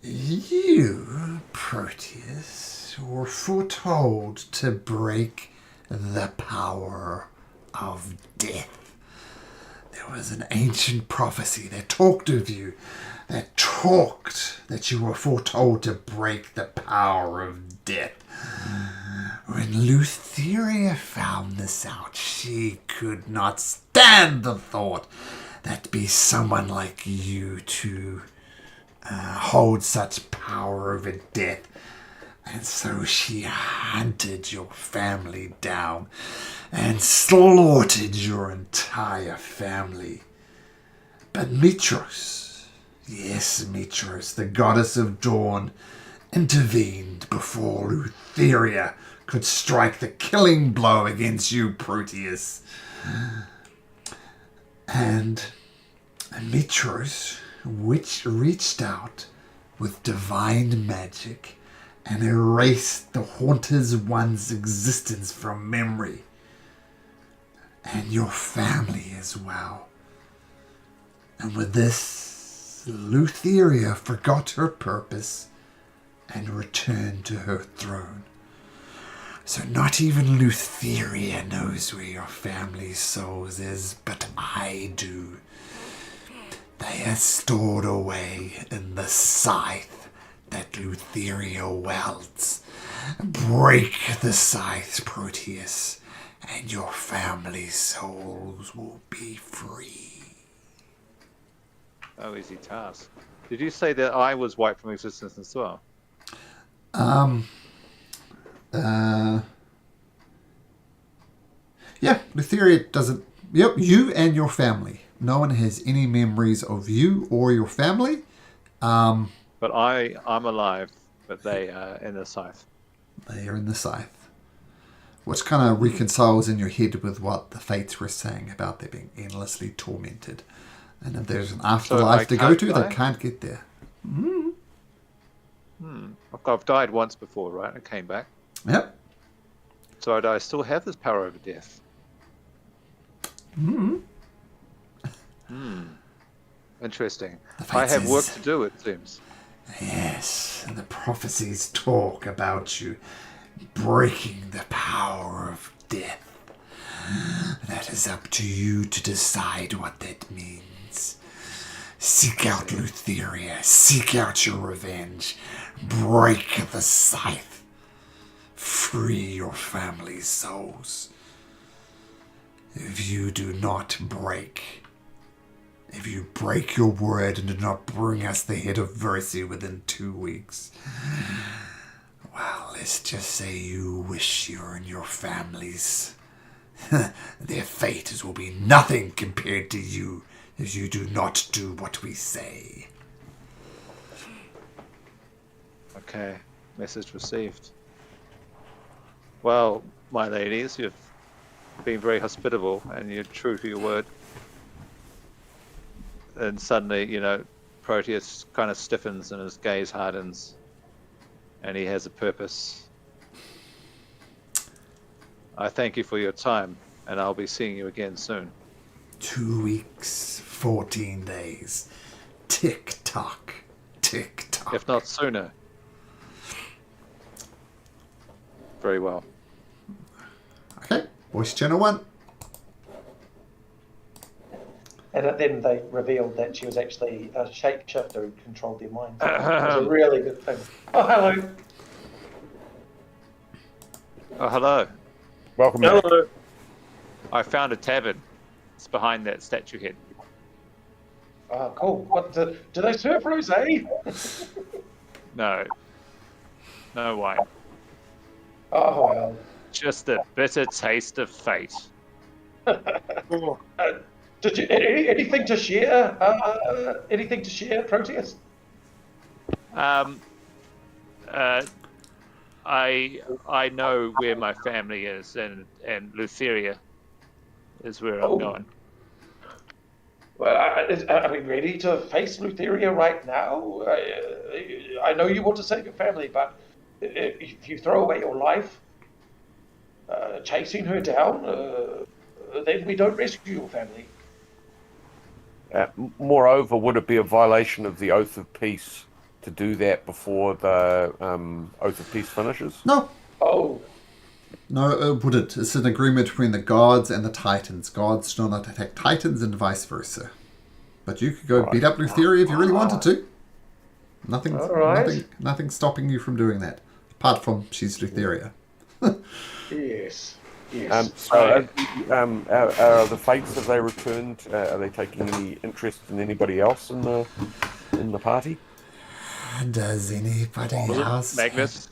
you, Proteus, were foretold to break the power of death. There was an ancient prophecy that talked of you, that you were foretold to break the power of death. When Lutheria found this out, she could not stand the thought that be someone like you to hold such power over death. And so she hunted your family down and slaughtered your entire family. But Mitros, yes, Mitros, the goddess of dawn, intervened before Lutheria could strike the killing blow against you, Proteus. And Mitros, which reached out with divine magic and erased the Haunter's One's existence from memory. And your family as well. And with this, Lutheria forgot her purpose and returned to her throne. So not even Lutheria knows where your family's souls is, but I do. They are stored away in the scythe that Lutheria wields. Break the scythe, Proteus, and your family's souls will be free. Oh, easy task. Did you say that I was wiped from existence as well? Yeah, Lutheria doesn't... Yep, you and your family. No one has any memories of you or your family. But I'm alive, but they are in the scythe. They are in the scythe. Which kind of reconciles in your head with what the Fates were saying about they being endlessly tormented. And if there's an afterlife to go to, they can't get there. I've died once before, right? I came back. Yep. So do I still have this power over death? Interesting. I have work to do, it seems. Yes, and the prophecies talk about you breaking the power of death. That is up to you to decide what that means. Seek out Lutheria. Seek out your revenge. Break the scythe. Free your family's souls. If you do not break, if you break your word and do not bring us the head of Versi within 2 weeks, well, let's just say you wish you and your families. Their fate will be nothing compared to you if you do not do what we say. Okay, message received. Well, my ladies, you've been very hospitable and you're true to your word. And suddenly, Proteus kind of stiffens and his gaze hardens and he has a purpose. I thank you for your time and I'll be seeing you again soon. 2 weeks, 14 days. Tick tock, tick tock. If not sooner. Very well. Okay, voice channel 1. And then they revealed that she was actually a shapeshifter who controlled their minds. It was a really good thing. Oh, hello. Oh, hello. Welcome back. Hello. I found a tavern. It's behind that statue head. Oh, cool. What do they serve rosé? No. No wine. Oh, well. Just a bitter taste of fate. Did you anything to share? Anything to share, Proteus? I know where my family is, and Lutheria is where I'm going. Well, are we ready to face Lutheria right now? I know you want to save your family, but if you throw away your life chasing her down, then we don't rescue your family. Moreover, would it be a violation of the Oath of Peace to do that before the Oath of Peace finishes? No. Oh. No, it wouldn't. It's an agreement between the gods and the Titans. Gods do not attack Titans and vice versa. But you could go beat up Lutheria if you really wanted to. Nothing's stopping you from doing that. Apart from she's Lutheria. Yes. So, are the Fates, have they returned? Are they taking any interest in anybody else in the party? Does anybody else? Magnus?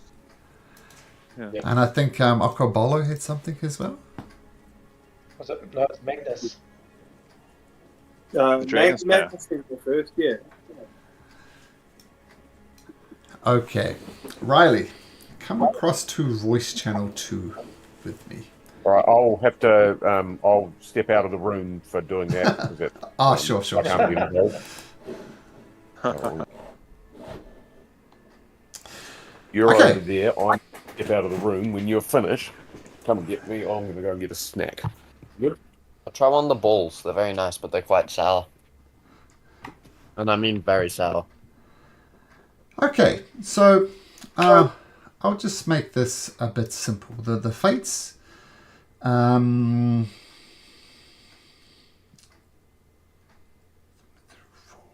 Yeah. And I think Okobolo had something as well. Was it? No, it's Magnus. Magnus is the first, yeah. Okay. Riley, come across to voice channel 2 with me. All right, I'll have to. I'll step out of the room for doing that. Sure. I can't be involved. You're Okay. over there. I step out of the room. When you're finished, come and get me. I'm going to go and get a snack. Good. I'll try one of the balls. They're very nice, but they're quite sour. And I mean very sour. Okay, so I'll just make this a bit simple. The Fates.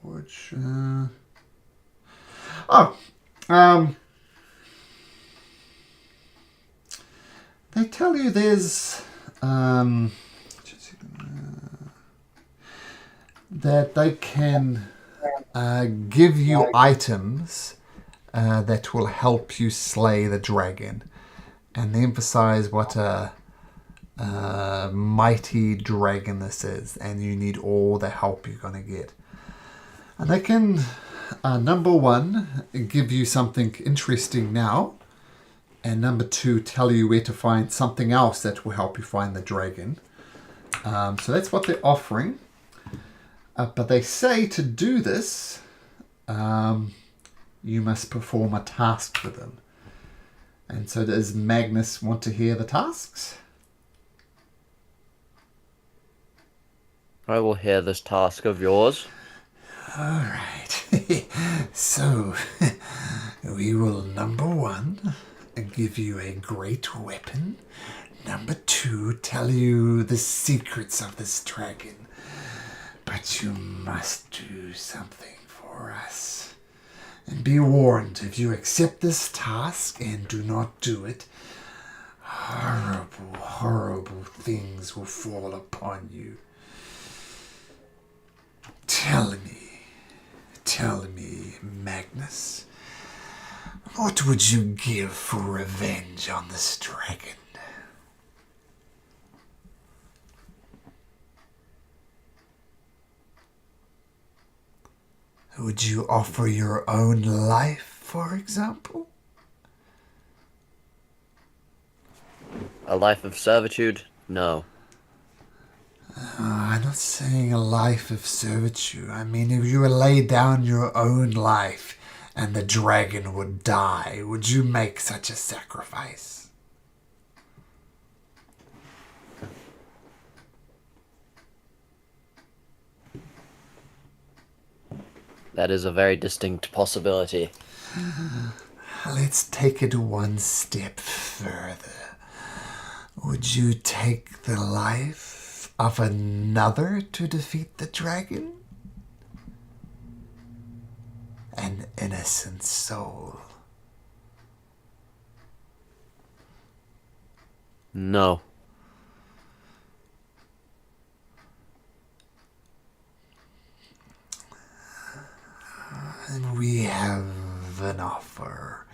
Forge. They tell you there's that they can give you items that will help you slay the dragon, and they emphasize what a mighty dragon this is, and you need all the help you're going to get. And they can, number one, give you something interesting now, and number two, tell you where to find something else that will help you find the dragon. So that's what they're offering. But they say to do this, you must perform a task for them. And so does Magnus want to hear the tasks? I will hear this task of yours. All right. So, we will, number one, give you a great weapon. Number two, tell you the secrets of this dragon. But you must do something for us. And be warned, if you accept this task and do not do it, horrible, horrible things will fall upon you. Tell me, Magnus, what would you give for revenge on this dragon? Would you offer your own life, for example? A life of servitude? No. I'm not saying a life of servitude. I mean, if you would lay down your own life and the dragon would die, would you make such a sacrifice? That is a very distinct possibility. Let's take it one step further. Would you take the life of another to defeat the dragon? An innocent soul. No. And we have an offer.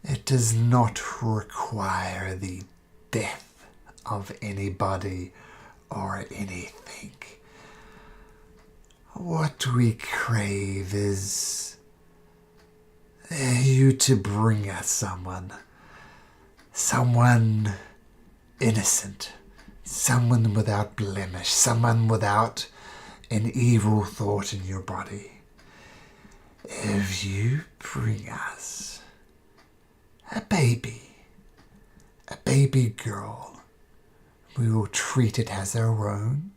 It does not require the death of anybody or anything. What we crave is you to bring us someone innocent, someone without blemish, someone without an evil thought in your body. If you bring us a baby girl, we will treat it as our own.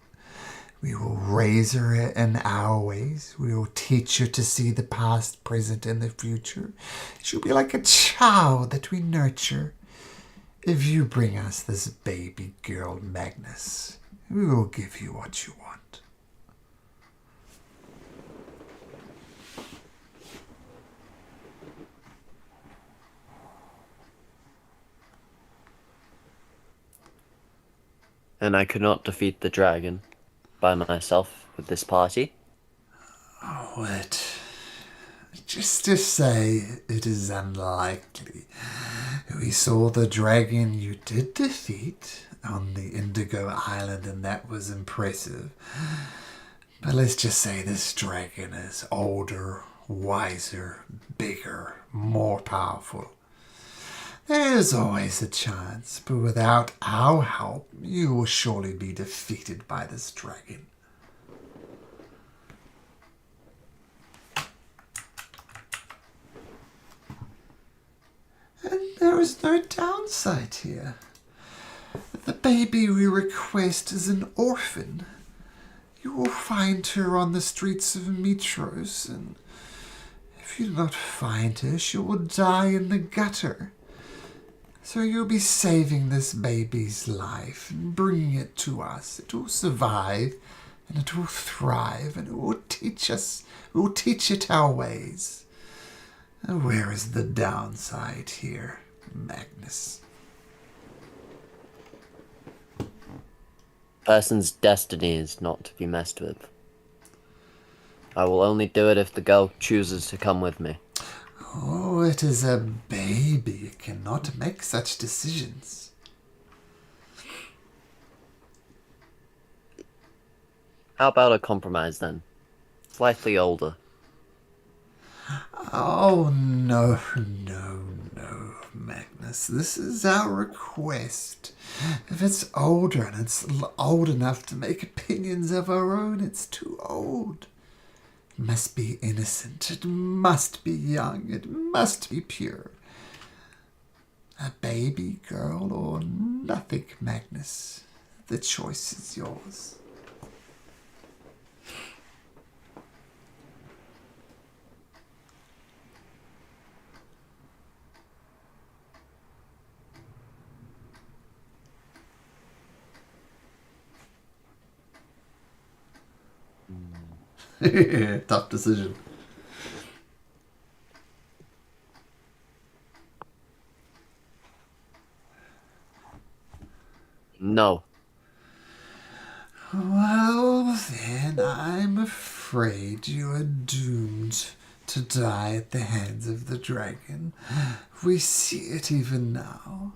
We will raise her in our ways. We will teach her to see the past, present, and the future. She'll be like a child that we nurture. If you bring us this baby girl, Magnus, we will give you what you want. And I could not defeat the dragon by myself with this party? Oh, just to say it is unlikely. We saw the dragon you did defeat on the Indigo Island, and that was impressive. But let's just say this dragon is older, wiser, bigger, more powerful. There's always a chance, but without our help, you will surely be defeated by this dragon. And there is no downside here. The baby we request is an orphan. You will find her on the streets of Mitros, and if you do not find her, she will die in the gutter. So you'll be saving this baby's life and bringing it to us. It will survive, and it will thrive, and it will teach us. We will teach it our ways. And where is the downside here, Magnus? Person's destiny is not to be messed with. I will only do it if the girl chooses to come with me. Oh, it is a baby. It cannot make such decisions. How about a compromise then? Slightly older. Oh, no, Magnus. This is our request. If it's older and it's old enough to make opinions of our own, it's too old. It must be innocent. It must be young. It must be pure. A baby girl or nothing, Magnus. The choice is yours. Tough decision. No. Well, then, then I'm afraid you are doomed to die at the hands of the dragon. We see it even now.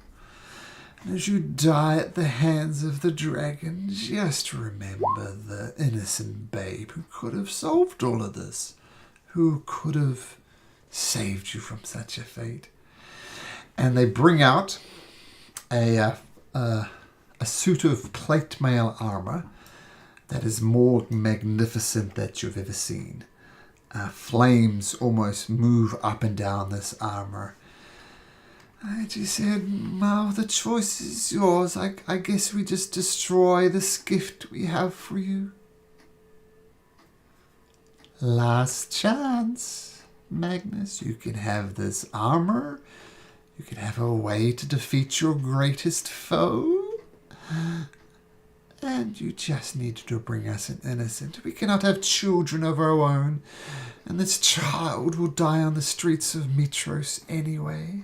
And as you die at the hands of the dragon, just remember the innocent babe who could have solved all of this, who could have saved you from such a fate. And they bring out a suit of plate mail armor that is more magnificent that you've ever seen. Flames almost move up and down this armor. I just said, well, the choice is yours. I guess we just destroy this gift we have for you. Last chance, Magnus. You can have this armor. You can have a way to defeat your greatest foe. And you just need to bring us an innocent. We cannot have children of our own. And this child will die on the streets of Mitros anyway.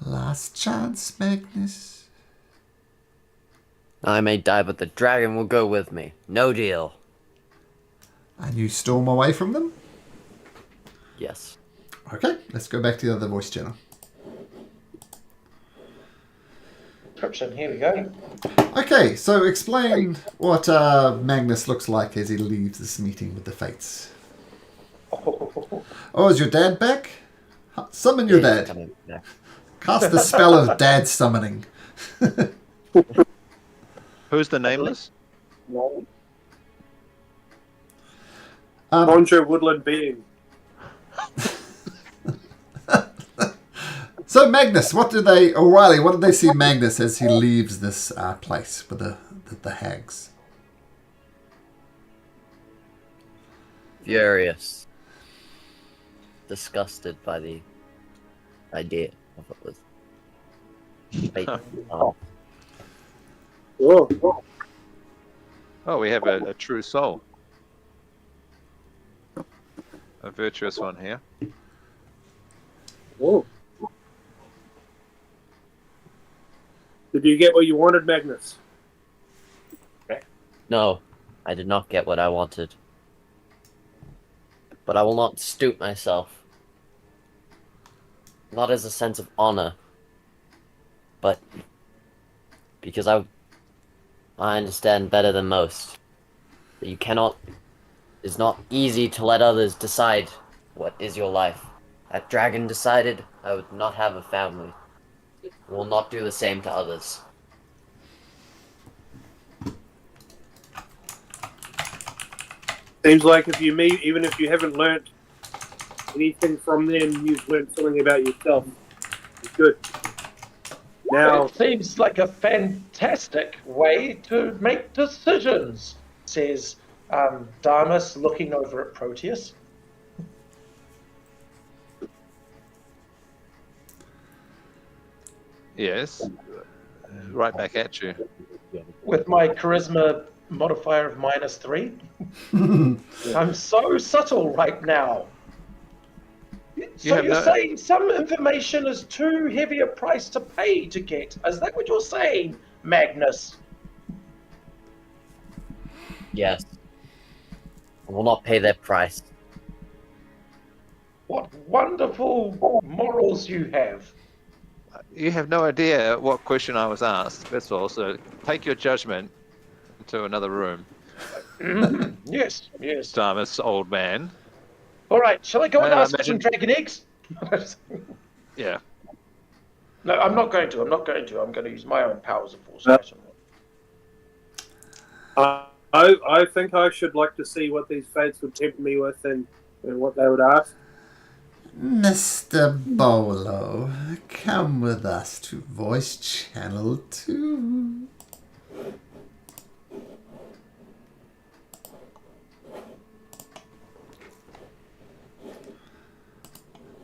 Last chance, Magnus. I may die, but the dragon will go with me. No deal. And you storm away from them? Yes. Okay, let's go back to the other voice channel. Description, here we go. Okay, so explain what Magnus looks like as he leaves this meeting with the Fates. Oh, is your dad back? Summon your dad. Coming back. Cast the spell of dad summoning. Who's the nameless? Conjure woodland being. So Magnus, O'Reilly, what did they see Magnus as he leaves this place with the hags? Furious. Disgusted by the idea of it was fate. Whoa. Oh, we have a true soul. A virtuous one here. Whoa. Did you get what you wanted, Magnus? No, I did not get what I wanted. But I will not stoop myself. Not as a sense of honor, but because I understand better than most that you cannot. It's not easy to let others decide what is your life. That dragon decided I would not have a family. I will not do the same to others. Seems like if you meet, even if you haven't learnt anything from them, you've learnt something about yourself. It's good. Now, It seems like a fantastic way to make decisions, says Damus, looking over at Proteus. Yes. Right back at you. With my charisma modifier of -3. I'm so subtle right now. So you're saying some information is too heavy a price to pay to get? Is that what you're saying, Magnus? Yes. I will not pay that price. What wonderful morals you have. You have no idea what question I was asked. That's all. So take your judgment to another room. Yes. Damus, old man. All right, shall I go and ask for imagine- some dragon eggs? Yeah. No, I'm not going to. I'm going to use my own powers of force. No. I think I should like to see what these fates would tempt me with and what they would ask. Mr. Bolo, come with us to Voice Channel 2.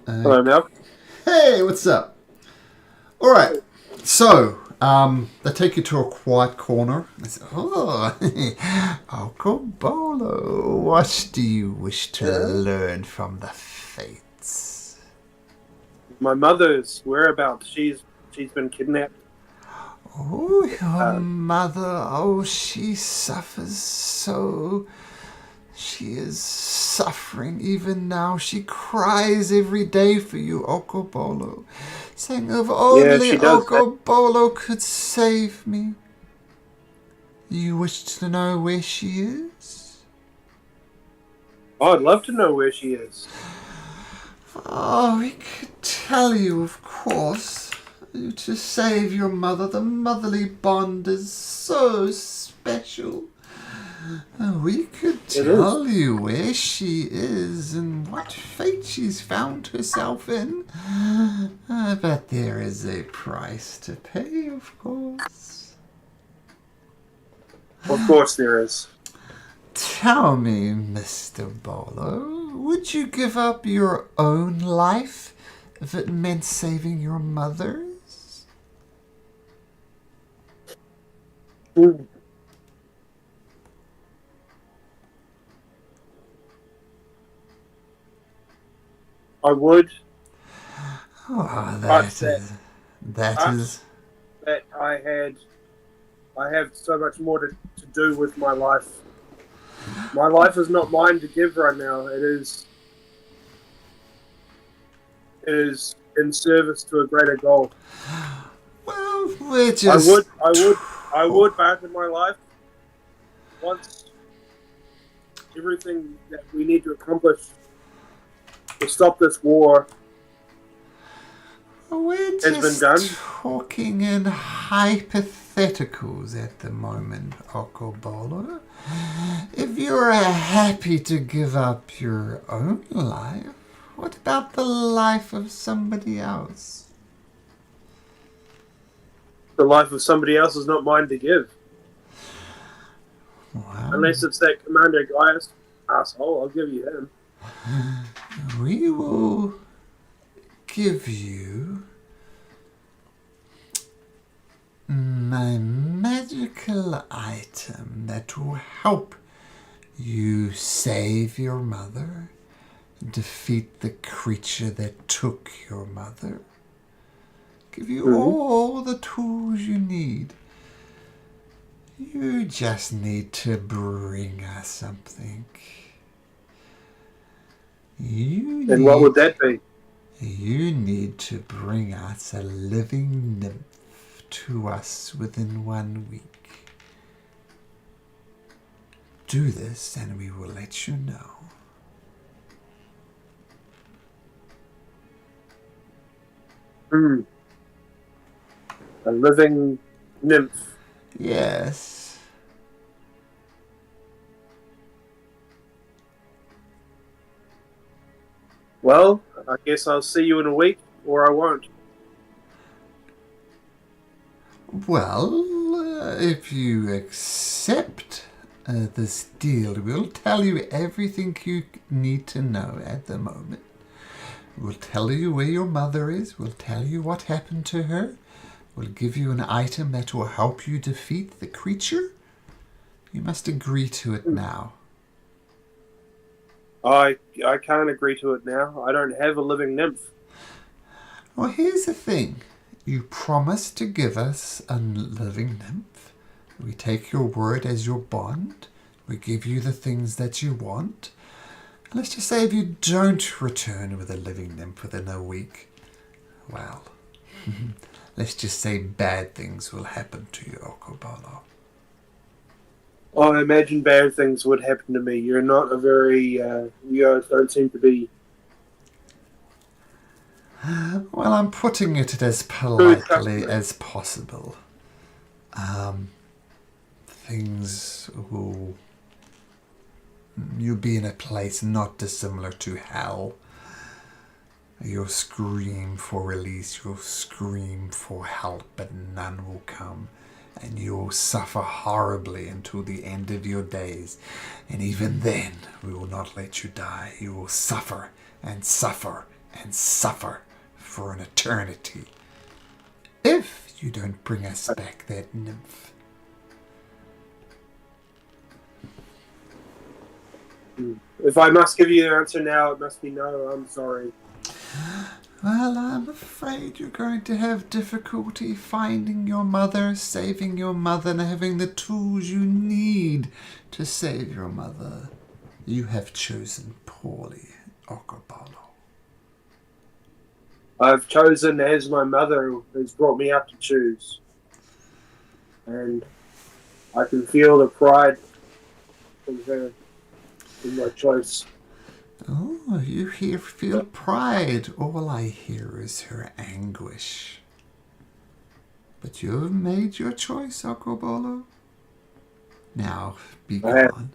Hello, Malcolm. Hey, what's up? All right, so they take you to a quiet corner. They say, Uncle Bolo, what do you wish to learn from the fates? My mother's whereabouts. She's been kidnapped. Oh, your mother, oh, she suffers so. She is suffering even now. She cries every day for you, Okobolo, saying if only she does. Okobolo could save me. You wish to know where she is? Oh, I'd love to know where she is. Oh, we could tell you, of course. To save your mother, the motherly bond is so special. We could tell you where she is and what fate she's found herself in. But there is a price to pay, of course. Of course there is. Tell me, Mr. Bolo, would you give up your own life if it meant saving your mother's? I would. Oh, that I have so much more to do with my life. My life is not mine to give right now. It is in service to a greater goal. Well, we're just... I would back in my life once everything that we need to accomplish to stop this war We're has been just done. talking in hypotheticals at the moment, Okobolo. If you're happy to give up your own life, what about the life of somebody else? The life of somebody else is not mine to give. Well, Unless it's that Commander Gaius asshole, I'll give you him. we will give you my magical item that will help you save your mother, defeat the creature that took your mother, give you all the tools you need. You just need to bring us something. And what would that be? You need to bring us a living nymph to us within 1 week. Do this and we will let you know. A living nymph. Yes. Well, I guess I'll see you in a week, or I won't. Well, if you accept this deal, we'll tell you everything you need to know at the moment. We'll tell you where your mother is. We'll tell you what happened to her. We'll give you an item that will help you defeat the creature. You must agree to it now. I can't agree to it now. I don't have a living nymph. Well, here's the thing. You promised to give us a living nymph. We take your word as your bond. We give you the things that you want. And let's just say if you don't return with a living nymph within a week, well, let's just say bad things will happen to you, Okobolo. I imagine bad things would happen to me. You're not a very... you don't seem to be... Well, I'm putting it as politely as possible. Things will... You'll be in a place not dissimilar to hell. You'll scream for release, you'll scream for help, but none will come. And you'll suffer horribly until the end of your days. And even then, we will not let you die. You will suffer and suffer and suffer for an eternity. If you don't bring us back that nymph. If I must give you an answer now, it must be no. I'm sorry. Well, I'm afraid you're going to have difficulty finding your mother, saving your mother, and having the tools you need to save your mother. You have chosen poorly, Okorbolo. I've chosen as my mother has brought me up to choose. And I can feel the pride from her in my choice. Oh, you feel pride. All I hear is her anguish. But you've made your choice, Okorbolo. Now, be gone.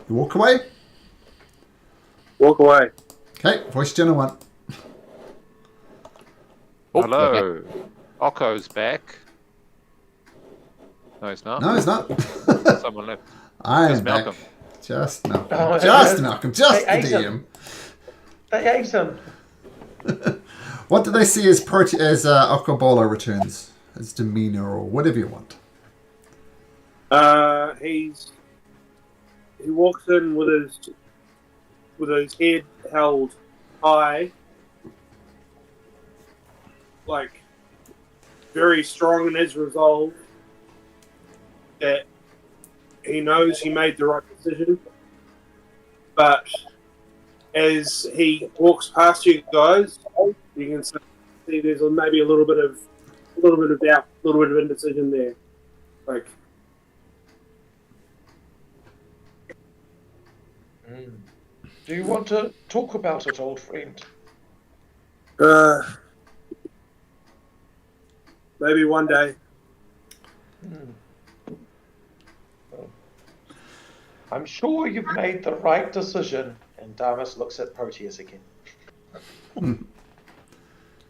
You walk away? Walk away. Okay, voice general 1. Hello. Okko's back. No, he's not. No, it's not. Someone left. I It's am back. Malcolm. Just Malcolm. Oh, Just Malcolm. Just the Hey, DM. They ate him. What do they see as Okorbolo returns? His demeanor or whatever you want. He walks in with his head held high, like very strong in his resolve that he knows he made the right decision. But as he walks past you guys, you can see there's maybe a little bit of doubt, a little bit of indecision there. Like, Do you want to talk about it, old friend? maybe one day. I'm sure you've made the right decision. And Damas looks at Proteus again.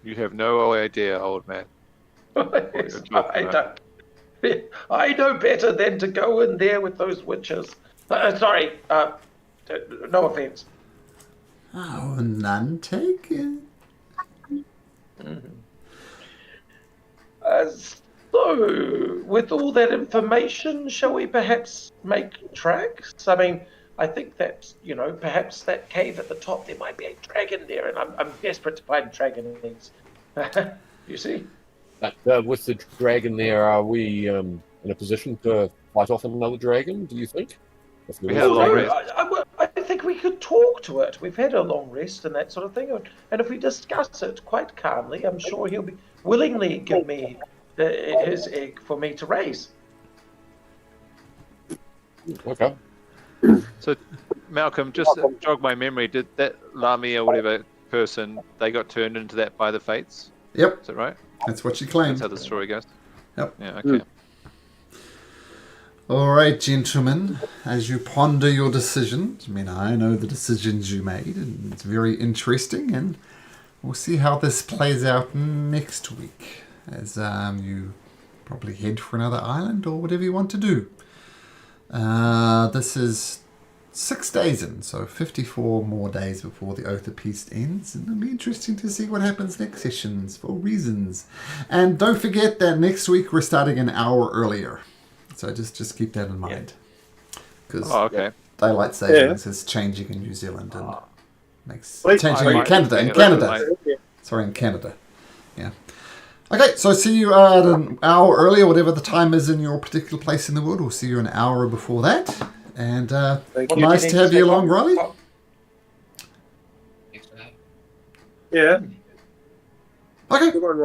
You have no idea, old man. I know better than to go in there with those witches. Sorry, no offense. Oh, none taken. So, with all that information, shall we perhaps make tracks? I mean, I think that, perhaps that cave at the top, there might be a dragon there, and I'm desperate to find dragon eggs. You see? But with the dragon there, are we in a position to fight off another dragon, do you think? We had a long rest. I think we could talk to it. We've had a long rest and that sort of thing. And if we discuss it quite calmly, I'm sure he'll be willingly give me his egg for me to raise. Okay. So, Malcolm, just jog my memory. Did that Lami or whatever person, they got turned into that by the fates? Yep. Is that right? That's what she claimed. That's how the story goes? Yep. Yeah, okay. All right, gentlemen, as you ponder your decisions, I mean, I know the decisions you made, and it's very interesting, and we'll see how this plays out next week as you probably head for another island or whatever you want to do. This is 6 days in, so 54 more days before the Oath of Peace ends, and it'll be interesting to see what happens next sessions for reasons. And don't forget that next week we're starting an hour earlier. So just keep that in mind. Because daylight savings is changing in New Zealand and changing in Canada. Sorry, in Canada. Yeah. Okay, so see you at an hour earlier, whatever the time is in your particular place in the world. We'll see you an hour before that. And nice to have you along, Riley. Yeah. Okay. Good one, Riley.